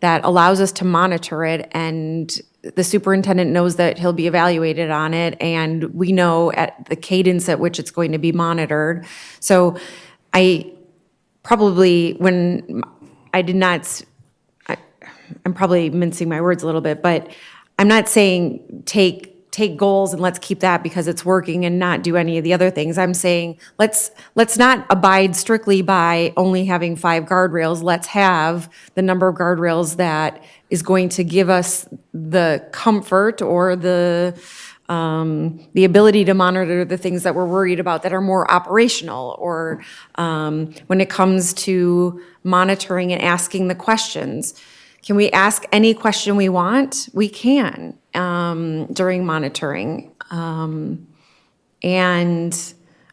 allows us to monitor it, and the superintendent knows that he'll be evaluated on it, and we know at the cadence at which it's going to be monitored. So I'm probably mincing my words a little bit, but I'm not saying take goals and let's keep that because it's working and not do any of the other things. I'm saying let's not abide strictly by only having 5 guardrails. Let's have the number of guardrails that is going to give us the comfort or the ability to monitor the things that we're worried about that are more operational, or when it comes to monitoring and asking the questions. Can we ask any question we want? We can during monitoring. And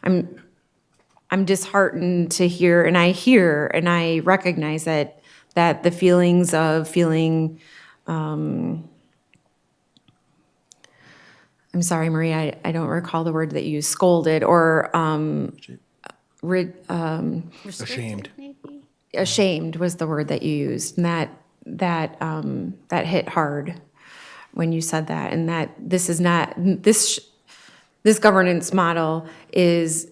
I'm disheartened to hear, and I recognize that the feelings of feeling, I'm sorry, Marie, I don't recall the word that you used, scolded or Ashamed. Maybe? ashamed was the word that you used, and that hit hard when you said that, and that this is not this governance model is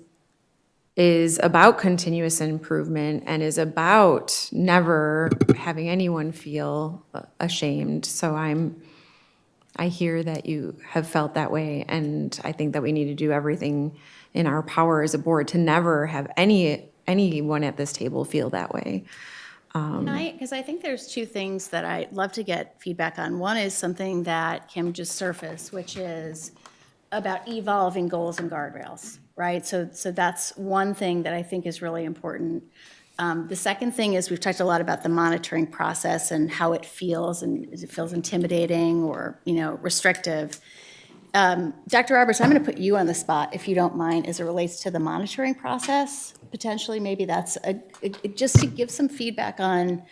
about continuous improvement and is about never having anyone feel ashamed. So I hear that you have felt that way, and I think that we need to do everything in our power as a board to never have anyone at this table feel that way. Because I think there's 2 things that I'd love to get feedback on. One is something that Kim just surfaced, which is about evolving goals and guardrails, right? So that's one thing that I think is really important. The second thing is we've talked a lot about the monitoring process and how it feels, and if it feels intimidating or, restrictive. Dr. Roberts, I'm going to put you on the spot, if you don't mind, as it relates to the monitoring process. Potentially, maybe that's just to give some feedback on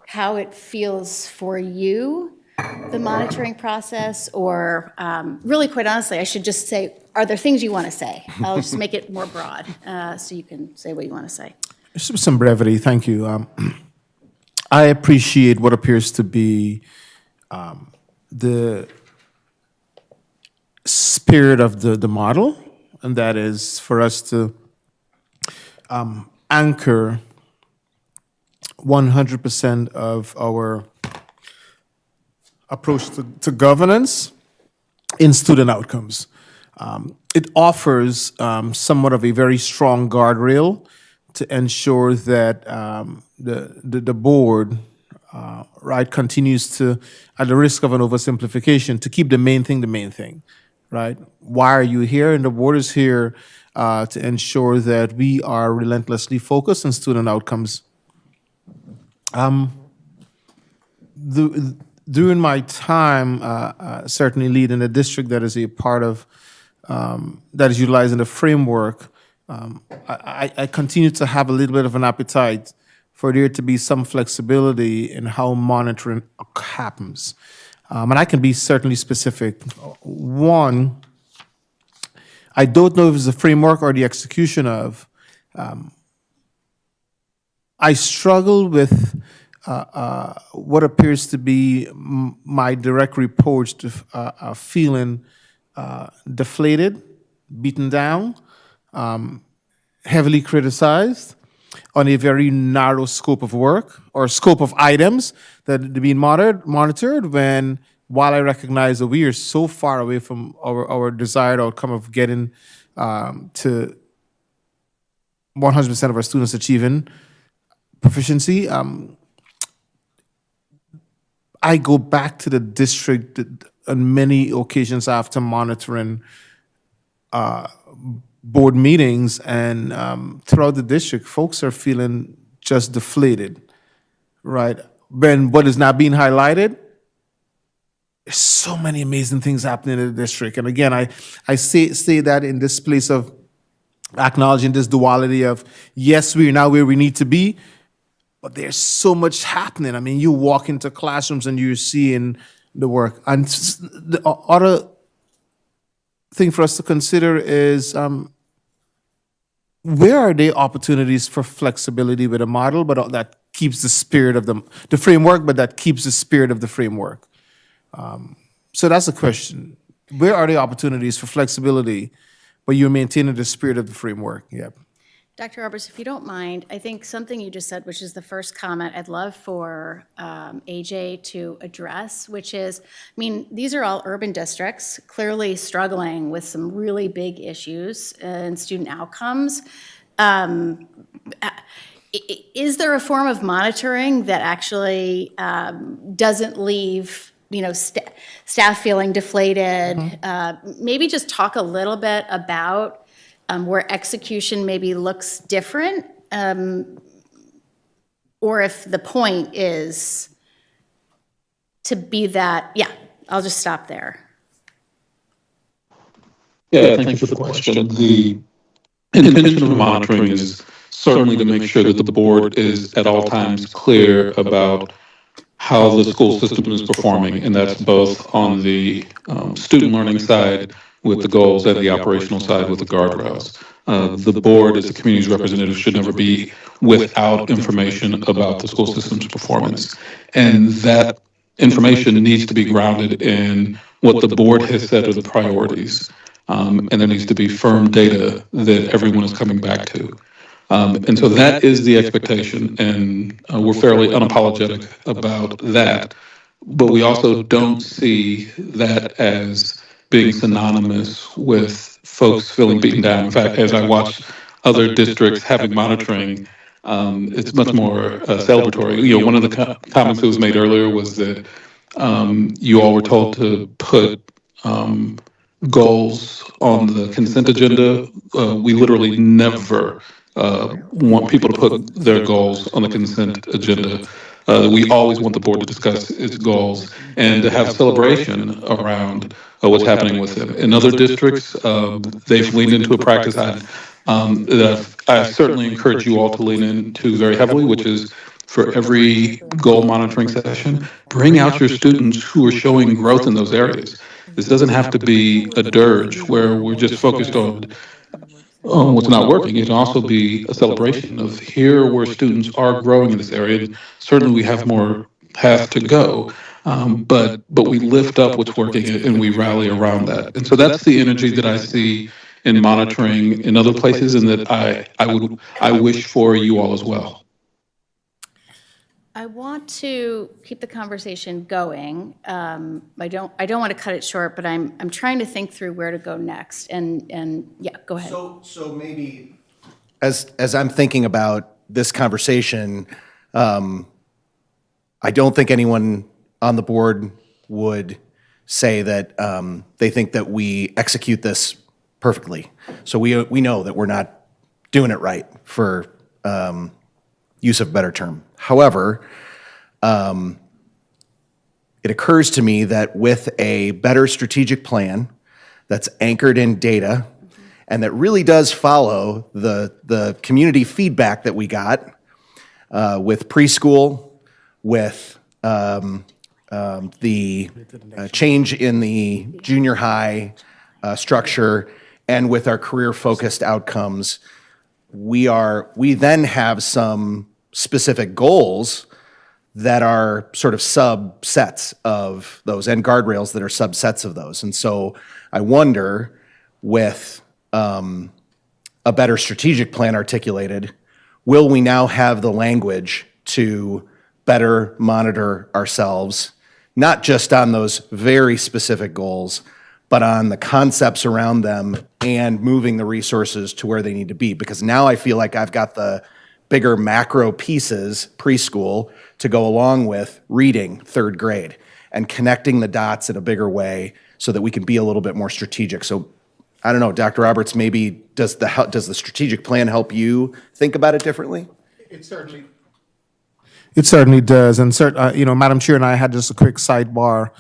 how it feels for you, the monitoring process, or really, quite honestly, I should just say, are there things you want to say? I'll just make it more broad, so you can say what you want to say. Just some brevity, thank you. I appreciate what appears to be the spirit of the model, and that is for us to anchor 100% of our approach to governance in student outcomes. It offers somewhat of a very strong guardrail to ensure that the board right, continues to, at the risk of an oversimplification, to keep the main thing, right? Why are you here? And the board is here to ensure that we are relentlessly focused on student outcomes. During my time, certainly leading a district that is a part of, that is utilizing the framework, I continue to have a little bit of an appetite for there to be some flexibility in how monitoring happens. And I can be certainly specific. One, I don't know if it's the framework or the execution of. I struggle with what appears to be my direct reports to feeling deflated, beaten down, heavily criticized on a very narrow scope of work or scope of items that are being monitored when, while I recognize that we are so far away from our desired outcome of getting to 100% of our students achieving proficiency, I go back to the district on many occasions after monitoring board meetings, and throughout the district, folks are feeling just deflated, right? When what is not being highlighted, there's so many amazing things happening in the district. And again, I say that in this place of acknowledging this duality of, yes, we're now where we need to be, but there's so much happening. I mean, you walk into classrooms and you're seeing the work. And the other thing for us to consider is, where are there opportunities for flexibility with a model, but that keeps the spirit of the framework, but that keeps the spirit of the framework? So that's the question. Where are the opportunities for flexibility, but you're maintaining the spirit of the framework? Yep. Dr. Roberts, if you don't mind, I think something you just said, which is the first comment I'd love for AJ to address, which is, I mean, these are all urban districts, clearly struggling with some really big issues in student outcomes. Is there a form of monitoring that actually doesn't leave, staff feeling deflated? Maybe just talk a little bit about where execution maybe looks different, or if the point is to be that, I'll just stop there. Yeah, thank you for the question. The intention of monitoring is certainly to make sure that the board is at all times clear about how the school system is performing, and that's both on the student learning side with the goals and the operational side with the guardrails. The board, as the community's representative, should never be without information about the school system's performance. And that information needs to be grounded in what the board has said are the priorities. And there needs to be firm data that everyone is coming back to. And so that is the expectation, and we're fairly unapologetic about that. But we also don't see that as being synonymous with folks feeling beaten down. In fact, as I watch other districts having monitoring, it's much more celebratory. One of the comments that was made earlier was that you all were told to put goals on the consent agenda. We literally never want people to put their goals on the consent agenda. We always want the board to discuss its goals and to have celebration around what's happening with them. In other districts, they've leaned into a practice that I certainly encourage you all to lean into very heavily, which is for every goal monitoring session, bring out your students who are showing growth in those areas. This doesn't have to be a dirge where we're just focused on what's not working. It can also be a celebration of here where students are growing in this area. Certainly we have more path to go, but we lift up what's working and we rally around that. And so that's the energy that I see in monitoring in other places, and that I wish for you all as well. I want to keep the conversation going. I don't want to cut it short, but I'm trying to think through where to go next. And yeah, go ahead. So maybe as I'm thinking about this conversation, I don't think anyone on the board would say that they think that we execute this perfectly. So we know that we're not doing it right, for use of a better term. However, it occurs to me that with a better strategic plan that's anchored in data and that really does follow the community feedback that we got with preschool, with the change in the junior high structure, and with our career-focused outcomes, we then have some specific goals that are sort of subsets of those, and guardrails that are subsets of those. And so I wonder, with a better strategic plan articulated, will we now have the language to better monitor ourselves, not just on those very specific goals, but on the concepts around them and moving the resources to where they need to be? Because now I feel like I've got the bigger macro pieces, preschool, to go along with reading third grade and connecting the dots in a bigger way so that we can be a little bit more strategic. So I don't know, Dr. Roberts, maybe does the strategic plan help you think about it differently? It certainly does. And Madam Chair and I had just a quick sidebar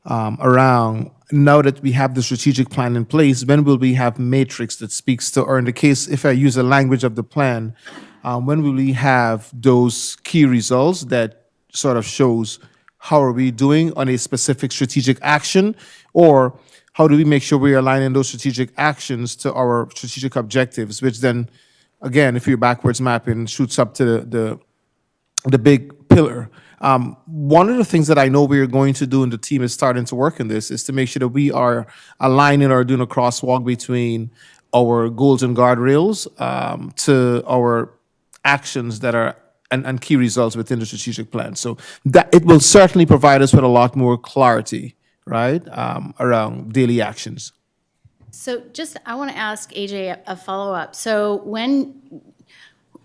around, now that we have the strategic plan in place, when will we have matrix that speaks to, or in the case, if I use the language of the plan, when will we have those key results that sort of shows how are we doing on a specific strategic action, or how do we make sure we're aligning those strategic actions to our strategic objectives, which then, again, if you're backwards mapping, shoots up to the big pillar. One of the things that I know we're going to do, and the team is starting to work on this, is to make sure that we are aligning or doing a crosswalk between our goals and guardrails to our actions that are and key results within the strategic plan. So that it will certainly provide us with a lot more clarity, right, around daily actions. So I want to ask AJ a follow-up. So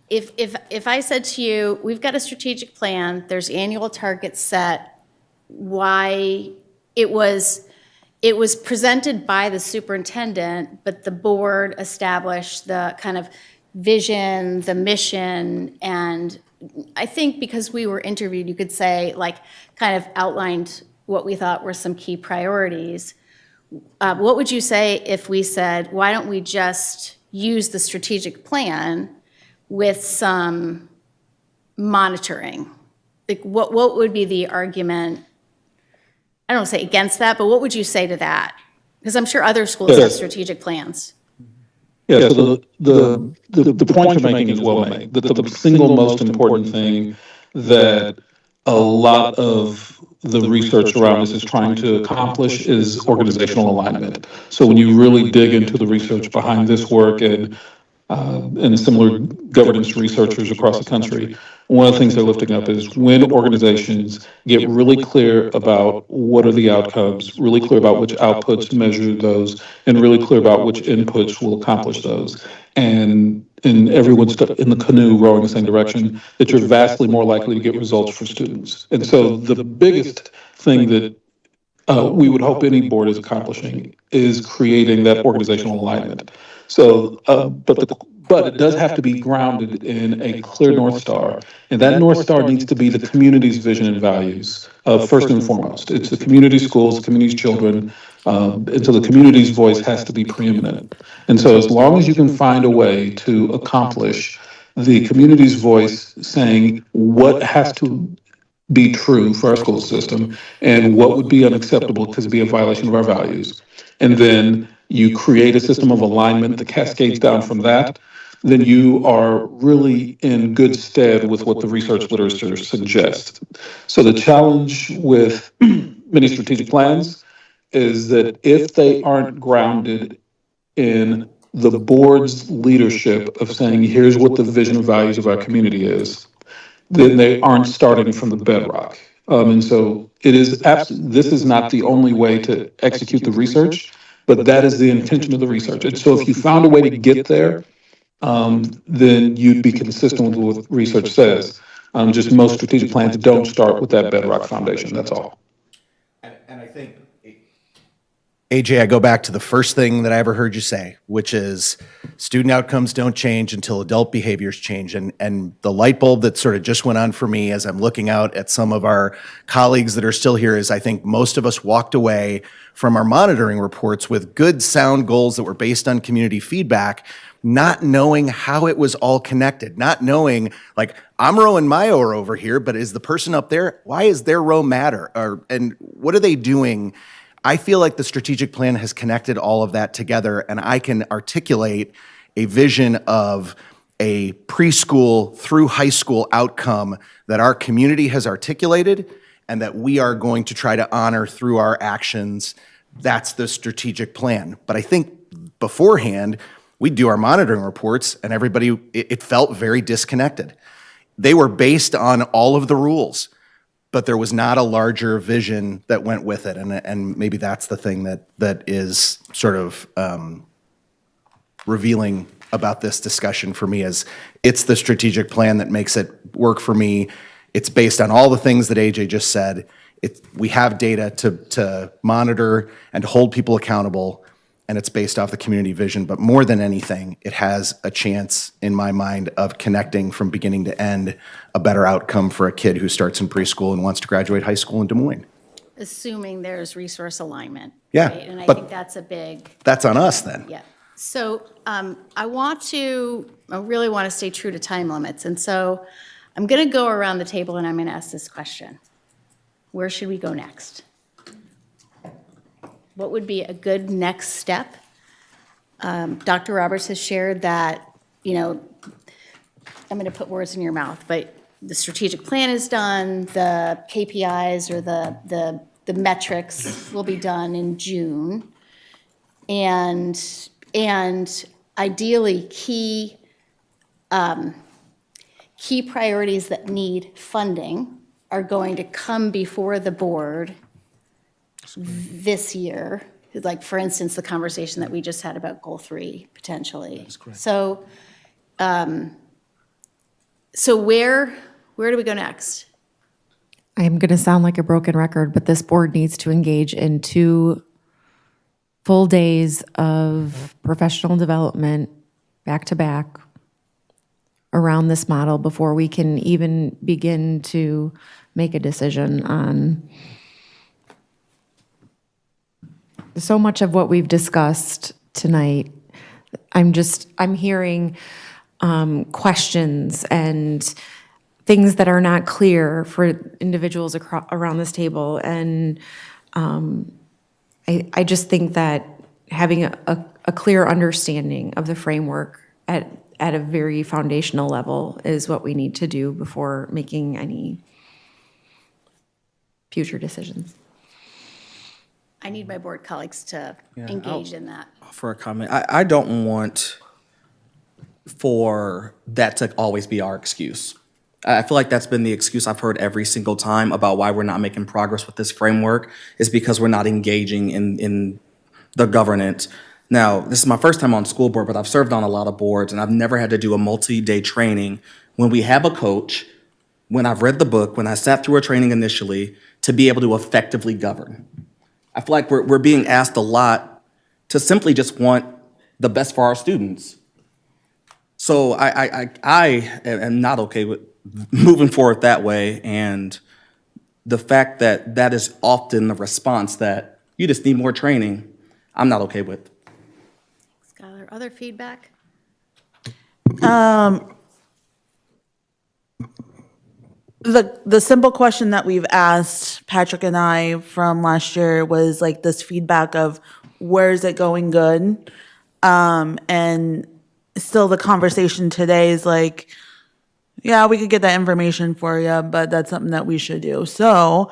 if I said to you, we've got a strategic plan, there's annual targets set, why it was presented by the superintendent, but the board established the kind of vision, the mission, and I think because we were interviewed, you could say, like, kind of outlined what we thought were some key priorities. What would you say if we said, why don't we just use the strategic plan with some monitoring? Like, what would be the argument? I don't want to say against that, but what would you say to that? Because I'm sure other schools have strategic plans. Yeah, so the point you're making is well made. That the single most important thing that a lot of the research around this is trying to accomplish is organizational alignment. So when you really dig into the research behind this work and similar governance researchers across the country, one of the things they're lifting up is when organizations get really clear about what are the outcomes, really clear about which outputs measure those, and really clear about which inputs will accomplish those. And everyone's in the canoe rowing the same direction, that you're vastly more likely to get results for students. And so the biggest thing that we would hope any board is accomplishing is creating that organizational alignment. So, but it does have to be grounded in a clear North Star, and that North Star needs to be the community's vision and values, first and foremost. It's the community schools, the community's children, and so the community's voice has to be preeminent. And so as long as you can find a way to accomplish the community's voice saying what has to be true for our school system and what would be unacceptable because it'd be a violation of our values, and then you create a system of alignment that cascades down from that, then you are really in good stead with what the research literature suggests. So the challenge with many strategic plans is that if they aren't grounded in the board's leadership of saying, here's what the vision and values of our community is, then they aren't starting from the bedrock. And so it is this is not the only way to execute the research, but that is the intention of the research. And so if you found a way to get there, then you'd be consistent with what research says. Just most strategic plans don't start with that bedrock foundation, that's all. And I think, AJ, I go back to the first thing that I ever heard you say, which is student outcomes don't change until adult behaviors change. And the light bulb that sort of just went on for me as I'm looking out at some of our colleagues that are still here is I think most of us walked away from our monitoring reports with good, sound goals that were based on community feedback, not knowing how it was all connected, not knowing, like, I'm rowing my oar over here, but is the person up there, why is their row matter? And what are they doing? I feel like the strategic plan has connected all of that together, and I can articulate a vision of a preschool through high school outcome that our community has articulated and that we are going to try to honor through our actions. That's the strategic plan. But I think beforehand, we'd do our monitoring reports, and everybody, it felt very disconnected. They were based on all of the rules, but there was not a larger vision that went with it. And maybe that's the thing that is sort of revealing about this discussion for me, is it's the strategic plan that makes it work for me. It's based on all the things that AJ just said. We have data to monitor and to hold people accountable, and it's based off the community vision. But more than anything, it has a chance, in my mind, of connecting from beginning to end a better outcome for a kid who starts in preschool and wants to graduate high school in Des Moines. Assuming there's resource alignment. Yeah, right? And I but think that's a big, that's on us then. yeah. So I really want to stay true to time limits. And so I'm going to go around the table and I'm going to ask this question. Where should we go next? What would be a good next step? Dr. Roberts has shared that, I'm going to put words in your mouth, but the strategic plan is done, the KPIs or the metrics will be done in June. And ideally, key priorities that need funding are going to come before the board this year, like, for instance, the conversation that we just had about Goal 3, potentially. That's correct. So, where do we go next? I'm going to sound like a broken record, but this board needs to engage in 2 full days of professional development back to back around this model before we can even begin to make a decision on so much of what we've discussed tonight. I'm hearing questions and things that are not clear for individuals around this table. And I just think that having a clear understanding of the framework at a very foundational level is what we need to do before making any future decisions. I need my board colleagues to engage in that. For a comment, I don't want for that to always be our excuse. I feel like that's been the excuse I've heard every single time about why we're not making progress with this framework, is because we're not engaging in the governance. Now, this is my first time on school board, but I've served on a lot of boards, and I've never had to do a multi-day training when we have a coach, when I've read the book, when I sat through a training initially, to be able to effectively govern. I feel like we're being asked a lot to simply just want the best for our students. So I am not okay with moving forward that way, and the fact that that is often the response, that you just need more training, I'm not okay with. Skylar, other feedback? The simple question that we've asked Patrick and I from last year was like this feedback of where is it going good? And still the conversation today is like, yeah, we could get that information for you, but that's something that we should do. So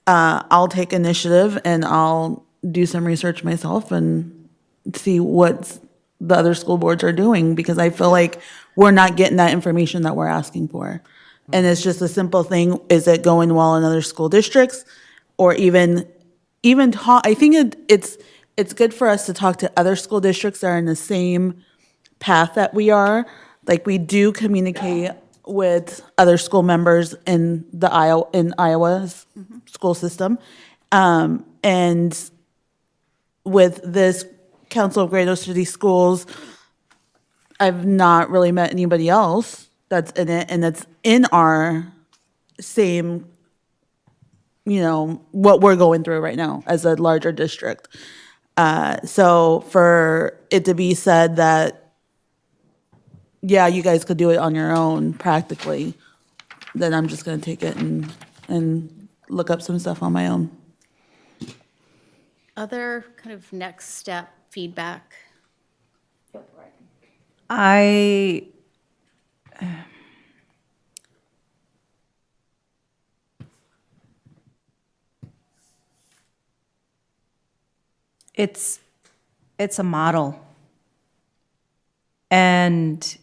I'll take initiative and I'll do some research myself and see what the other school boards are doing, because I feel like we're not getting that information that we're asking for. And it's just a simple thing. Is it going well in other school districts? Or even talk, I think it's good for us to talk to other school districts that are in the same path that we are. Like, we do communicate with other school members in Iowa's school system. And with this Council of Greater City Schools, I've not really met anybody else that's in it and that's in our same, what we're going through right now as a larger district. So for it to be said that, yeah, you guys could do it on your own practically, then I'm just going to take it and look up some stuff on my own. Other kind of next step feedback? It's a model. And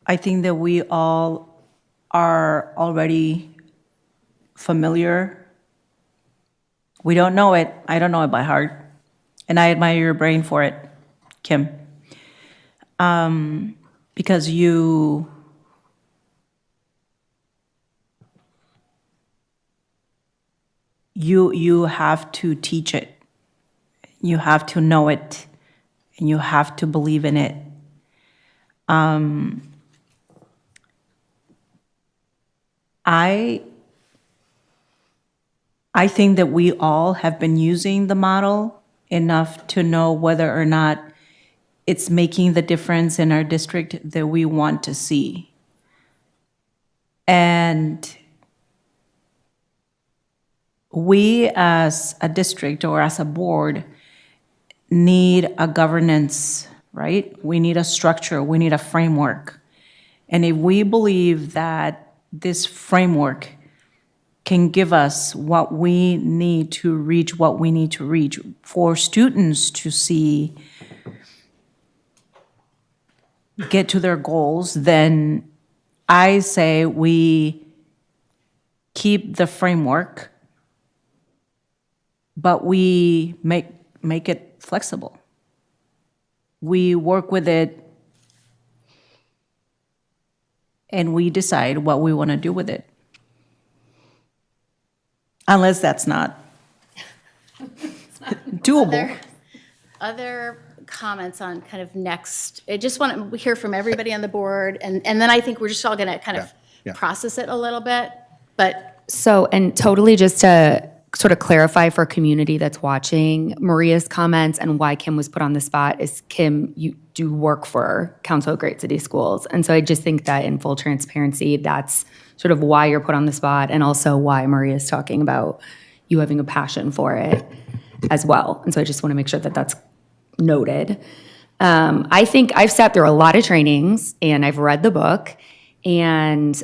I think that we all are already familiar. We don't know it. I don't know it by heart. And I admire your brain for it, Kim. Because you have to teach it. You have to know it, and you have to believe in it. I think that we all have been using the model enough to know whether or not it's making the difference in our district that we want to see. And we as a district or as a board need a governance, right? We need a structure, we need a framework. And if we believe that this framework can give us what we need to reach what we need to reach for students to see, get to their goals, then I say we keep the framework, but we make it flexible. We work with it and we decide what we want to do with it. Unless that's not doable. Other comments on kind of next, I just want to hear from everybody on the board, and then I think we're just all going to kind of process it a little bit, but. So, and totally just to sort of clarify for community that's watching, Maria's comments and why Kim was put on the spot is, Kim, you do work for Council of Great City Schools. And so I just think that in full transparency, that's sort of why you're put on the spot, and also why Maria's talking about you having a passion for it as well. And so I just want to make sure that that's noted. I think I've sat through a lot of trainings and I've read the book, and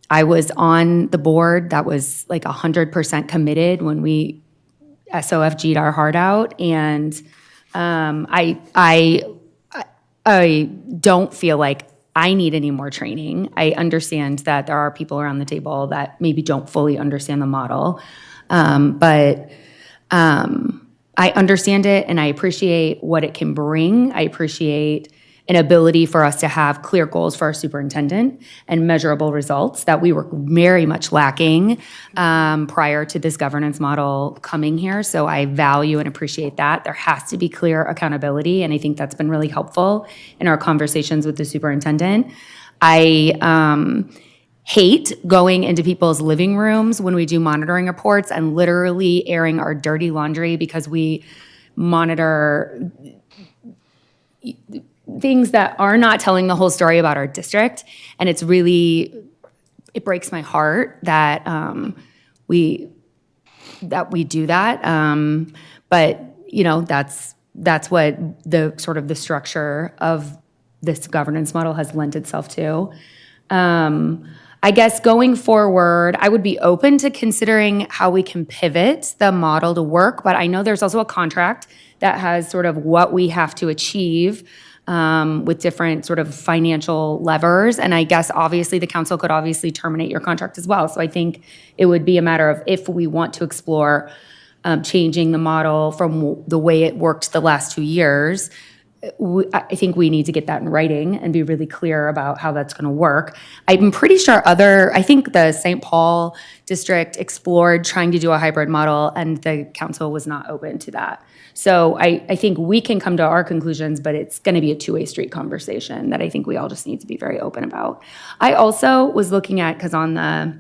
I was on the board that was like 100% committed when we SOFG'd our heart out. And I don't feel like I need any more training. I understand that there are people around the table that maybe don't fully understand the model. But I understand it and I appreciate what it can bring. I appreciate an ability for us to have clear goals for our superintendent and measurable results that we were very much lacking prior to this governance model coming here. So I value and appreciate that. There has to be clear accountability, and I think that's been really helpful in our conversations with the superintendent. I hate going into people's living rooms when we do monitoring reports and literally airing our dirty laundry because we monitor things that are not telling the whole story about our district. And it's really, it breaks my heart that we do that. But you know, that's what the sort of the structure of this governance model has lent itself to. I guess going forward, I would be open to considering how we can pivot the model to work, but I know there's also a contract that has sort of what we have to achieve with different sort of financial levers. And I guess obviously the council could obviously terminate your contract as well. So I think it would be a matter of if we want to explore changing the model from the way it worked the last 2 years, I think we need to get that in writing and be really clear about how that's going to work. I'm pretty sure I think the St. Paul district explored trying to do a hybrid model, and the council was not open to that. So I think we can come to our conclusions, but it's going to be a two-way street conversation that I think we all just need to be very open about. I also was looking at, because on the,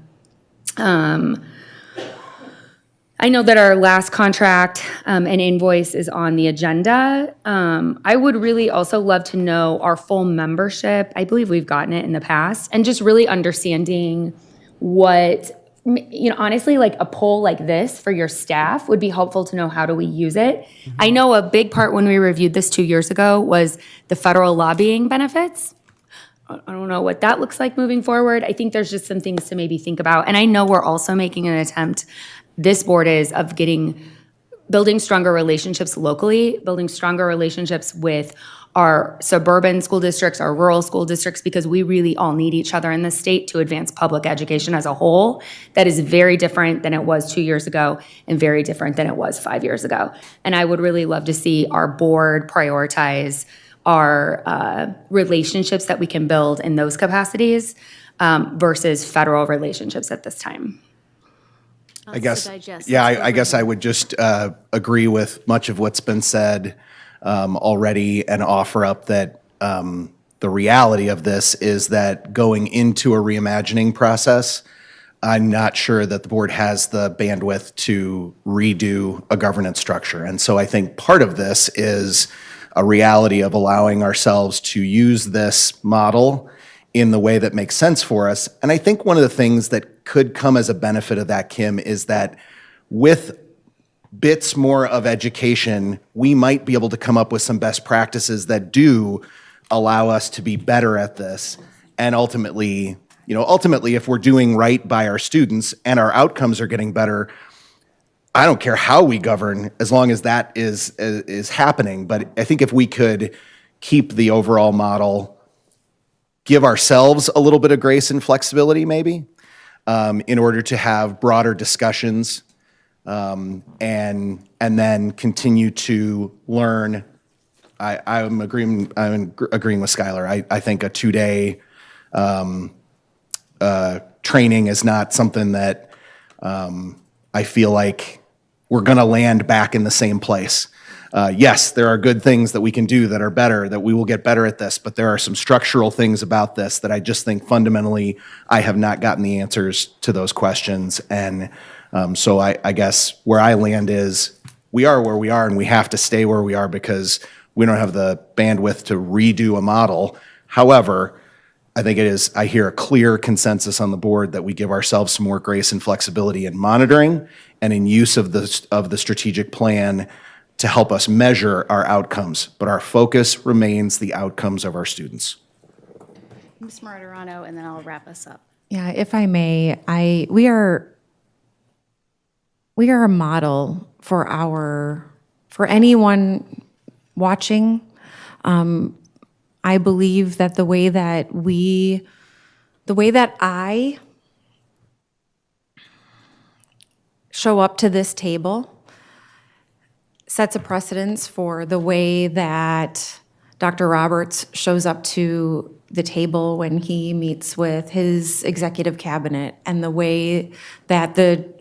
I know that our last contract and invoice is on the agenda. I would really also love to know our full membership. I believe we've gotten it in the past, and just really understanding what, honestly, like a poll like this for your staff would be helpful to know how do we use it. I know a big part when we reviewed this 2 years ago was the federal lobbying benefits. I don't know what that looks like moving forward. I think there's just some things to maybe think about. And I know we're also making an attempt, this board is, of building stronger relationships locally, building stronger relationships with our suburban school districts, our rural school districts, because we really all need each other in the state to advance public education as a whole. That is very different than it was 2 years ago and very different than it was 5 years ago. And I would really love to see our board prioritize our relationships that we can build in those capacities versus federal relationships at this time. I guess, I guess I would just agree with much of what's been said already and offer up that the reality of this is that going into a reimagining process, I'm not sure that the board has the bandwidth to redo a governance structure. And so I think part of this is a reality of allowing ourselves to use this model in the way that makes sense for us. And I think one of the things that could come as a benefit of that, Kim, is that with bits more of education, we might be able to come up with some best practices that do allow us to be better at this. And ultimately, if we're doing right by our students and our outcomes are getting better, I don't care how we govern as long as that is happening. But I think if we could keep the overall model, give ourselves a little bit of grace and flexibility maybe in order to have broader discussions and then continue to learn. I'm agreeing with Skylar. I think a 2-day training is not something that I feel like we're going to land back in the same place. Yes, there are good things that we can do that are better, that we will get better at this, but there are some structural things about this that I just think fundamentally I have not gotten the answers to those questions. And so I guess where I land is we are where we are and we have to stay where we are because we don't have the bandwidth to redo a model. However, I think I hear a clear consensus on the board that we give ourselves some more grace and flexibility in monitoring and in use of the strategic plan to help us measure our outcomes, but our focus remains the outcomes of our students. Ms. Martirano, and then I'll wrap us up. Yeah, if I may, we are a model for anyone watching. I believe that the way that I show up to this table sets a precedence for the way that Dr. Roberts shows up to the table when he meets with his executive cabinet, and the way that the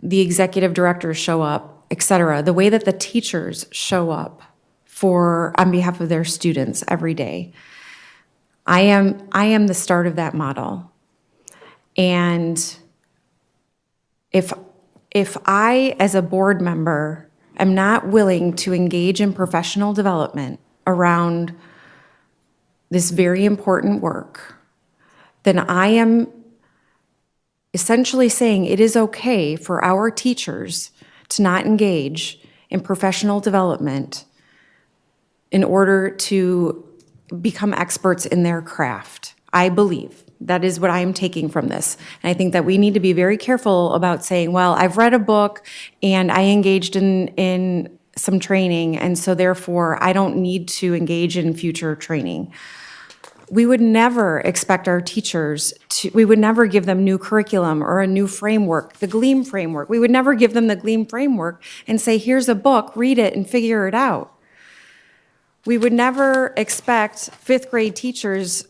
executive directors show up, et cetera, the way that the teachers show up on behalf of their students every day. I am the start of that model. And if I, as a board member, am not willing to engage in professional development around this very important work, then I am essentially saying it is okay for our teachers to not engage in professional development in order to become experts in their craft. I believe that is what I am taking from this. And I think that we need to be very careful about saying, well, I've read a book and I engaged in some training, and so therefore I don't need to engage in future training. We would never expect our teachers we would never give them new curriculum or a new framework, the GLEAM framework. We would never give them the GLEAM framework and say, here's a book, read it and figure it out. We would never expect fifth grade teachers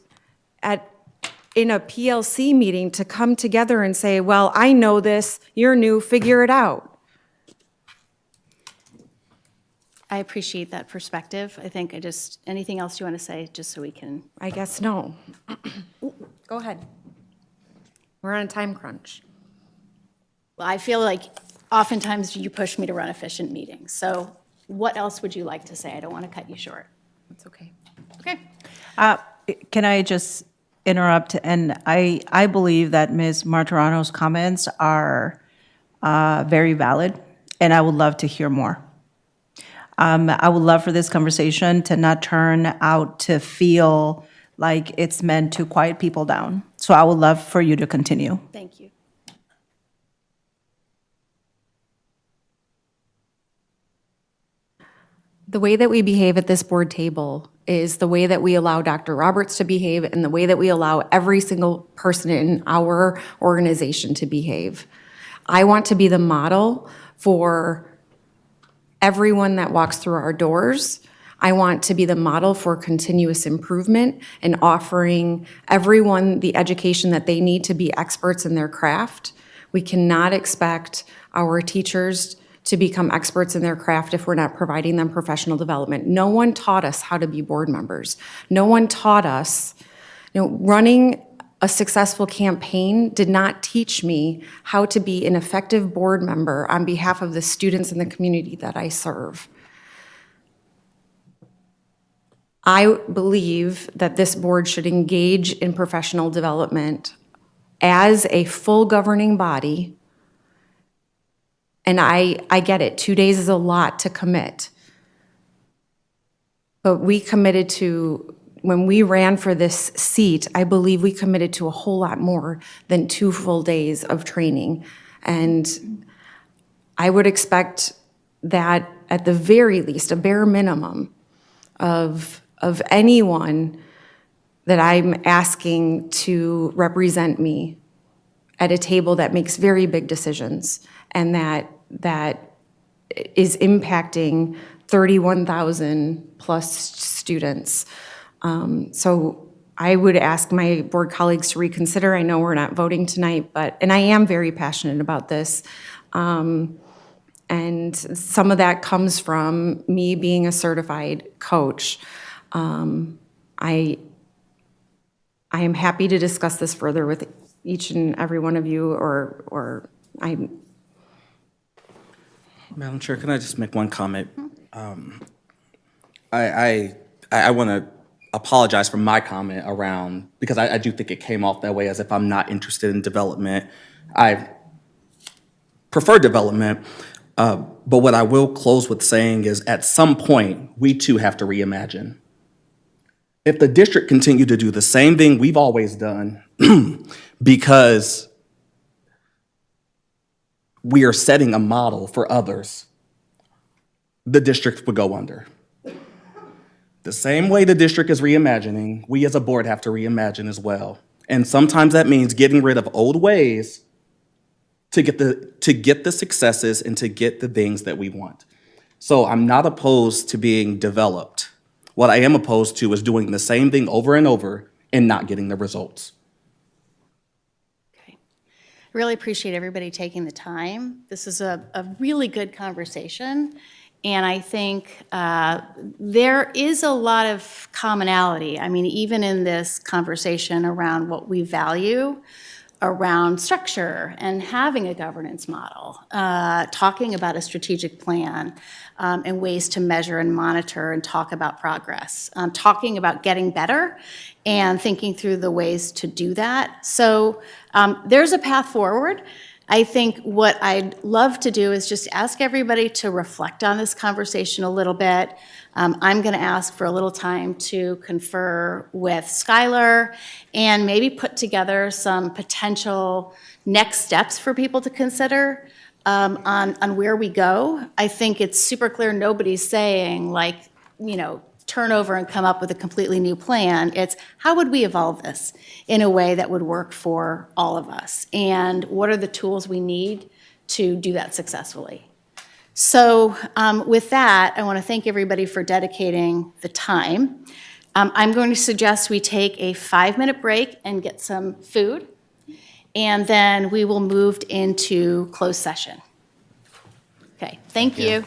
in a PLC meeting to come together and say, well, I know this, you're new, figure it out. I appreciate that perspective. I think anything else you want to say, just so we can? I guess no. Go ahead. We're on a time crunch. Well, I feel like oftentimes you push me to run efficient meetings. So what else would you like to say? I don't want to cut you short. That's okay. Okay. Can I just interrupt? And I believe that Ms. Martorano's comments are very valid, and I would love to hear more. I would love for this conversation to not turn out to feel like it's meant to quiet people down. So I would love for you to continue. Thank you. The way that we behave at this board table is the way that we allow Dr. Roberts to behave and the way that we allow every single person in our organization to behave. I want to be the model for everyone that walks through our doors. I want to be the model for continuous improvement and offering everyone the education that they need to be experts in their craft. We cannot expect our teachers to become experts in their craft if we're not providing them professional development. No one taught us how to be board members. No one taught us, running a successful campaign did not teach me how to be an effective board member on behalf of the students in the community that I serve. I believe that this board should engage in professional development as a full governing body. And I get it, 2 days is a lot to commit. But we committed to, when we ran for this seat, I believe we committed to a whole lot more than 2 full days of training. And I would expect that at the very least, a bare minimum of anyone that I'm asking to represent me at a table that makes very big decisions and that is impacting 31,000 plus students. So I would ask my board colleagues to reconsider. I know we're not voting tonight, and I am very passionate about this. And some of that comes from me being a certified coach. I am happy to discuss this further with each and every one of you, or I'm. Madam Chair, can I just make one comment? I want to apologize for my comment around, because I do think it came off that way as if I'm not interested in development. I prefer development, but what I will close with saying is at some point, we too have to reimagine. If the district continued to do the same thing we've always done, because we are setting a model for others, the district would go under. The same way the district is reimagining, we as a board have to reimagine as well. And sometimes that means getting rid of old ways to get the successes and to get the things that we want. So I'm not opposed to being developed. What I am opposed to is doing the same thing over and over and not getting the results. Really appreciate everybody taking the time. This is a really good conversation, and I think there is a lot of commonality. I mean, even in this conversation around what we value, around structure and having a governance model, talking about a strategic plan, and ways to measure and monitor and talk about progress, talking about getting better and thinking through the ways to do that. So there's a path forward. I think what I'd love to do is just ask everybody to reflect on this conversation a little bit. I'm going to ask for a little time to confer with Skylar and maybe put together some potential next steps for people to consider on where we go. I think it's super clear nobody's saying, like, turn over and come up with a completely new plan. It's how would we evolve this in a way that would work for all of us? And what are the tools we need to do that successfully? So with that, I want to thank everybody for dedicating the time. I'm going to suggest we take a 5-minute break and get some food, and then we will move into closed session. Okay, thank you.